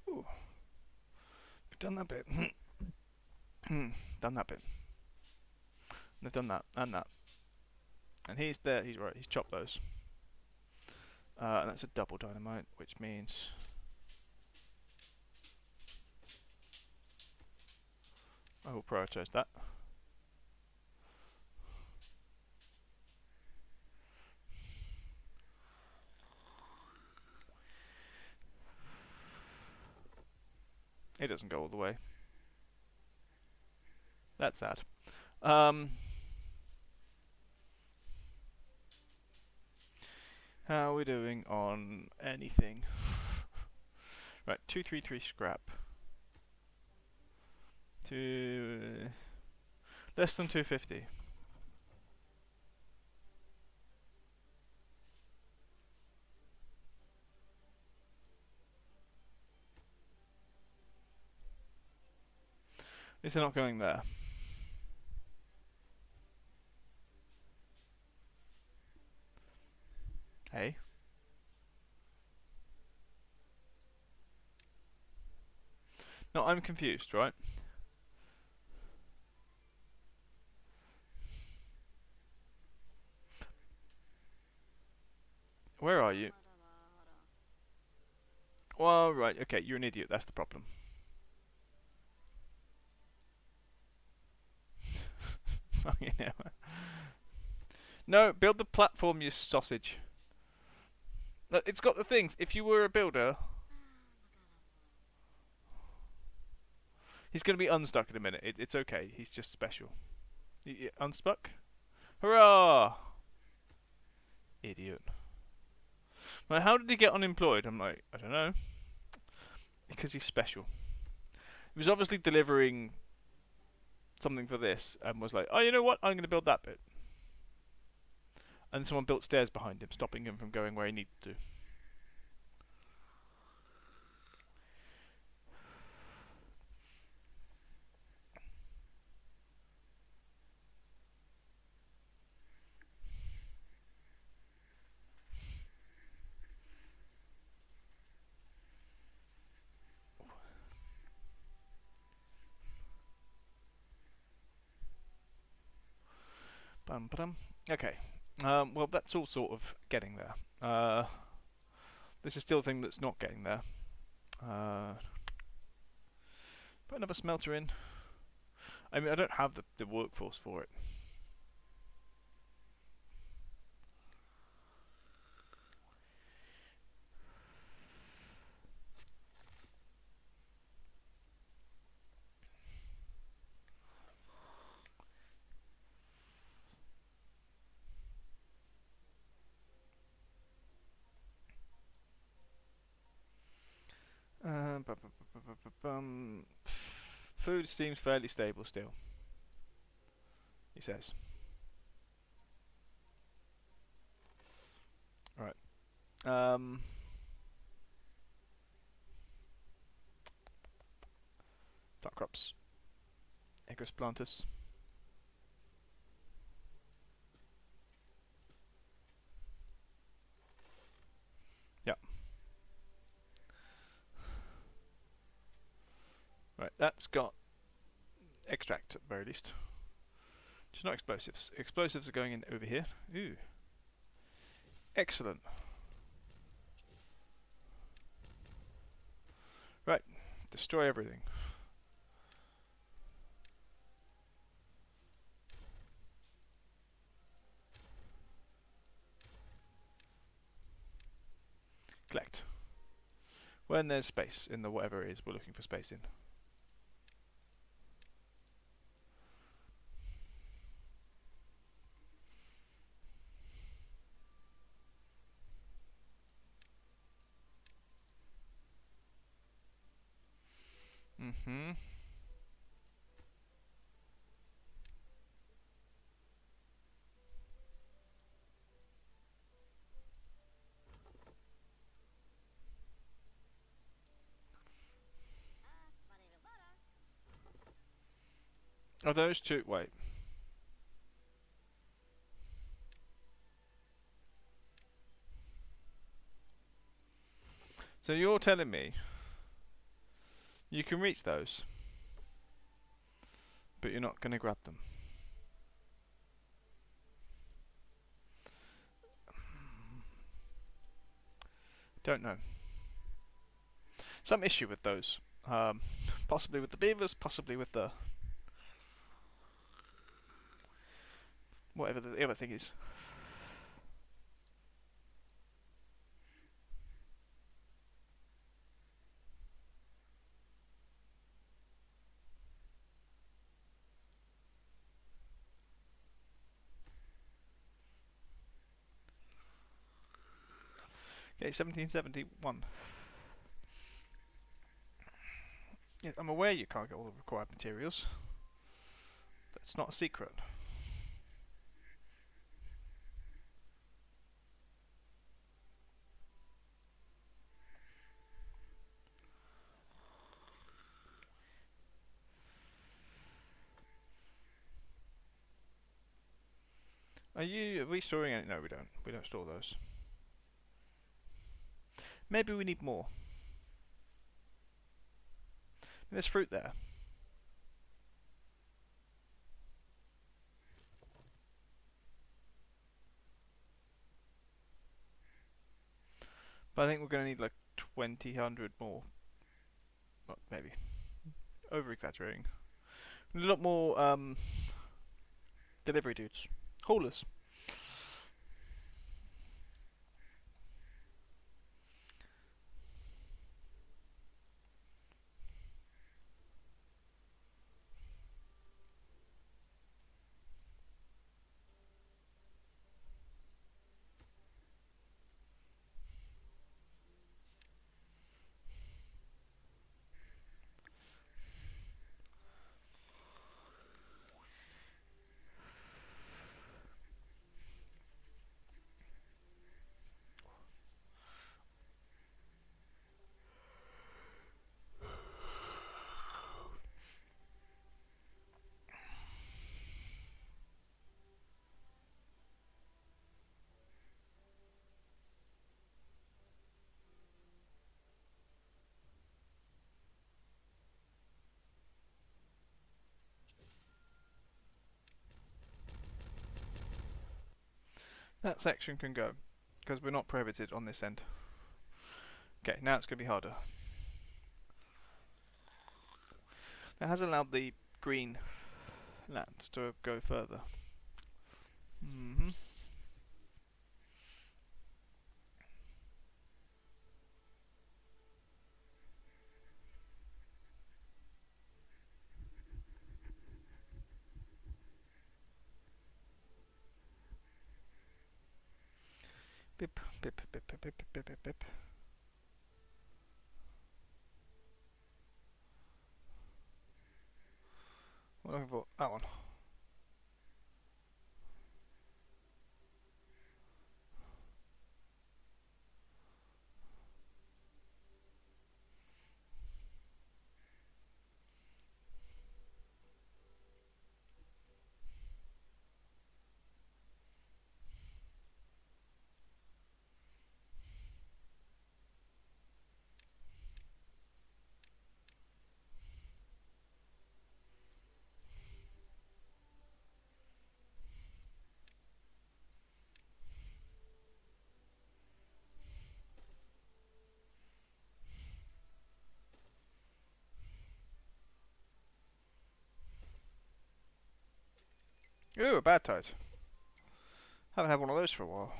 Ooh. We've done that bit. Done that bit. And they've done that and that. And he's there, he's right, he's chopped those. And that's a double dynamite, which means I will prioritise that. It doesn't go all the way. That's sad. How are we doing on anything? Right, 233 scrap. Less than 250. Is it not going there? Hey? No, I'm confused, right? Where are you? Well, right, okay, you're an idiot, that's the problem. Fucking hell. No, build the platform, you sausage. Look, it's got the things. If you were a builder... He's going to be unstuck in a minute. It's okay. He's just special. Unstuck? Hurrah! Idiot. Well, how did he get unemployed? I'm like, I don't know. Because he's special. He was obviously delivering something for this and was like, oh, you know what? I'm going to build that bit. And someone built stairs behind him, stopping him from going where he needed to. Okay. Well, that's all sort of getting there. This is still a thing that's not getting there. Put another smelter in. I mean, I don't have the workforce for it. Food seems fairly stable still, he says. Right. Plant crops. Egress plantus. Yeah. Right, that's got extract at the very least. Just not explosives. Explosives are going in over here. Ooh. Excellent. Right. Destroy everything. Collect. When there's space in the whatever it is we're looking for space in. Mm-hmm. Are those two? Wait. So you're telling me you can reach those, but you're not going to grab them? Don't know. Some issue with those. Possibly with the beavers, possibly with the whatever the other thing is. Okay, 1771. Yeah, I'm aware you can't get all the required materials. That's not a secret. Are we storing any? No, we don't. We don't store those. Maybe we need more. There's fruit there. But I think we're going to need like 2,000 more. Well, maybe. Over exaggerating. A lot more delivery dudes. Haulers. That section can go, because we're not prohibited on this end. Okay, now it's going to be harder. That has allowed the green lands to go further. Mm-hmm. Bip, bip, bip, bip, bip, bip, bip, bip. What am I looking for? That one. Ooh, a bad tide. Haven't had one of those for a while.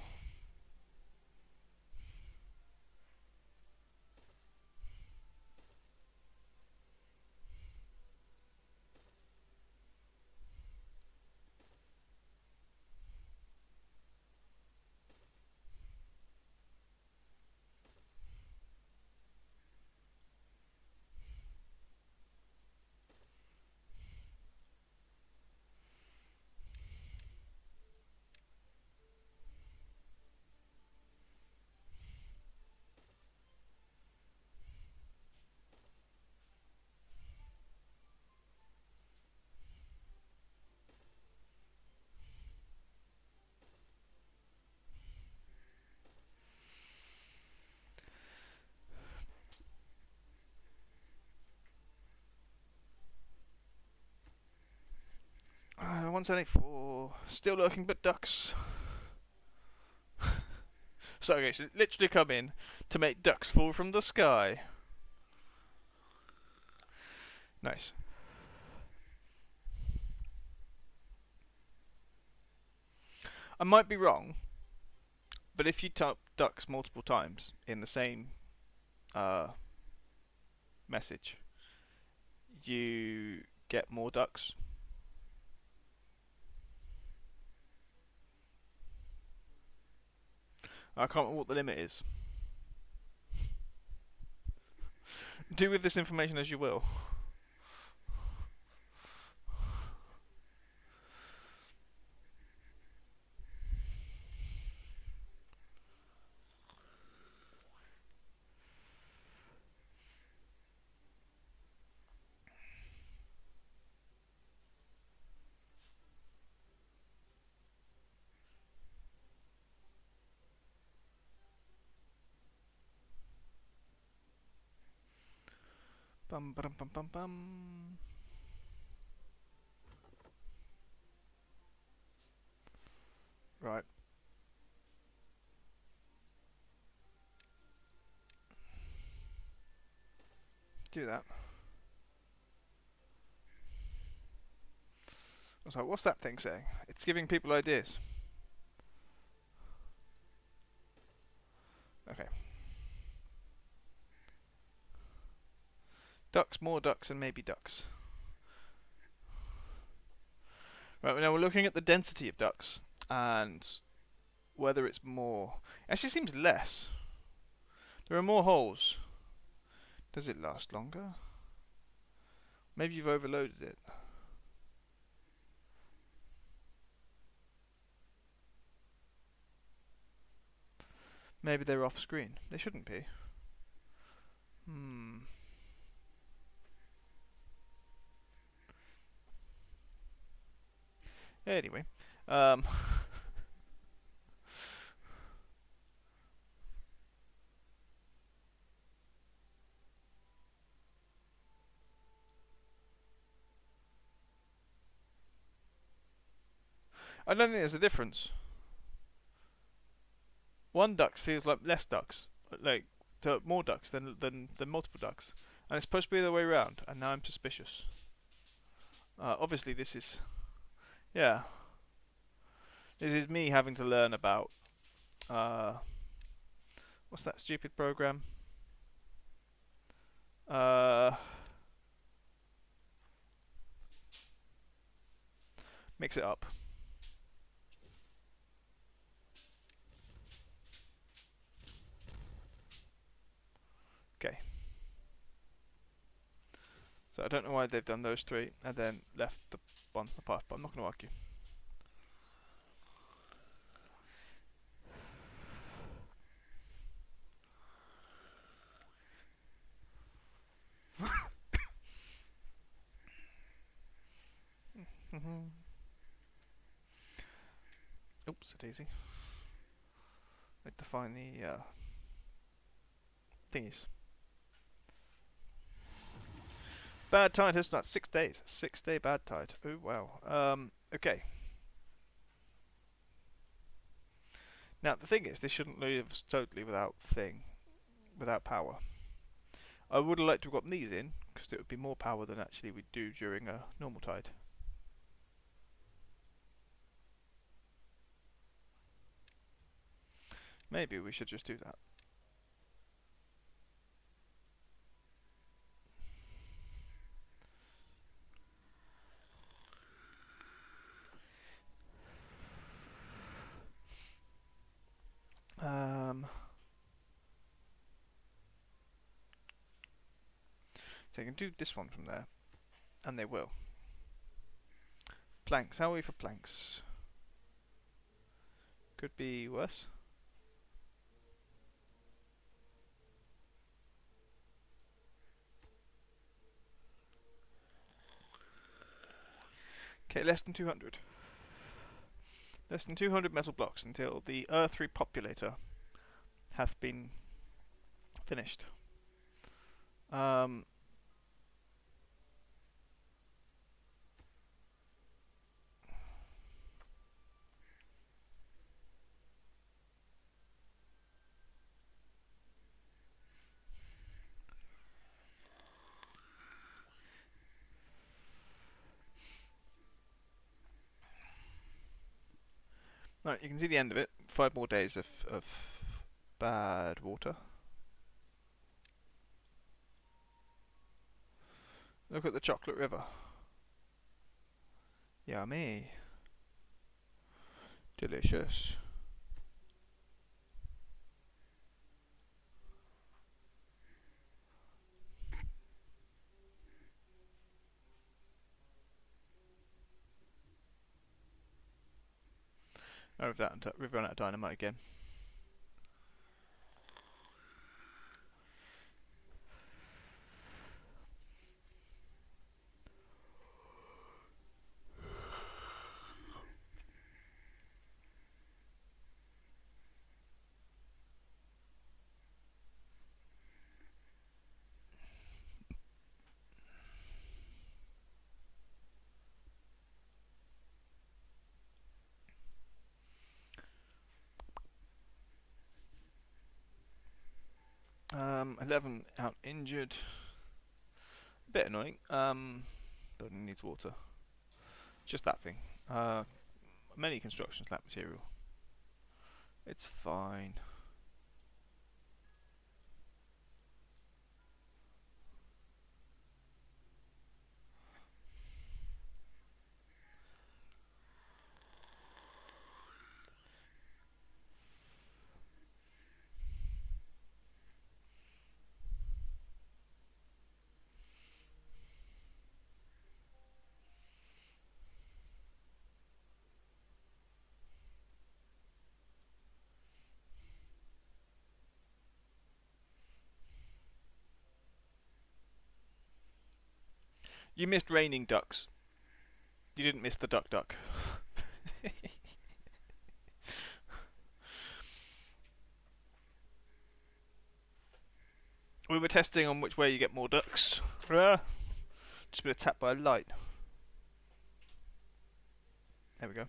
Uh, 174. Still lurking, but ducks. So, okay, so literally come in to make ducks fall from the sky. Nice. I might be wrong, but if you type ducks multiple times in the same uh, message, you get more ducks. I can't remember what the limit is. Do with this information as you will. Bum bum bum bum bum. Right. Do that. I was like, what's that thing saying? It's giving people ideas. Okay. Ducks, more ducks, and maybe ducks. Right, now we're looking at the density of ducks and whether it's more. It actually seems less. There are more holes. Does it last longer? Maybe you've overloaded it. Maybe they're off screen. They shouldn't be. Hmm. Anyway. Um. I don't think there's a difference. one duck seems like less ducks, like more ducks than multiple ducks, and it's supposed to be the other way around. And now I'm suspicious. Obviously, this is yeah. This is me having to learn about uh, what's that stupid program? Uh, Mix it up. Okay. So I don't know why they've done those three and then left the one apart, but I'm not going to argue. Oops, a daisy. I need to find the thingies. Bad tide has not 6 days. 6-day bad tide. Oh wow. Okay. Now the thing is, this shouldn't leave us totally without power. I would have liked to have gotten these in because it would be more power than actually we do during a normal tide. Maybe we should just do that. So you can do this one from there, and they will. Planks. How are we for planks? Could be worse. Okay, less than 200. Less than 200 metal blocks until the Earth repopulator have been finished. Right, you can see the end of it. 5 more days of bad water. Look at the chocolate river. Yummy. Delicious. Oh, we've run out of dynamite again. Um, 11 out injured. A bit annoying. Building needs water. Just that thing. Many constructions lack material. It's fine. You missed raining ducks. You didn't miss the duck. We were testing on which way you get more ducks. Just been attacked by a light. There we go.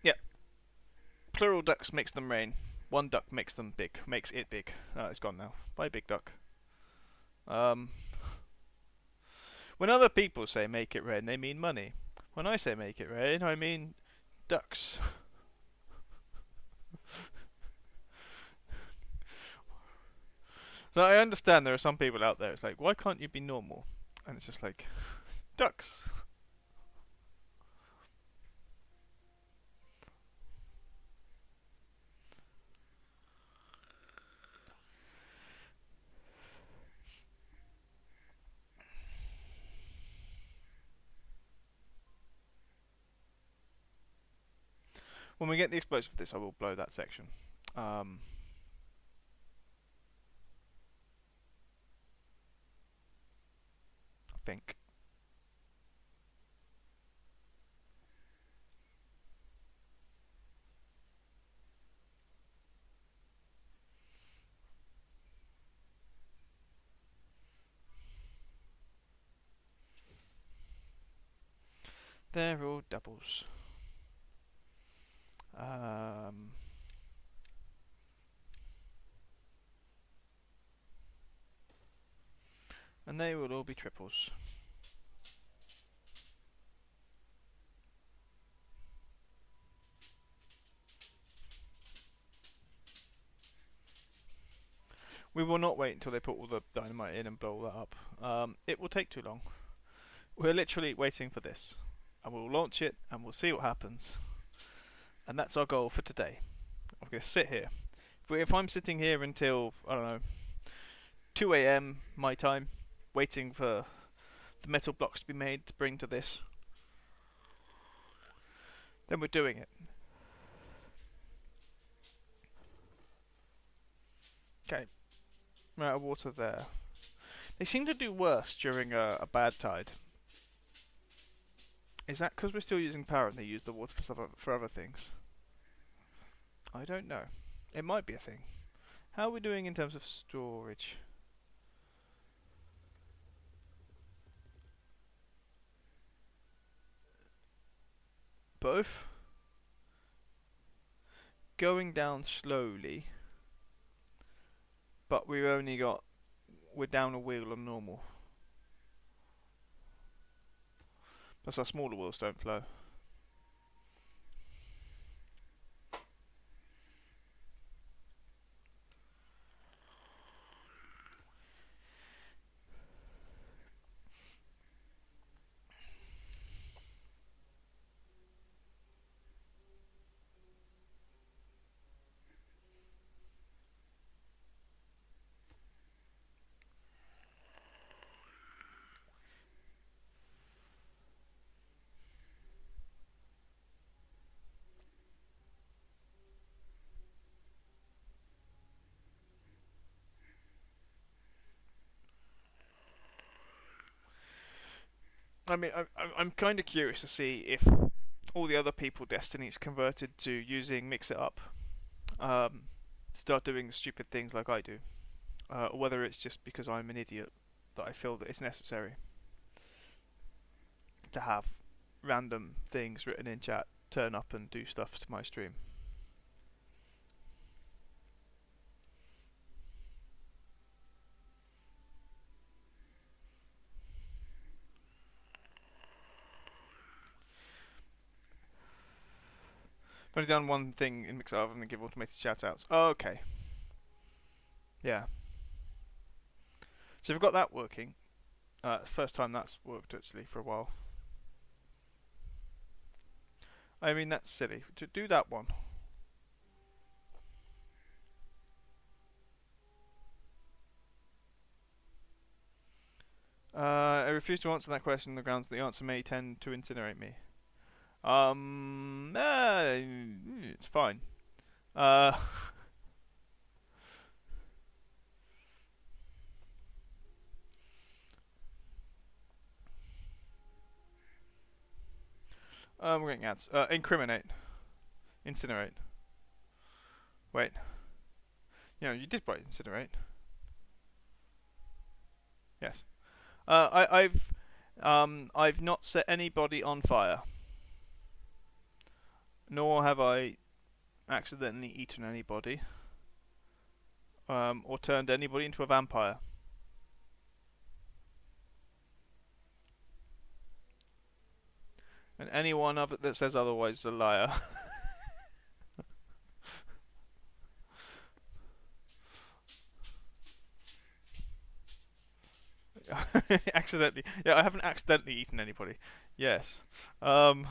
Yep. plural ducks makes them rain. One duck makes them big. Makes it big. It's gone now. Bye, big duck. Um, when other people say make it rain, they mean money. When I say make it rain, I mean ducks. So I understand there are some people out there. It's like, why can't you be normal? And it's just like, ducks. When we get the explosive for this, I will blow that section. I think. They're all doubles. And they will all be triples. We will not wait until they put all the dynamite in and blow all that up. It will take too long. We're literally waiting for this. And we'll launch it and we'll see what happens. And that's our goal for today. I'm going to sit here. If I'm sitting here until, I don't know, 2 a.m. my time, waiting for the metal blocks to be made to bring to this, then we're doing it. Okay, we're out of water there. They seem to do worse during a bad tide. Is that because we're still using power and they use the water for other things? I don't know. It might be a thing. How are we doing in terms of storage? Both. Going down slowly. But we're down a wheel on normal. Plus our smaller wheels don't flow. I mean, I'm kind of curious to see if all the other people Destiny's converted to using Mix It Up, start doing stupid things like I do, or whether it's just because I'm an idiot that I feel that it's necessary to have random things written in chat turn up and do stuff to my stream. I've only done one thing in Mixer other than give automated shoutouts. Oh, okay. Yeah. So we've got that working. First time that's worked actually for a while. I mean, that's silly. To do that one. I refuse to answer that question on the grounds that the answer may tend to incinerate me. It's fine. We're getting ads. Incriminate. Incinerate. Wait. You did write incinerate. Yes. I've not set anybody on fire. Nor have I accidentally eaten anybody, or turned anybody into a vampire. And anyone of it that says otherwise is a liar. Accidentally. Yeah, I haven't accidentally eaten anybody. Yes. Um,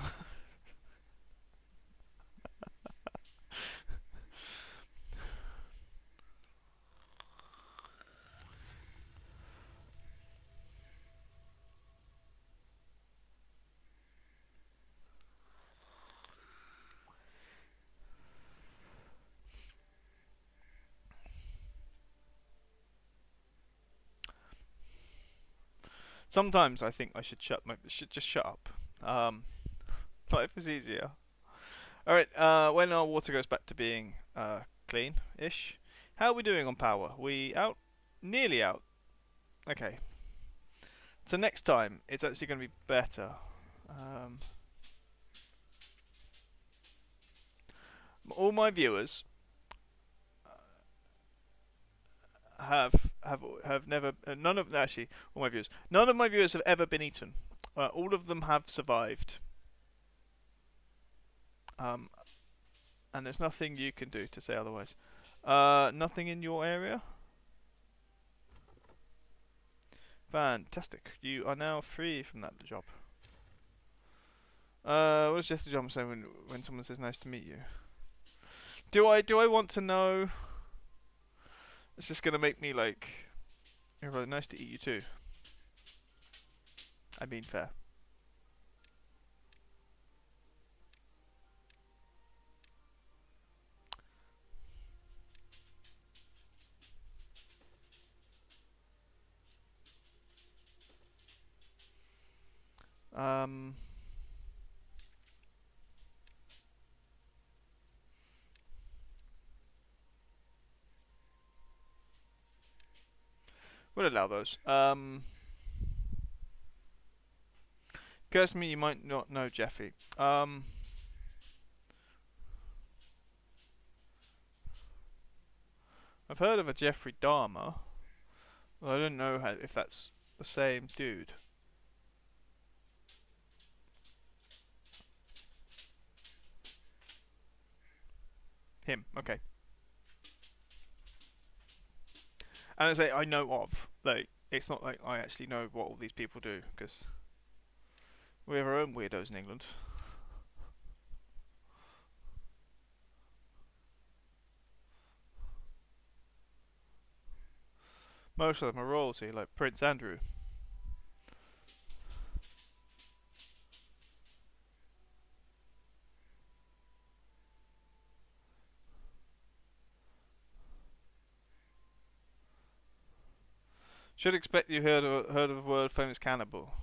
Sometimes I think I should just shut up. Life is easier. All right. When our water goes back to being clean-ish, how are we doing on power? We out? Nearly out. Okay. So next time it's actually going to be better. Um, all my viewers have never none of actually all my viewers none of my viewers have ever been eaten. All of them have survived. Um, and there's nothing you can do to say otherwise. Nothing in your area. Fantastic. You are now free from that job. What does Jesse John say when someone says nice to meet you? Do I want to know? Is this gonna make me like? Really nice to eat you too. I mean fair. Um. We'll allow those. Occurs to me you might not know Jeffy. I've heard of a Jeffrey Dahmer. Well, I don't know if that's the same dude. Him, okay. And I say I know of. Like, it's not like I actually know what all these people do, because we have our own weirdos in England. Most of them are royalty, like Prince Andrew. Should expect you heard of a world famous cannibal.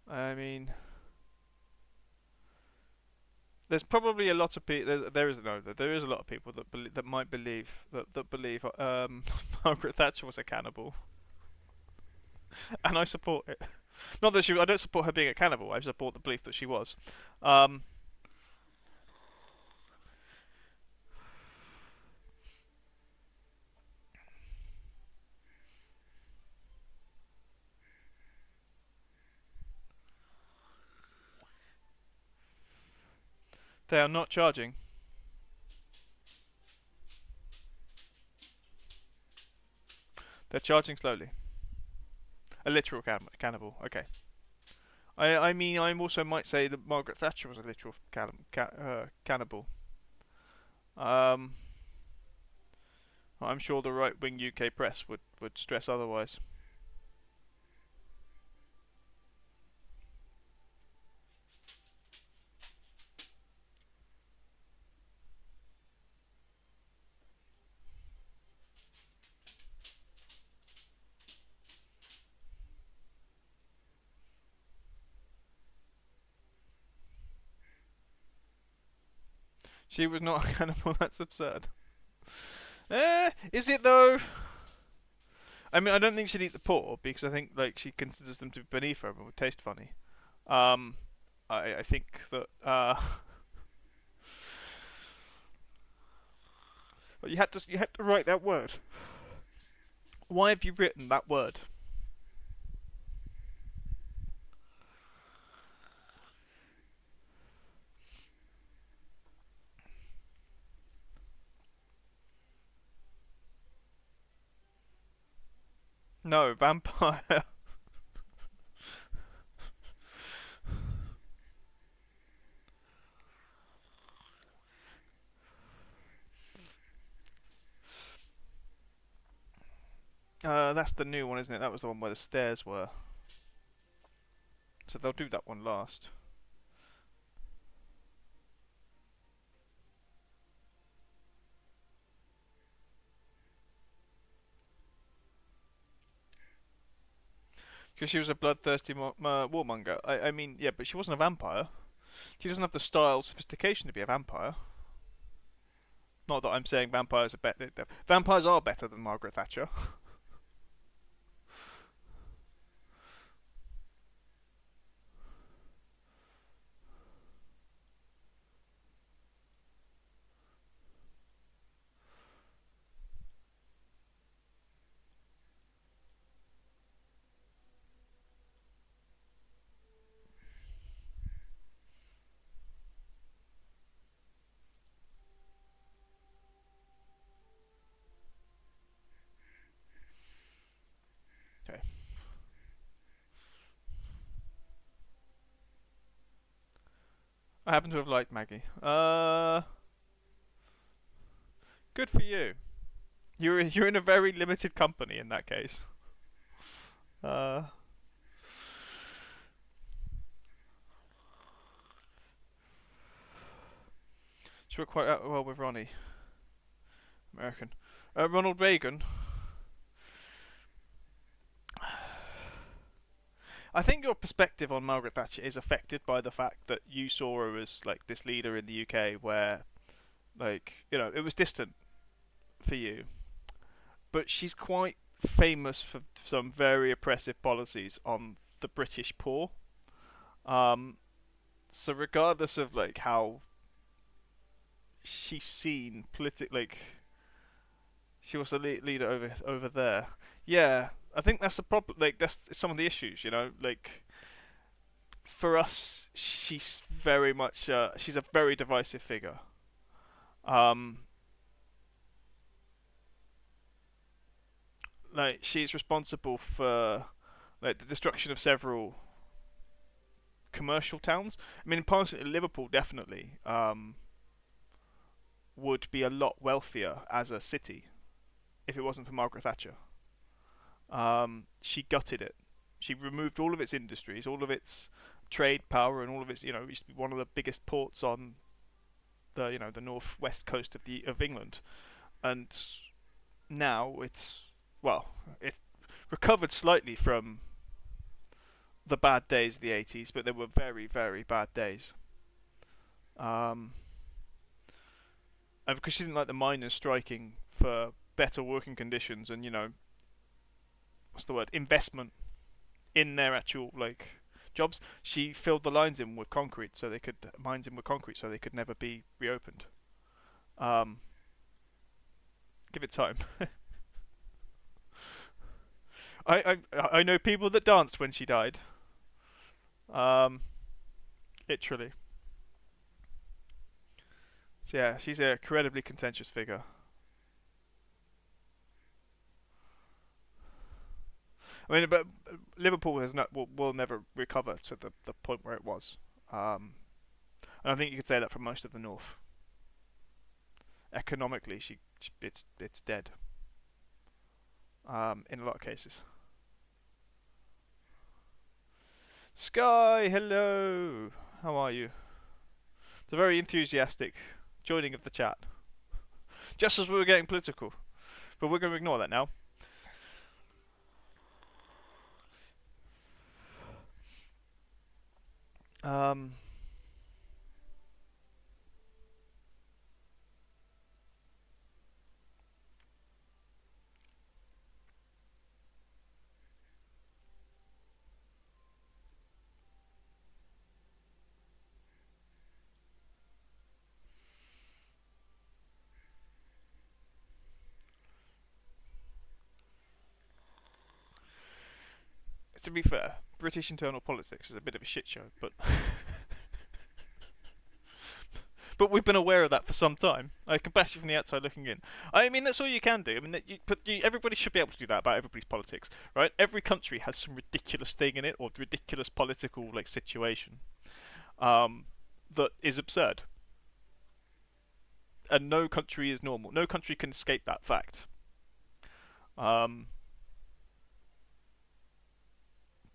I mean, there's probably a lot of people. There is no. There is a lot of people that might believe that believe Margaret Thatcher was a cannibal, and I support it. Not that I don't support her being a cannibal. I support the belief that she was. Um, they are not charging. They're charging slowly. A literal cannibal. Okay. I mean, I also might say that Margaret Thatcher was a literal cannibal. Um, I'm sure the right-wing UK press would stress otherwise. She was not a cannibal. That's absurd. Is it though? I mean, I don't think she'd eat the poor because I think like she considers them to be beneath her and would taste funny. Um, I think that you had to write that word. Why have you written that word? No, vampire. That's the new one, isn't it? That was the one where the stairs were. So they'll do that one last. Because she was a bloodthirsty warmonger. I mean, yeah, but she wasn't a vampire. She doesn't have the style, sophistication to be a vampire. Not that I'm saying vampires are better. Vampires are better than Margaret Thatcher. Okay. I happen to have liked Maggie. Good for you. You're in a very limited company in that case. Uh, she worked quite well with Ronnie, American. Ronald Reagan. I think your perspective on Margaret Thatcher is affected by the fact that you saw her as like this leader in the UK, where it was distant for you, but she's quite famous for some very oppressive policies on the British poor. Um, so regardless of like how she's seen politically, like she was the leader over there. Yeah, I think that's the problem. Like that's some of the issues, Like for us, she's very much she's a very divisive figure. Um, like she's responsible for like the destruction of several commercial towns. I mean, personally, Liverpool definitely would be a lot wealthier as a city if it wasn't for Margaret Thatcher. She gutted it. She removed all of its industries, all of its trade power, and all of its. It used to be one of the biggest ports on the northwest coast of England, and now it recovered slightly from the bad days of the 80s, but they were very, very bad days. Um, and because she didn't like the miners striking for better working conditions and what's the word, investment in their actual like jobs, she filled the lines in with concrete so they could mines in with concrete so they could never be reopened. Um, Give it time. I know people that danced when she died. Um, Literally. So yeah, she's a incredibly contentious figure. I mean, but Liverpool has not will never recover to the point where it was. And I think you could say that for most of the north. Economically, it's dead. In a lot of cases. Sky, hello. How are you? It's a very enthusiastic joining of the chat. Just as we were getting political, but we're going to ignore that now. Um, to be fair, British internal politics is a bit of a shit show, but but we've been aware of that for some time. I can bash you from the outside looking in. I mean, that's all you can do. I mean, everybody should be able to do that about everybody's politics, right? Every country has some ridiculous thing in it or ridiculous political like situation that is absurd, and no country is normal. No country can escape that fact.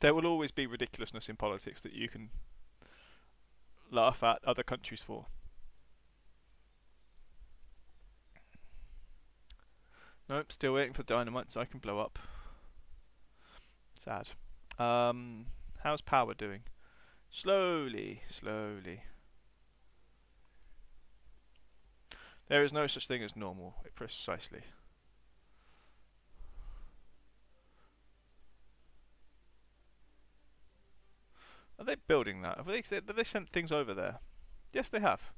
There will always be ridiculousness in politics that you can laugh at other countries for. Nope, still waiting for dynamite so I can blow up. Sad. How's power doing? Slowly, slowly. There is no such thing as normal, precisely. Are they building that? Have they sent things over there? Yes, they have.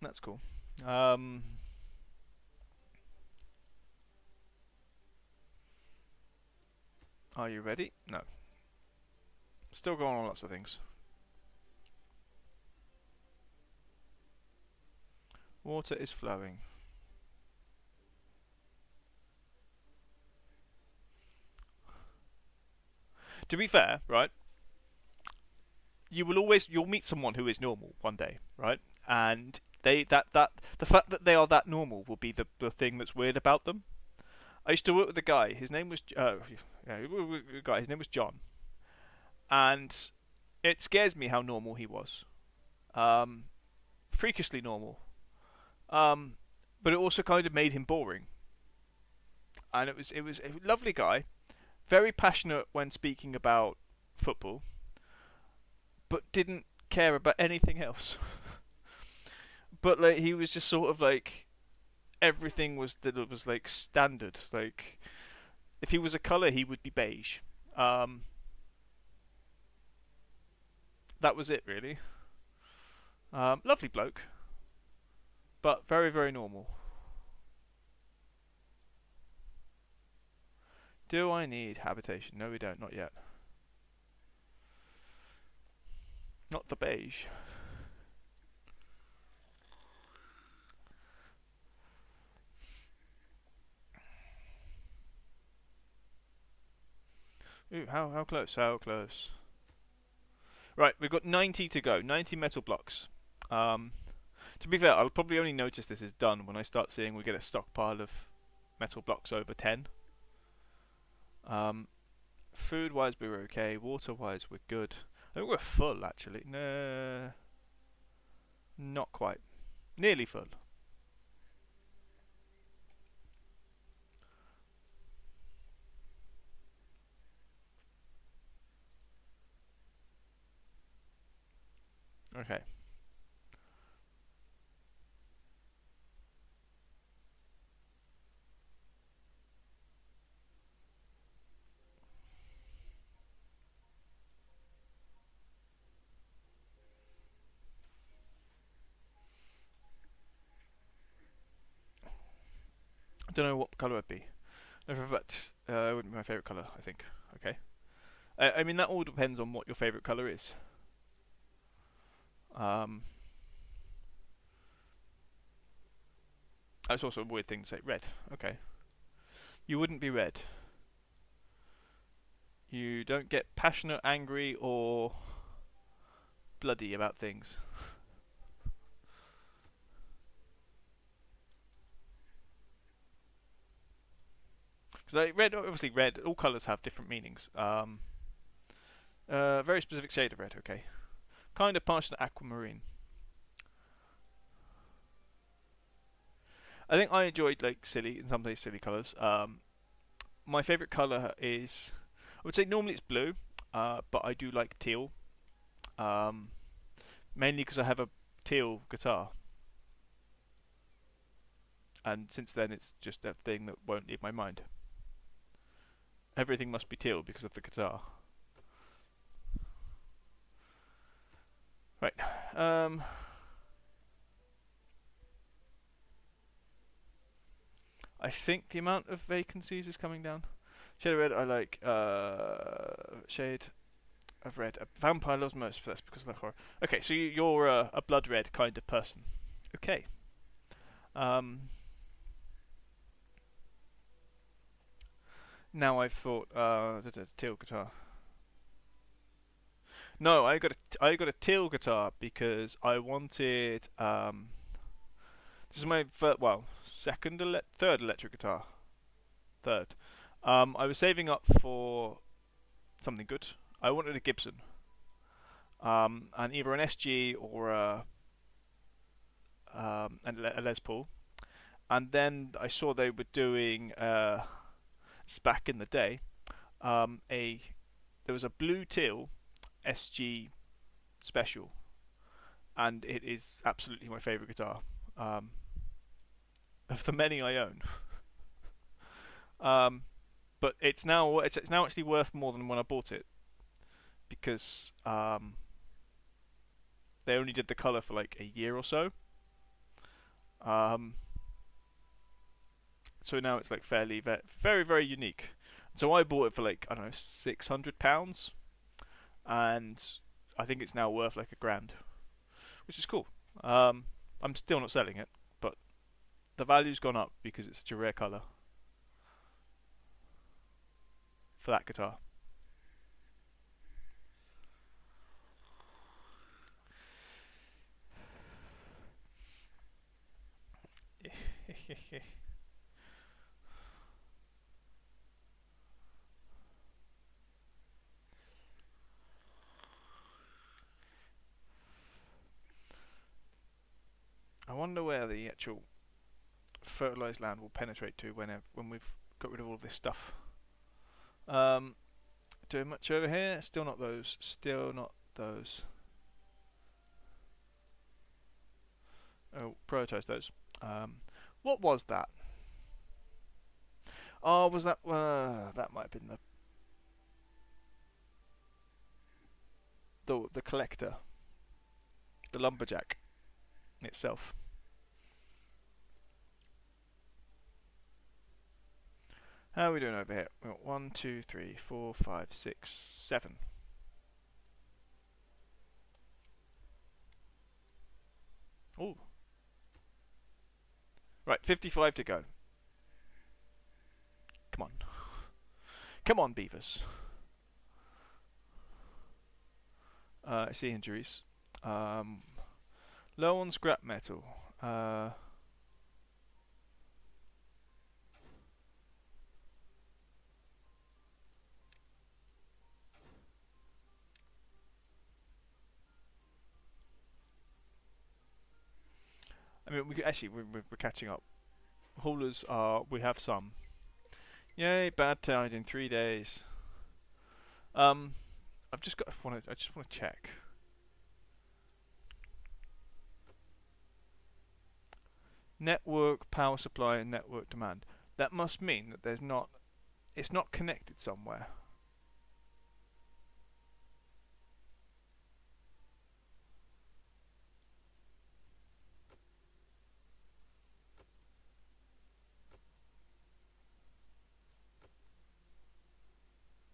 That's cool. Are you ready? No. Still going on lots of things. Water is flowing. To be fair, right? You'll meet someone who is normal one day, right? And the fact that they are that normal will be the thing that's weird about them. I used to work with a guy. His name was His name was John, and it scares me how normal he was. Freakishly normal. But it also kind of made him boring. And it was a lovely guy, very passionate when speaking about football, but didn't care about anything else. But like he was just sort of like everything was like standard. Like if he was a color, he would be beige. That was it really. Lovely bloke, but very very normal. Do I need habitation? No, we don't. Not yet. Not the beige. Ooh, how close? How close? Right, we've got 90 to go. 90 metal blocks. To be fair, I'll probably only notice this is done when I start seeing we get a stockpile of metal blocks over 10. Food-wise, we were okay. Water-wise, we're good. I think we're full, actually. No, not quite. Nearly full. Okay. I don't know what colour it'd be. But it wouldn't be my favourite colour, I think. Okay. I mean, that all depends on what your favourite colour is. That's also a weird thing to say. Red. Okay. You wouldn't be red. You don't get passionate, angry, or bloody about things. Like red, obviously red. All colours have different meanings. Very specific shade of red. Okay. Kind of passionate aquamarine. I think I enjoyed like silly, in some ways silly colours. My favourite colour is, I would say normally it's blue, but I do like teal. Mainly because I have a teal guitar, and since then it's just a thing that won't leave my mind. Everything must be teal because of the guitar. Right. I think the amount of vacancies is coming down. Shade of red, I like shade of red. A vampire loves most, but that's because of the horror. Okay, so you're a blood red kind of person. Okay. Um, Now I've thought teal guitar. No, I got a teal guitar because I wanted this is my third electric guitar. Third. I was saving up for something good. I wanted a Gibson. And either an SG or a Les Paul. And then I saw they were doing back in the day. A There was a blue teal SG special, and it is absolutely my favourite guitar of the many I own. um, but it's now actually worth more than when I bought it because they only did the colour for like a year or so. Um, so now it's like very very unique. So I bought it for like I don't know £600, and I think it's now worth like £1,000, which is cool. I'm still not selling it, but the value's gone up because it's such a rare colour for that guitar. I wonder where the actual fertilised land will penetrate to when we've got rid of all of this stuff. Doing much over here? Still not those. Still not those. Oh, prioritise those. What was that? Oh, was that? That might have been the collector, the lumberjack itself. How are we doing over here? We've got 1, 2, 3, 4, 5, 6, 7. Oh. Right, 55 to go. Come on. Come on, beavers. I see injuries. Low on scrap metal. I mean, we're catching up. Haulers we have some. Yay, bad tide in 3 days. I just want to check. Network power supply and network demand. That must mean that it's not connected somewhere.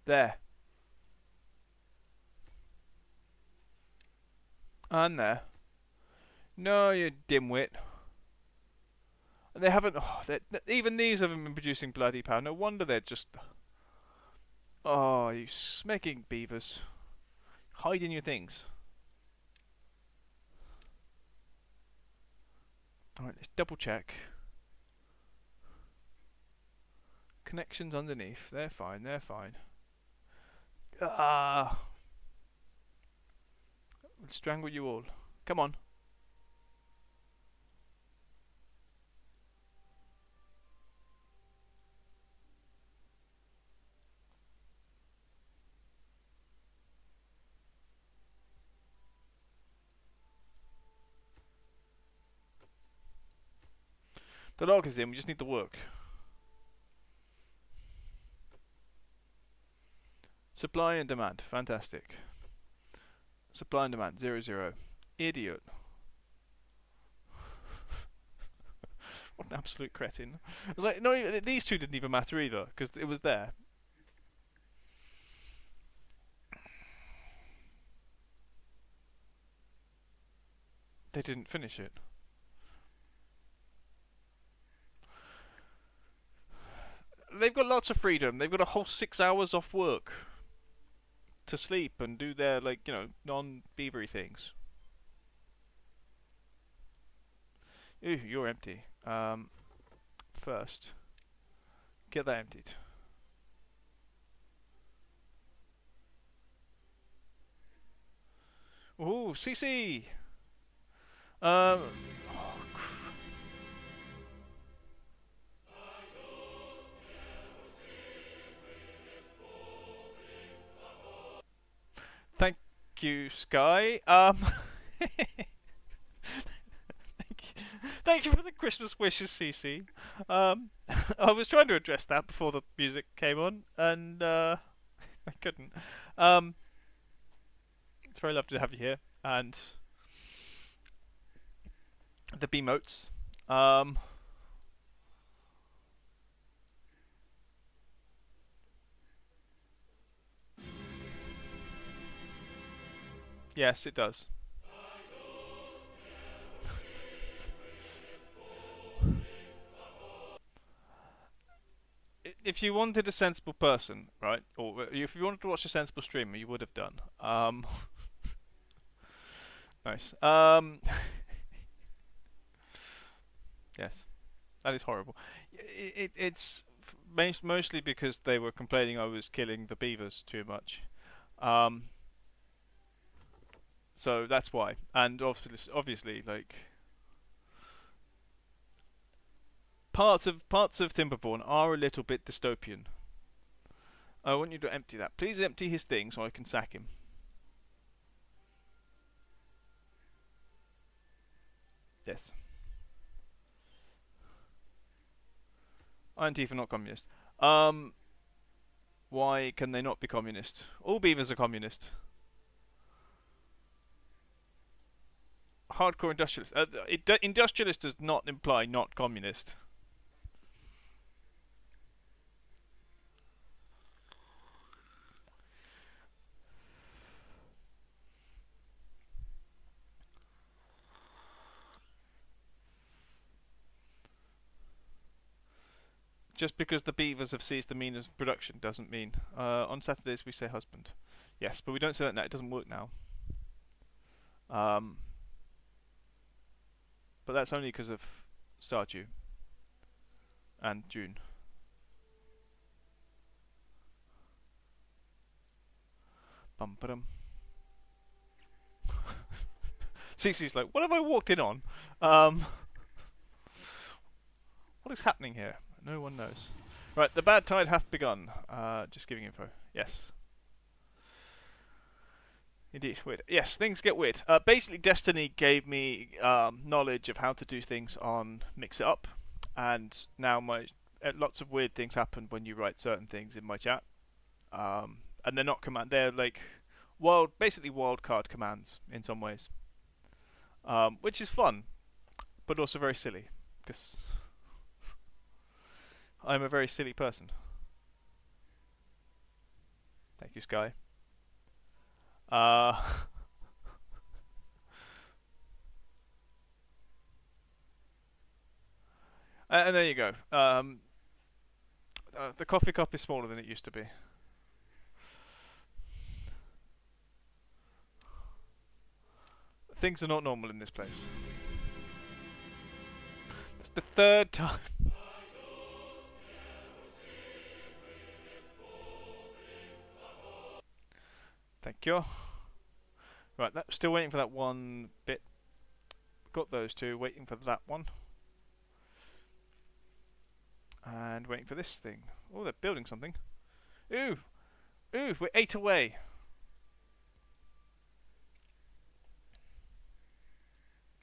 There. And there. No, you dimwit. They haven't. Even these haven't been producing bloody power. No wonder they're just. Oh, you smacking beavers. Hiding your things. Alright, let's double check. Connections underneath. They're fine, they're fine. Ah. We'll strangle you all. Come on. The log is in, we just need the work. Supply and demand, fantastic. Supply and demand, 0, 0. Idiot. What an absolute cretin. I was like, no, these two didn't even matter either, because it was there. They didn't finish it. They've got lots of freedom. They've got a whole 6 hours off work to sleep and do their, like, non-beavery things. Ooh, you're empty. First, get that emptied. Ooh, CC. Um. Thank you, Sky. Thank you for the Christmas wishes, CC. I was trying to address that before the music came on, and I couldn't. Um, it's very lovely to have you here, and the B-motes. Um, yes, it does. If you wanted a sensible person, right, or if you wanted to watch a sensible streamer, you would have done. Nice. Yes, that is horrible. It's mostly because they were complaining I was killing the beavers too much. Um, so that's why. And obviously, like parts of Timberborn are a little bit dystopian. I want you to empty that. Please empty his thing so I can sack him. Yes. Antifa not communist. Why can they not be communist? All beavers are communist. Hardcore industrialist. Industrialist does not imply not communist. Just because the beavers have seized the means of production doesn't mean. On Saturdays we say husband. Yes, but we don't say that now. It doesn't work now. But that's only because of Stardew and June. Bum ba dum. Cece's like, what have I walked in on? What is happening here? No one knows. Right, the bad tide hath begun. Just giving info. Yes. Indeed, weird. Yes, things get weird. Basically, Destiny gave me knowledge of how to do things on Mix It Up, and now lots of weird things happen when you write certain things in my chat. And they're not command. They're like basically wildcard commands in some ways, which is fun, but also very silly because I'm a very silly person. Thank you, Sky. And there you go. The coffee cup is smaller than it used to be. Things are not normal in this place. That's the third time. Thank you. Right, still waiting for that one bit. Got those two. Waiting for that one. And waiting for this thing. Oh, they're building something. Ooh! Ooh, we're 8 away.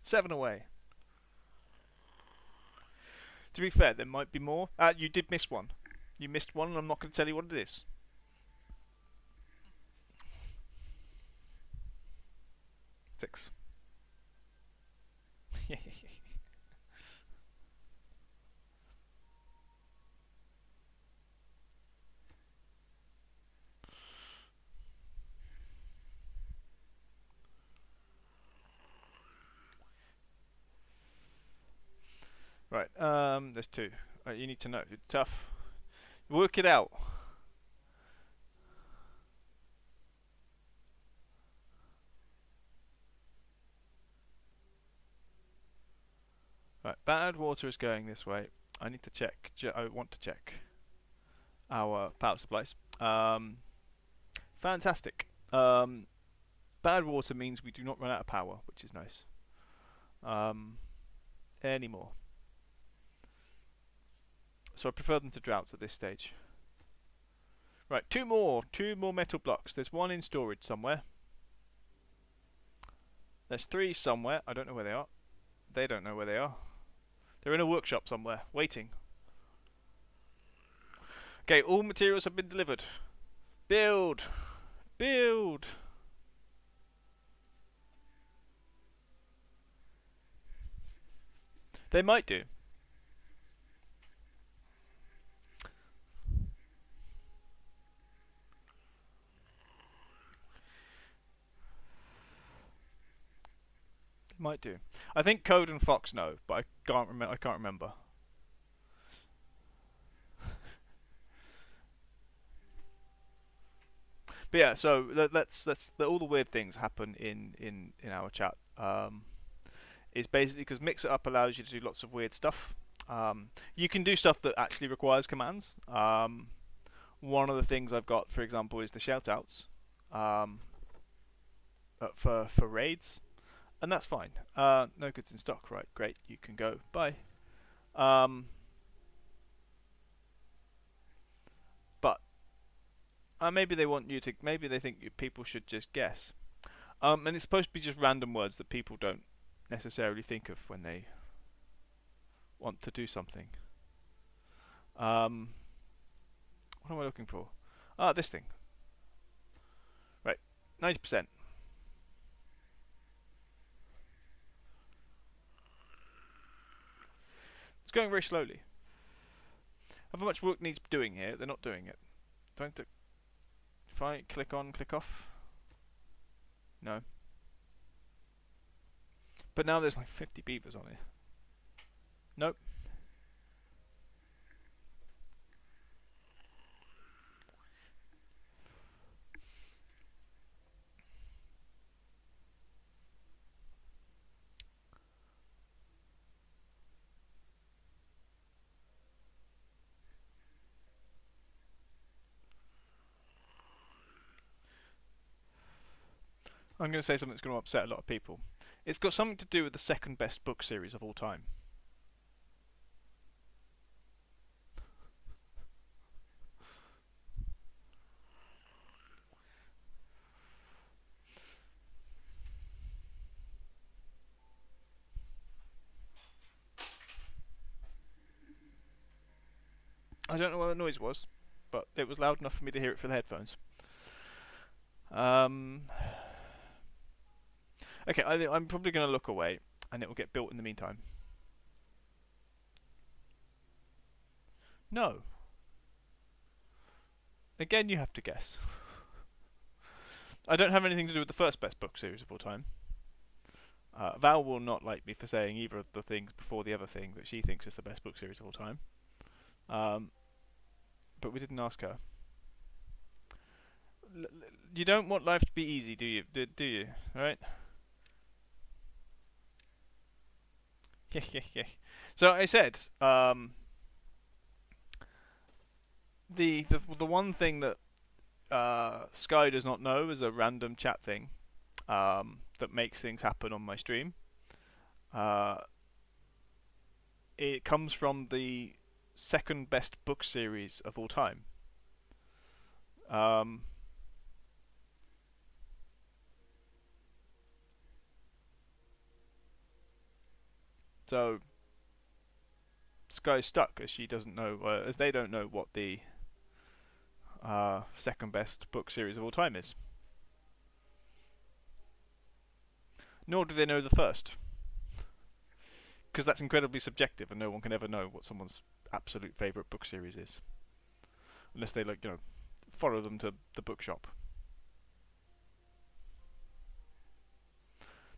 7 away. To be fair, there might be more. You did miss one. You missed one, and I'm not going to tell you what it is. 6. Right. There's two. Right, you need to know. It's tough. Work it out. Right. Bad water is going this way. I need to check. I want to check our power supplies. Fantastic. Bad water means we do not run out of power, which is nice. Anymore. So I prefer them to droughts at this stage. Right, two more metal blocks. There's one in storage somewhere. There's three somewhere. I don't know where they are. They don't know where they are. They're in a workshop somewhere, waiting. Okay, all materials have been delivered. Build! Build! They might do. They might do. I think Code and Fox know, but I can't remember. But yeah, so let's all the weird things happen in our chat. Is basically because Mix It Up allows you to do lots of weird stuff. You can do stuff that actually requires commands. One of the things I've got, for example, is the shoutouts for raids, and that's fine. No goods in stock, right? Great, you can go. Bye. But maybe they want you to. Maybe they think people should just guess. And it's supposed to be just random words that people don't necessarily think of when they want to do something. What am I looking for? Ah, this thing. Right, 90%. It's going very slowly. How much work needs doing here? They're not doing it. Don't. If I click on, click off. No. But now there's like 50 beavers on it. Nope. I'm going to say something that's going to upset a lot of people. It's got something to do with the second best book series of all time. I don't know what the noise was, but it was loud enough for me to hear it through the headphones. Okay, I'm probably going to look away, and it will get built in the meantime. No. Again, you have to guess. I don't have anything to do with the first best book series of all time. Val will not like me for saying either of the things before the other thing that she thinks is the best book series of all time. But we didn't ask her. You don't want life to be easy, do you? Do you? Right? Yeah. So I said, the one thing that Sky does not know is a random chat thing that makes things happen on my stream. It comes from the second best book series of all time. So Sky's stuck as she doesn't know, as they don't know what the second best book series of all time is. Nor do they know the first, because that's incredibly subjective, and no one can ever know what someone's absolute favourite book series is, unless they follow them to the bookshop.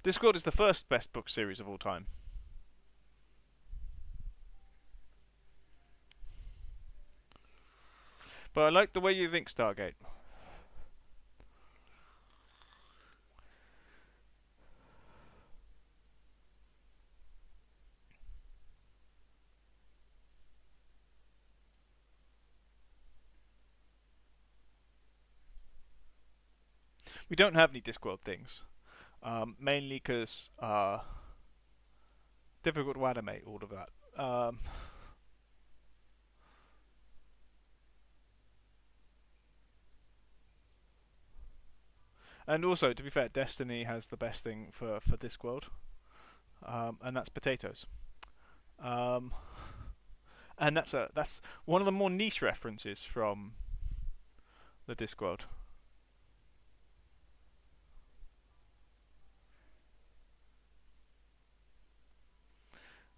Discord is the first best book series of all time. But I like the way you think, Stargate. We don't have any Discworld things. Mainly because difficult to animate all of that. And also, to be fair, Destiny has the best thing for Discworld, and that's potatoes. Um, and that's one of the more niche references from the Discworld.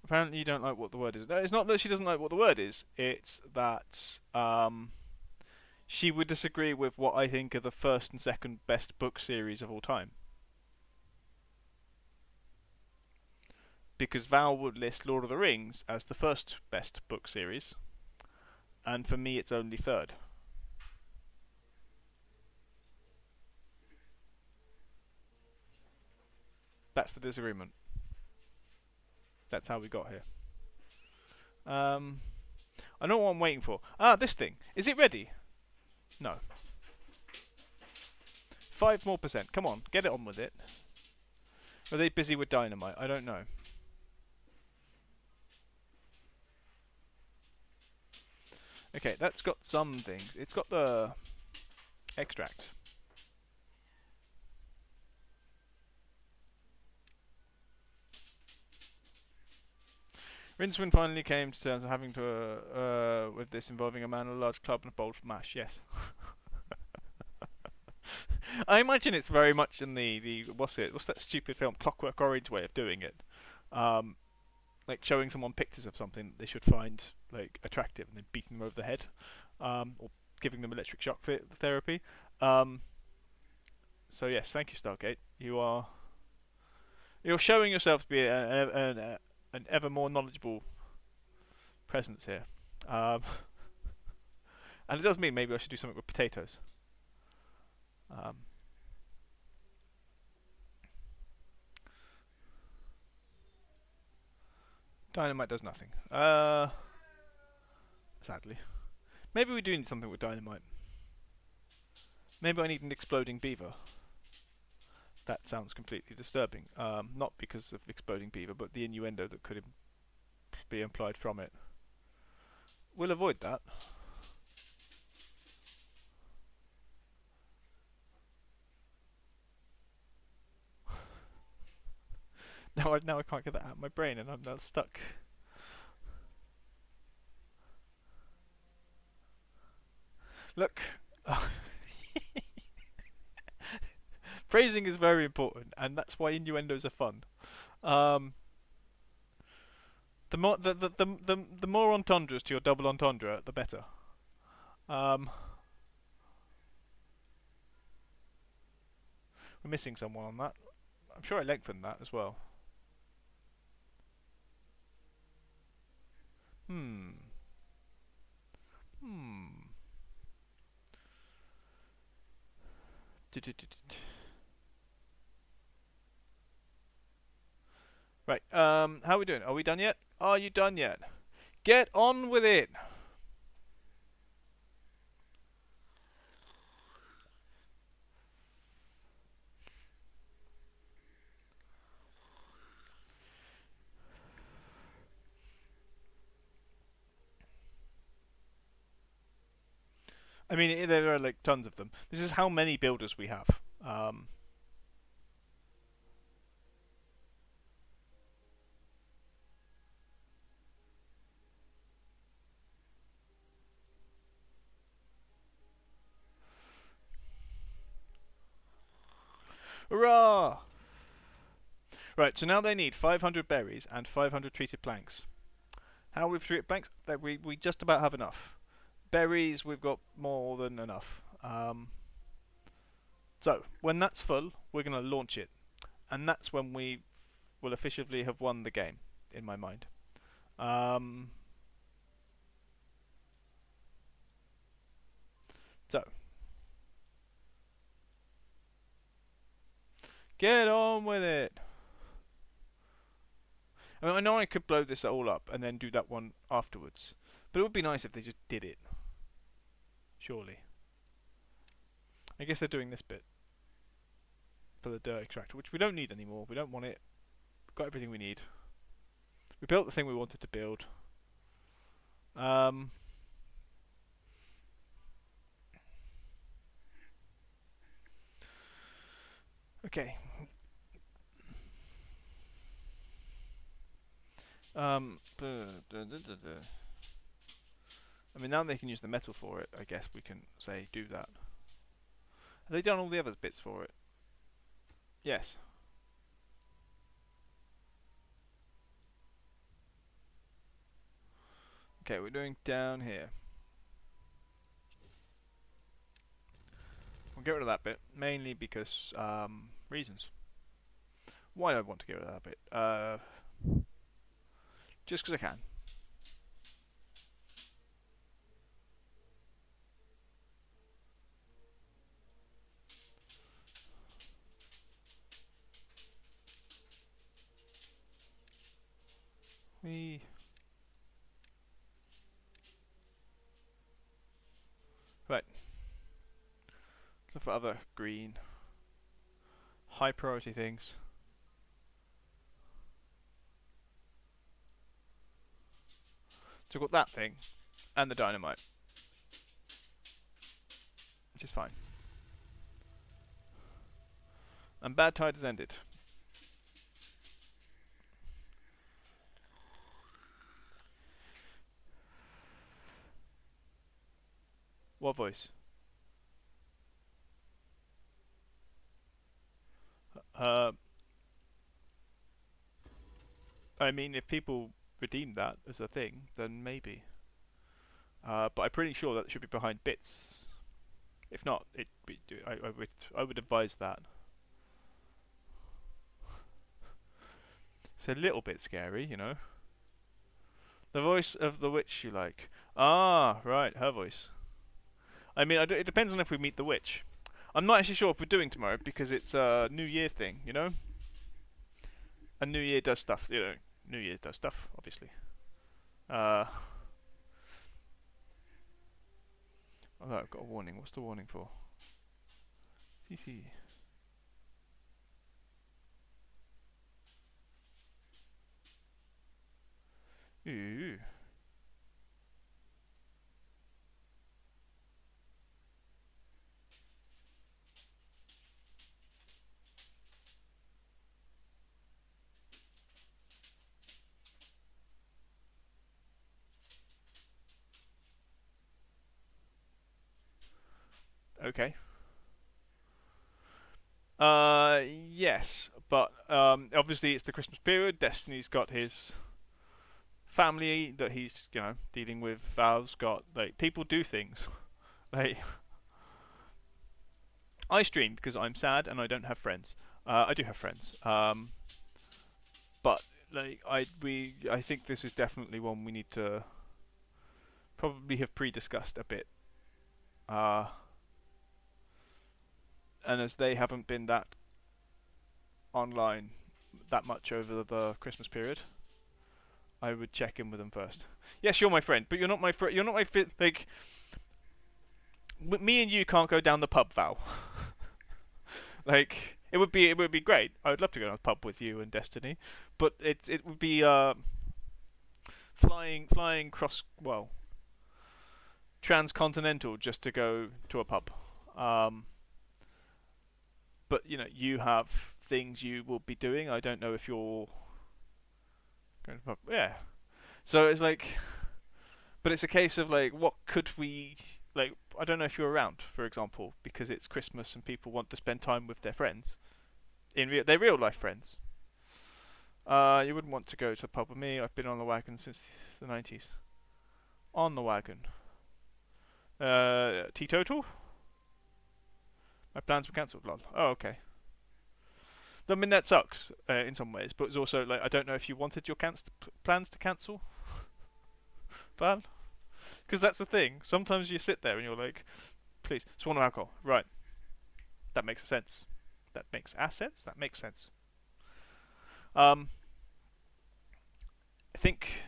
Apparently, you don't like what the word is. No, it's not that she doesn't like what the word is. It's that she would disagree with what I think are the first and second best book series of all time. Because Val would list Lord of the Rings as the first best book series, and for me, it's only third. That's the disagreement. That's how we got here. I know what I'm waiting for. Ah, this thing. Is it ready? No. 5% more. Come on, get it on with it. Are they busy with dynamite? I don't know. Okay, that's got some things. It's got the extract. Rincewind finally came to terms with having to with this involving a man, a large club, and a bowl of mash. Yes. I imagine it's very much in the what's that stupid film Clockwork Orange way of doing it, like showing someone pictures of something they should find like attractive and then beating them over the head, or giving them electric shock therapy. So yes, thank you, Stargate. You're showing yourself to be an ever more knowledgeable presence here, and it does mean maybe I should do something with potatoes. Dynamite does nothing. Sadly. Maybe we do need something with dynamite. Maybe I need an exploding beaver. That sounds completely disturbing. Not because of exploding beaver, but the innuendo that could be implied from it. We'll avoid that. Now I can't get that out of my brain, and I'm now stuck. Look, phrasing is very important, and that's why innuendos are fun. The more entendres to your double entendre, the better. We're missing someone on that. I'm sure I lengthened that as well. Hmm. Hmm. Right. How are we doing? Are we done yet? Are you done yet? Get on with it. I mean, there are like tons of them. This is how many builders we have. Hurrah! Right, so now they need 500 berries and 500 treated planks. How we've treated planks? That we just about have enough. Berries, we've got more than enough. So when that's full, we're going to launch it, and that's when we will officially have won the game, in my mind. So, get on with it. I mean, I know I could blow this all up and then do that one afterwards, but it would be nice if they just did it. Surely. I guess they're doing this bit for the dirt extractor, which we don't need anymore. We don't want it. We've got everything we need. We built the thing we wanted to build. Um, okay. I mean, now they can use the metal for it. I guess we can say do that. Have they done all the other bits for it? Yes. Okay, we're doing down here. We'll get rid of that bit, mainly because reasons. Why do I want to get rid of that bit? Just because I can. We right. Look for other green, high priority things. So we've got that thing and the dynamite, which is fine. And bad tide has ended. What voice? Uh, I mean, if people redeem that as a thing, then maybe. But I'm pretty sure that should be behind bits. If not, I would advise that. It's a little bit scary, you know. The voice of the witch you like. Ah, right, her voice. I mean, it depends on if we meet the witch. I'm not actually sure if we're doing tomorrow because it's a New Year thing, you know. And New Year does stuff, you know. New Year does stuff, obviously. Oh, I've got a warning. What's the warning for? CC. Ooh. Okay. Yes, but obviously it's the Christmas period. Destiny's got his family that he's, you know, dealing with. Val's got, like, people do things. Like, I stream because I'm sad and I don't have friends. I do have friends. But like I think this is definitely one we need to probably have pre-discussed a bit. And as they haven't been that online that much over the Christmas period, I would check in with them first. Yes, you're my friend, but you're not my friend. You're not my like. Me and you can't go down the pub, Val. Like, it would be great. I would love to go to the pub with you and Destiny, but it would be flying cross, well, transcontinental just to go to a pub. But you know, you have things you will be doing. I don't know if you're going to pub. Yeah. So it's like, but it's a case of like, what could we like? I don't know if you're around, for example, because it's Christmas and people want to spend time with their friends, their real life friends. You wouldn't want to go to a pub with me. I've been on the wagon since the 90s. On the wagon. Teetotal? My plans were cancelled, lol. Oh, okay. I mean, that sucks in some ways, but it's also like, I don't know if you wanted your plans to cancel, Val? Because that's the thing. Sometimes you sit there and you're like, Please. Swan of alcohol. Right. That makes sense. That makes assets. That makes sense. I think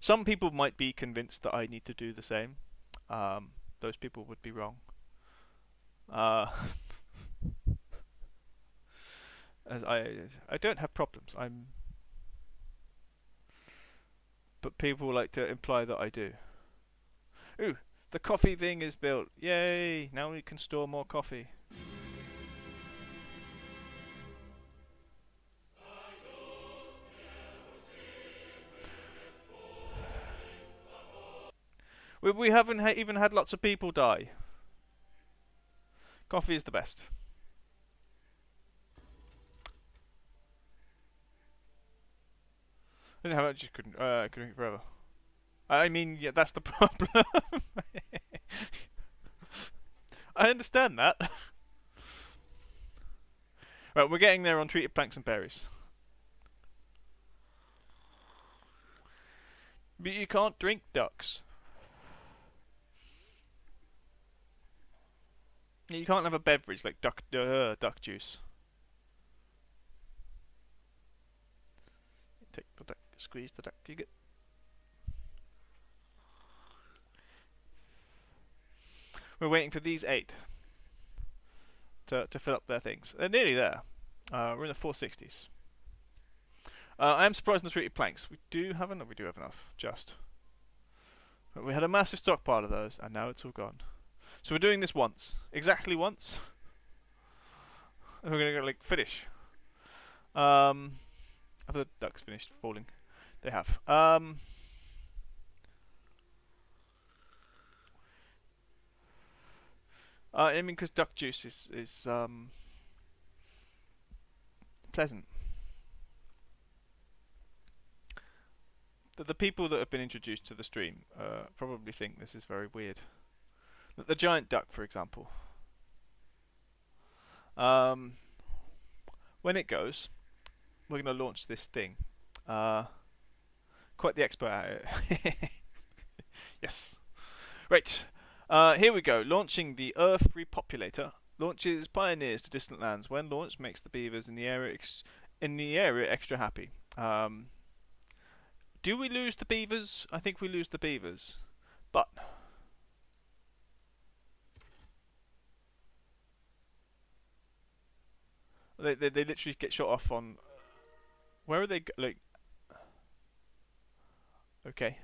some people might be convinced that I need to do the same. Those people would be wrong. Uh, as I don't have problems. But people like to imply that I do. Ooh, the coffee thing is built. Yay! Now we can store more coffee. We haven't even had lots of people die. Coffee is the best. I didn't have it, just couldn't drink it forever. I mean, yeah, that's the problem. I understand that. Right, we're getting there on treated planks and berries. But you can't drink ducks. You can't have a beverage like duck juice. Take the duck, squeeze the duck. You get. We're waiting for these 8 to fill up their things. They're nearly there. We're in the 460s. I am surprised in the treated planks. We do have enough. We do have enough. Just. But we had a massive stockpile of those, and now it's all gone. So we're doing this once, exactly once. And we're gonna go like finish. Have the ducks finished falling? They have. I mean, because duck juice is pleasant. The people that have been introduced to the stream probably think this is very weird. The giant duck, for example. When it goes, we're going to launch this thing. Quite the expert at it. Yes. Right. Here we go. Launching the Earth Repopulator. Launches pioneers to distant lands. When launched, makes the beavers in the area extra happy. Do we lose the beavers? I think we lose the beavers. But they literally get shot off on. Where are they? Like, okay.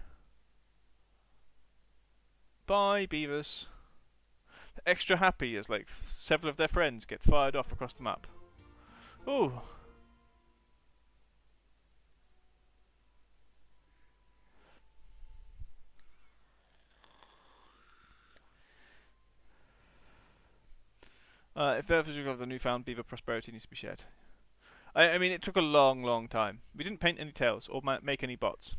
Bye, beavers. Extra happy as like several of their friends get fired off across the map. Ooh. If ever you have the newfound beaver prosperity needs to be shared. I mean, it took a long, long time. We didn't paint any tails or make any bots.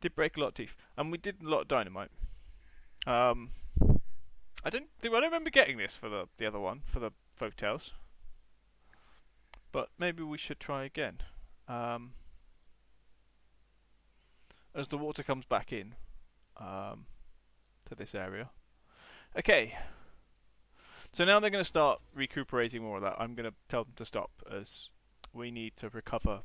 Did break a lot of teeth, and we did a lot of dynamite. I don't remember getting this for the other one for the folk tales, but maybe we should try again. As the water comes back in to this area. Okay. So now they're going to start recuperating more of that. I'm going to tell them to stop as we need to recover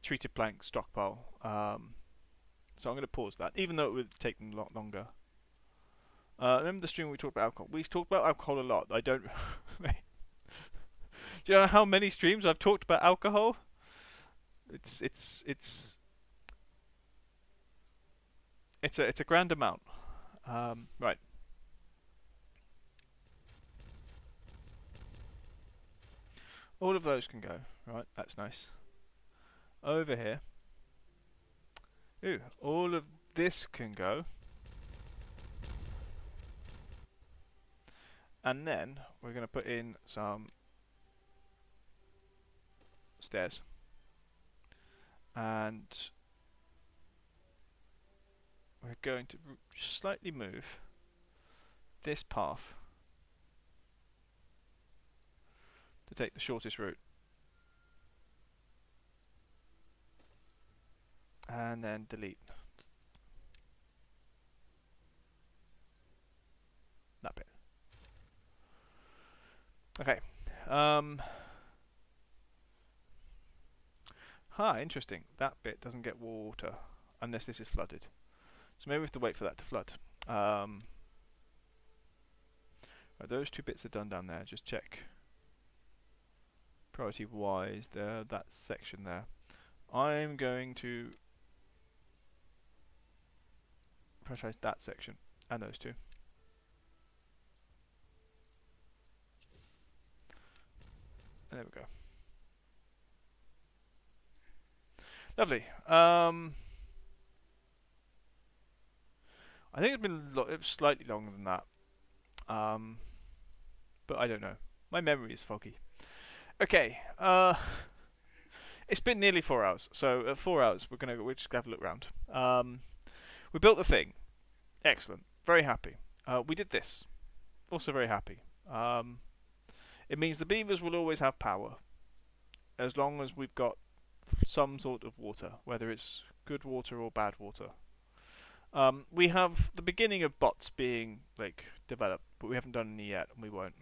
treated plank stockpile. So I'm going to pause that, even though it would take them a lot longer. Remember the stream where we talked about alcohol? We talked about alcohol a lot. I don't. Do you know how many streams I've talked about alcohol? It's a grand amount. Right. All of those can go. Right, that's nice. Over here. Ooh, all of this can go. And then we're going to put in some stairs. And we're going to slightly move this path to take the shortest route. and then delete that bit. Okay. Interesting. That bit doesn't get water unless this is flooded. So maybe we have to wait for that to flood. Right, those two bits are done down there. Just check priority wise there, that section there. I'm going to prioritize that section and those two. And there we go. Lovely. I think it's been it was slightly longer than that. But I don't know. My memory is foggy. Okay. It's been nearly 4 hours. So at 4 hours, we're just gonna have a look around. We built the thing. Excellent. Very happy. We did this. Also very happy. It means the beavers will always have power, as long as we've got some sort of water, whether it's good water or bad water. We have the beginning of bots being developed, but we haven't done any yet, and we won't.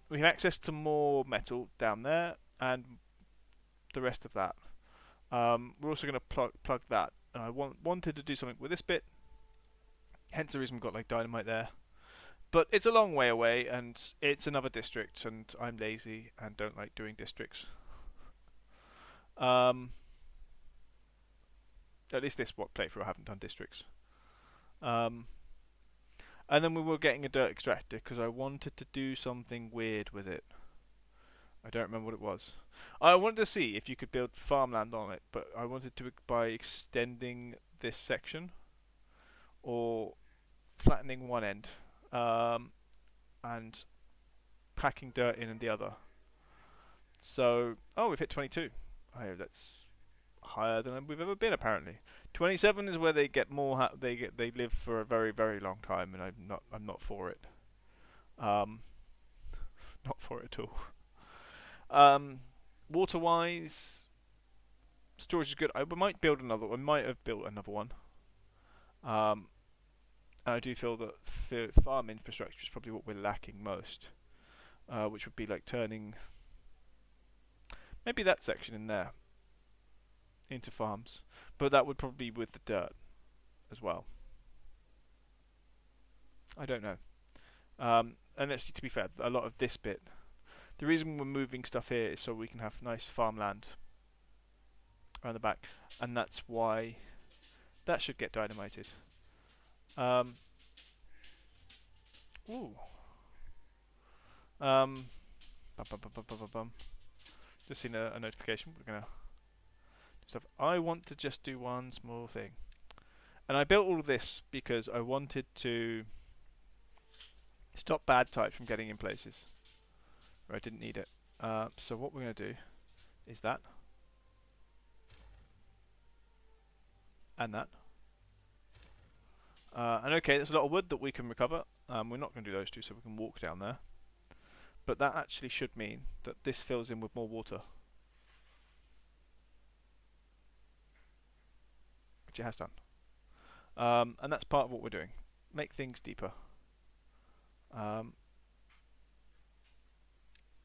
We have access to more metal down there, and the rest of that. We're also going to plug that. And I wanted to do something with this bit, hence the reason we've got dynamite there. But it's a long way away, and it's another district, and I'm lazy and don't like doing districts. At least this playthrough I haven't done districts. And then we were getting a dirt extractor because I wanted to do something weird with it. I don't remember what it was. I wanted to see if you could build farmland on it, but I wanted to by extending this section or flattening one end and packing dirt in the other. So, we've hit 22. That's higher than we've ever been apparently. 27 is where they get more. They live for a very very long time, and I'm not for it. Not for it at all. Water wise, storage is good. I might build another. I might have built another one. And I do feel that farm infrastructure is probably what we're lacking most, which would be turning maybe that section in there into farms, but that would probably be with the dirt as well. I don't know. And let's to be fair, a lot of this bit, the reason we're moving stuff here is so we can have nice farmland around the back, and that's why that should get dynamited. Ooh. Just seen a notification. We're gonna do stuff. I want to just do one small thing, and I built all of this because I wanted to stop bad types from getting in places where I didn't need it. So what we're gonna do is that and that. And okay, there's a lot of wood that we can recover. We're not going to do those two, so we can walk down there. But that actually should mean that this fills in with more water, which it has done. And that's part of what we're doing. Make things deeper.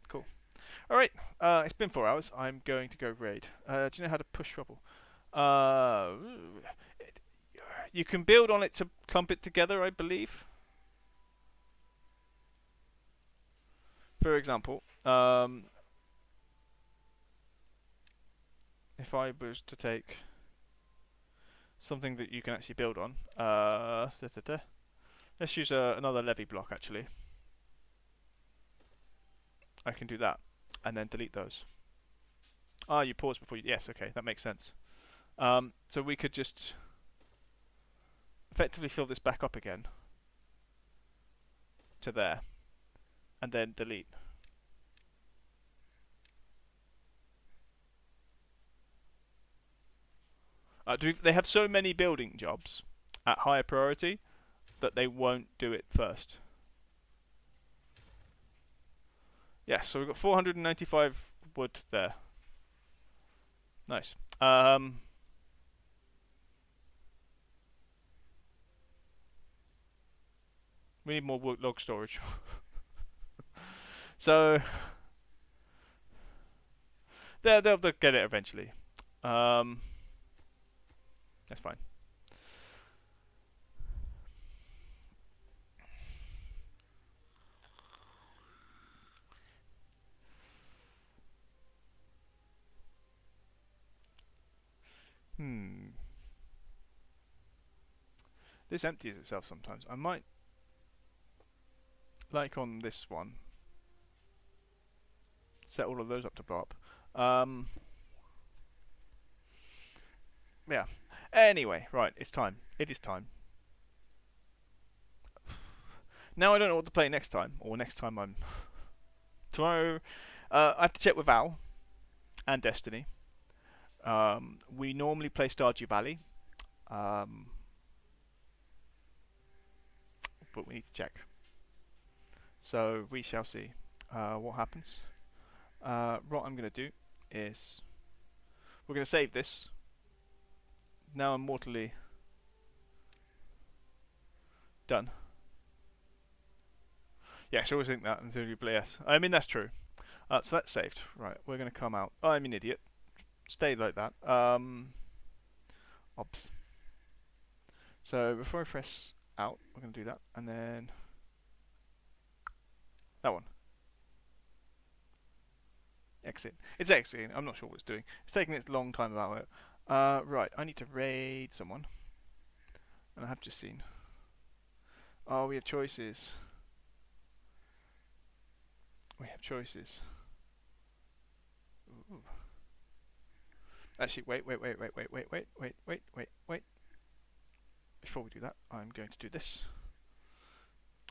Cool. Alright, it's been 4 hours. I'm going to go raid. Do you know how to push rubble? You can build on it to clump it together, I believe. For example, if I was to take something that you can actually build on, let's use another levee block actually. I can do that, and then delete those. You pause before you... Yes, okay, that makes sense. So we could just effectively fill this back up again to there, and then delete. They have so many building jobs at higher priority that they won't do it first. Yes, so we've got 495 wood there. Nice. We need more log storage. So they'll get it eventually. That's fine. Hmm. This empties itself sometimes. I might, like on this one, set all of those up to blow up. Yeah. Anyway, right, it's time. It is time. Now I don't know what to play next time, or next time I'm... Tomorrow, I have to check with Al and Destiny. We normally play Stardew Valley, but we need to check. So we shall see what happens. What I'm going to do is we're going to save this. Now I'm mortally done. Yes, I always think that until you play yes. I mean, that's true. So that's saved. Right, we're going to come out. Oh, I'm an idiot. Stay like that. Ops. So before I press out, we're going to do that. And then that one. Exit. It's exiting. I'm not sure what it's doing. It's taking its long time about it. Right, I need to raid someone. And I have just seen. Oh, we have choices. We have choices. Ooh. Actually, wait. Before we do that, I'm going to do this.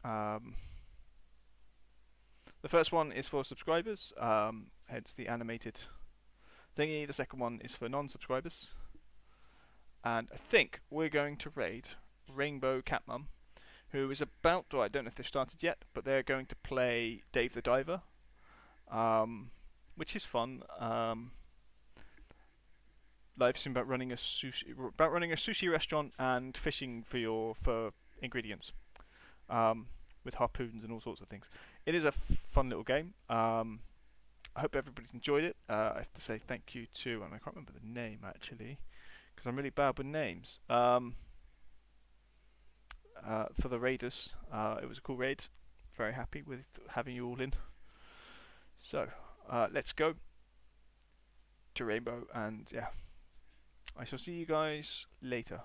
The first one is for subscribers, hence the animated thingy. The second one is for non-subscribers. And I think we're going to raid Rainbow Catmum, who is about to, I don't know if they've started yet, but they're going to play Dave the Diver, which is fun. Live sim about running a sushi restaurant and fishing for ingredients, with harpoons and all sorts of things. It is a fun little game. I hope everybody's enjoyed it. I have to say thank you to, and I can't remember the name actually, because I'm really bad with names. For the raiders, it was a cool raid. Very happy with having you all in. So let's go to Rainbow, and yeah, I shall see you guys later.